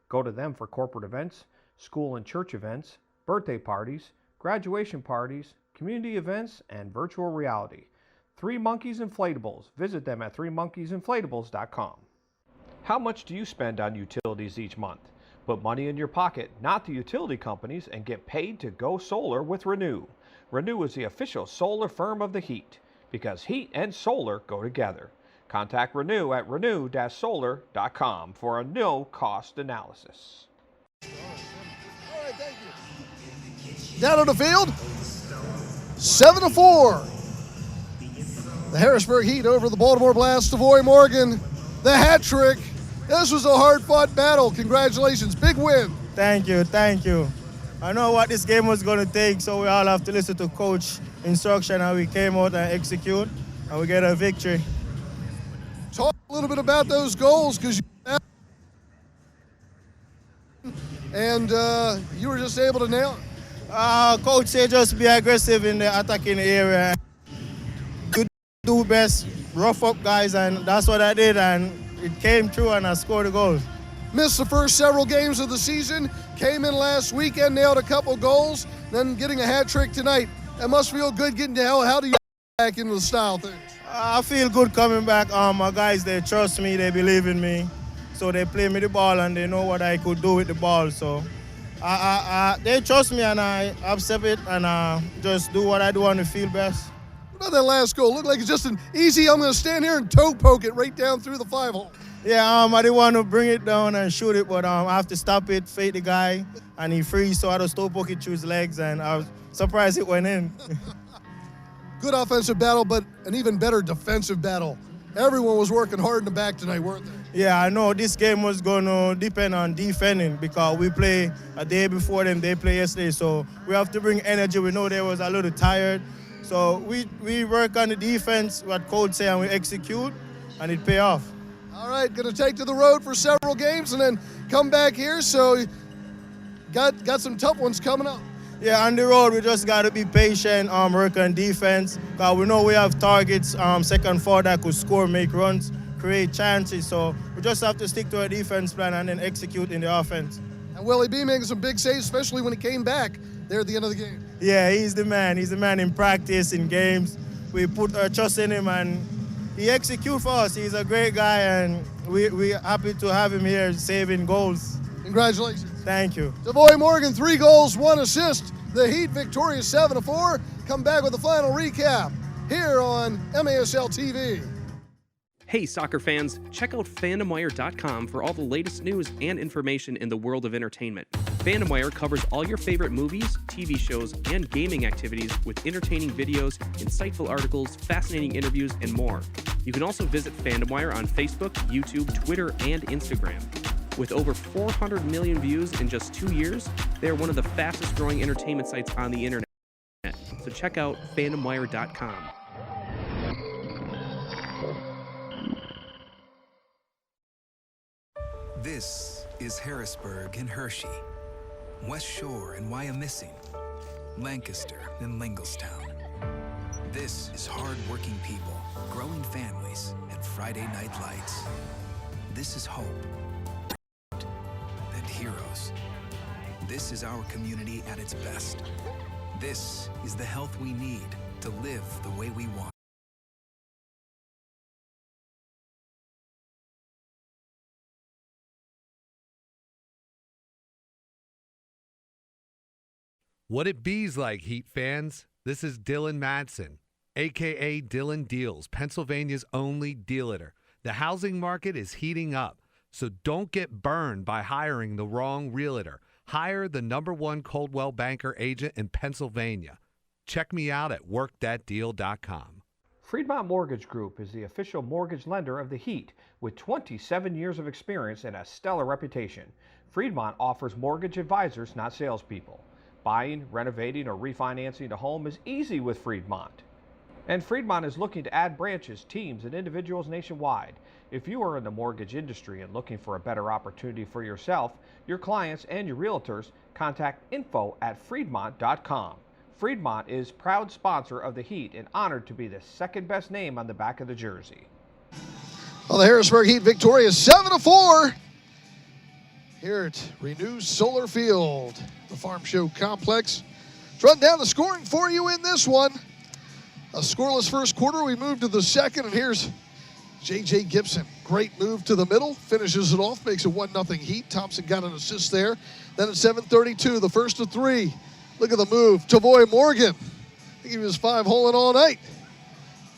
Speaker 5: Go to them for corporate events, school and church events, birthday parties, graduation parties, community events, and virtual reality. Three Monkeys Inflatables. Visit them at threemonkeysinflatables.com. How much do you spend on utilities each month? Put money in your pocket, not the utility companies, and get paid to go solar with Renew. Renew is the official solar firm of the Heat, because heat and solar go together. Contact Renew at renew-solar.com for a no-cost analysis.
Speaker 1: All right, thank you. Down on the field, 7-4. The Harrisburg Heat over the Baltimore Blast. Savoy Morgan, the hat trick. This was a hard-fought battle. Congratulations, big win.
Speaker 7: Thank you, thank you. I know what this game was going to take, so we all have to listen to coach instruction, and we came out and execute, and we get a victory.
Speaker 1: Talk a little bit about those goals, because you were just able to nail it.
Speaker 7: Coach said just be aggressive in the attacking area. You do best, rough up guys, and that's what I did, and it came true, and I scored a goal.
Speaker 1: Missed the first several games of the season, came in last weekend, nailed a couple goals, then getting a hat trick tonight. That must feel good getting to hell. How do you back into the style things?
Speaker 7: I feel good coming back. My guys, they trust me, they believe in me. So they play me the ball and they know what I could do with the ball. So they trust me and I accept it and just do what I do on the field best.
Speaker 1: What about that last goal? Looked like it's just an easy, I'm going to stand here and toe poke it right down through the 5-hole.
Speaker 7: Yeah, I didn't want to bring it down and shoot it, but I have to stop it, fade the guy, and he frees, so I just toe poke it through his legs, and I was surprised it went in.
Speaker 1: Good offensive battle, but an even better defensive battle. Everyone was working hard in the back tonight, weren't they?
Speaker 7: Yeah, I know this game was going to depend on defending because we play a day before them, they play yesterday, so we have to bring energy. We know they was a little tired, so we work on the defense, what coach say, and we execute, and it pay off.
Speaker 1: All right, going to take to the road for several games and then come back here, so got some tough ones coming up.
Speaker 7: Yeah, on the road, we just got to be patient, work on defense, because we know we have targets, second, forward that could score, make runs, create chances, so we just have to stick to our defense plan and then execute in the offense.
Speaker 1: And Willie B making some big saves, especially when he came back there at the end of the game.
Speaker 7: Yeah, he's the man. He's the man in practice, in games. We put our trust in him, and he executes for us. He's a great guy, and we're happy to have him here saving goals.
Speaker 1: Congratulations.
Speaker 7: Thank you.
Speaker 1: Savoy Morgan, 3 goals, 1 assist. The Heat victorious 7-4. Come back with the final recap here on MASL TV.
Speaker 4: Hey, soccer fans, check out FandomWire.com for all the latest news and information in the world of entertainment. FandomWire covers all your favorite movies, TV shows, and gaming activities with entertaining videos, insightful articles, fascinating interviews, and more. You can also visit FandomWire on Facebook, YouTube, Twitter, and Instagram. With over 400 million views in just 2 years, they are one of the fastest growing entertainment sites on the internet. So check out FandomWire.com.
Speaker 2: This is Harrisburg and Hershey, West Shore and Wyomissing, Lancaster and Lingelstown. This is hard-working people, growing families, and Friday night lights. This is hope and heroes. This is our community at its best. This is the health we need to live the way we want.
Speaker 6: What it bees like, Heat fans? This is Dylan Madsen, a.k.a. Dylan Deals, Pennsylvania's only dealer. The housing market is heating up, so don't get burned by hiring the wrong realtor. Hire the #1 Coldwell Banker agent in Pennsylvania. Check me out at workthatdeal.com.
Speaker 5: Freedmont Mortgage Group is the official mortgage lender of the Heat with 27 years of experience and a stellar reputation. Freedmont offers mortgage advisors, not salespeople. Buying, renovating, or refinancing a home is easy with Freedmont. And Freedmont is looking to add branches, teams, and individuals nationwide. If you are in the mortgage industry and looking for a better opportunity for yourself, your clients, and your realtors, Contact info@freedmont.com. Freedmont is proud sponsor of the Heat and honored to be the second best name on the back of the jersey.
Speaker 1: Well, the Harrisburg Heat victorious 7-4 here at Renew Solar Field, the Farm Show Complex. Let's run down the scoring for you in this one. A scoreless first quarter. We move to the second, and here's J.J. Gibson. Great move to the middle, finishes it off, makes it 1-0 Heat. Thompson got an assist there. Then at 7:32, the first of three. Look at the move. Tavoy Morgan. I think he was 5-holing all night.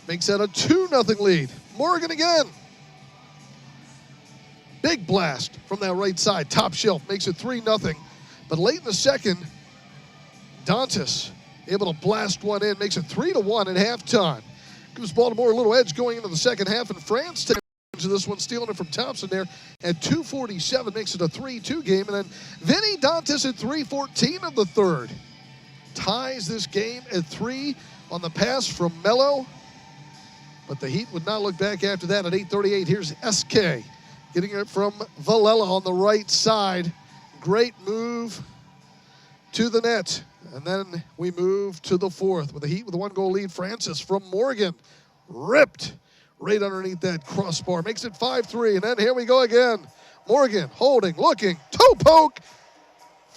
Speaker 1: Makes that a 2-0 lead. Morgan again. Big blast from that right side. Top shelf makes it 3-0. But late in the second, Dantas able to blast one in, makes it 3-1 at halftime. Gives Baltimore a little edge going into the second half, and France takes this one, stealing it from Thompson there at 2:47, makes it a 3-2 game. And then Vinny Dantas at 3:14 of the third ties this game at 3 on the pass from Mello. But the Heat would not look back after that. At 8:38, here's SK getting it from Valella on the right side. Great move to the net. And then we move to the fourth with the Heat with a 1-goal lead. Francis from Morgan, ripped right underneath that crossbar. Makes it 5-3, and then here we go again. Morgan holding, looking, toe poke,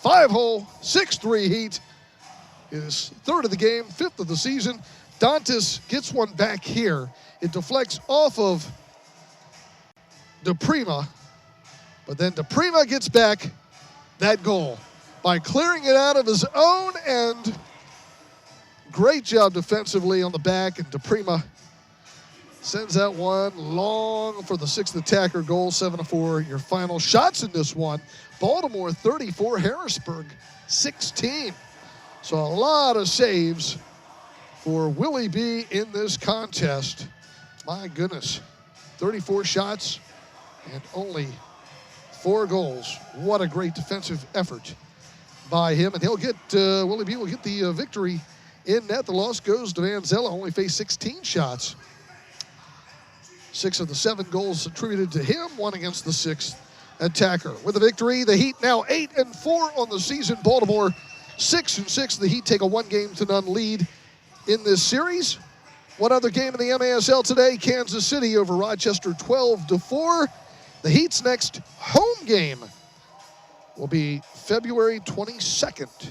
Speaker 1: 5-hole, 6-3 Heat. His third of the game, fifth of the season. Dantas gets one back here. It deflects off of DePrima, but then DePrima gets back that goal by clearing it out of his own end. Great job defensively on the back, and DePrima sends out one long for the sixth attacker goal. 7-4 your final shots in this one. Baltimore 34, Harrisburg 16. So a lot of saves for Willie B in this contest. My goodness, 34 shots and only 4 goals. What a great defensive effort by him, and he'll get Willie B will get the victory in net. The loss goes to Vanzella, only faced 16 shots. 6 of the 7 goals attributed to him, 1 against the 6th attacker. With the victory, the Heat now 8-4 on the season. Baltimore 6-6. The Heat take a 1-0 lead in this series. One other game in the MASL today, Kansas City over Rochester 12-4. The Heat's next home game will be February 22nd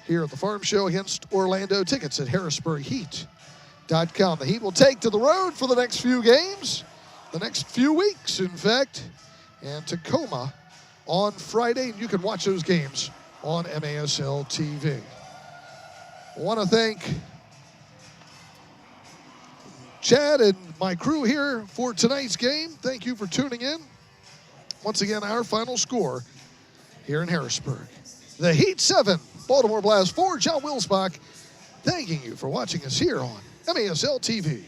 Speaker 1: here at the Farm Show against Orlando. Tickets at harrisburgheat.com. The Heat will take to the road for the next few games, the next few weeks, in fact, and Tacoma on Friday. And you can watch those games on MASL TV. I want to thank Chad and my crew here for tonight's game. Thank you for tuning in. Once again, our final score here in Harrisburg. The Heat 7, Baltimore Blast 4. John Wilsbach thanking you for watching us here on MASL TV.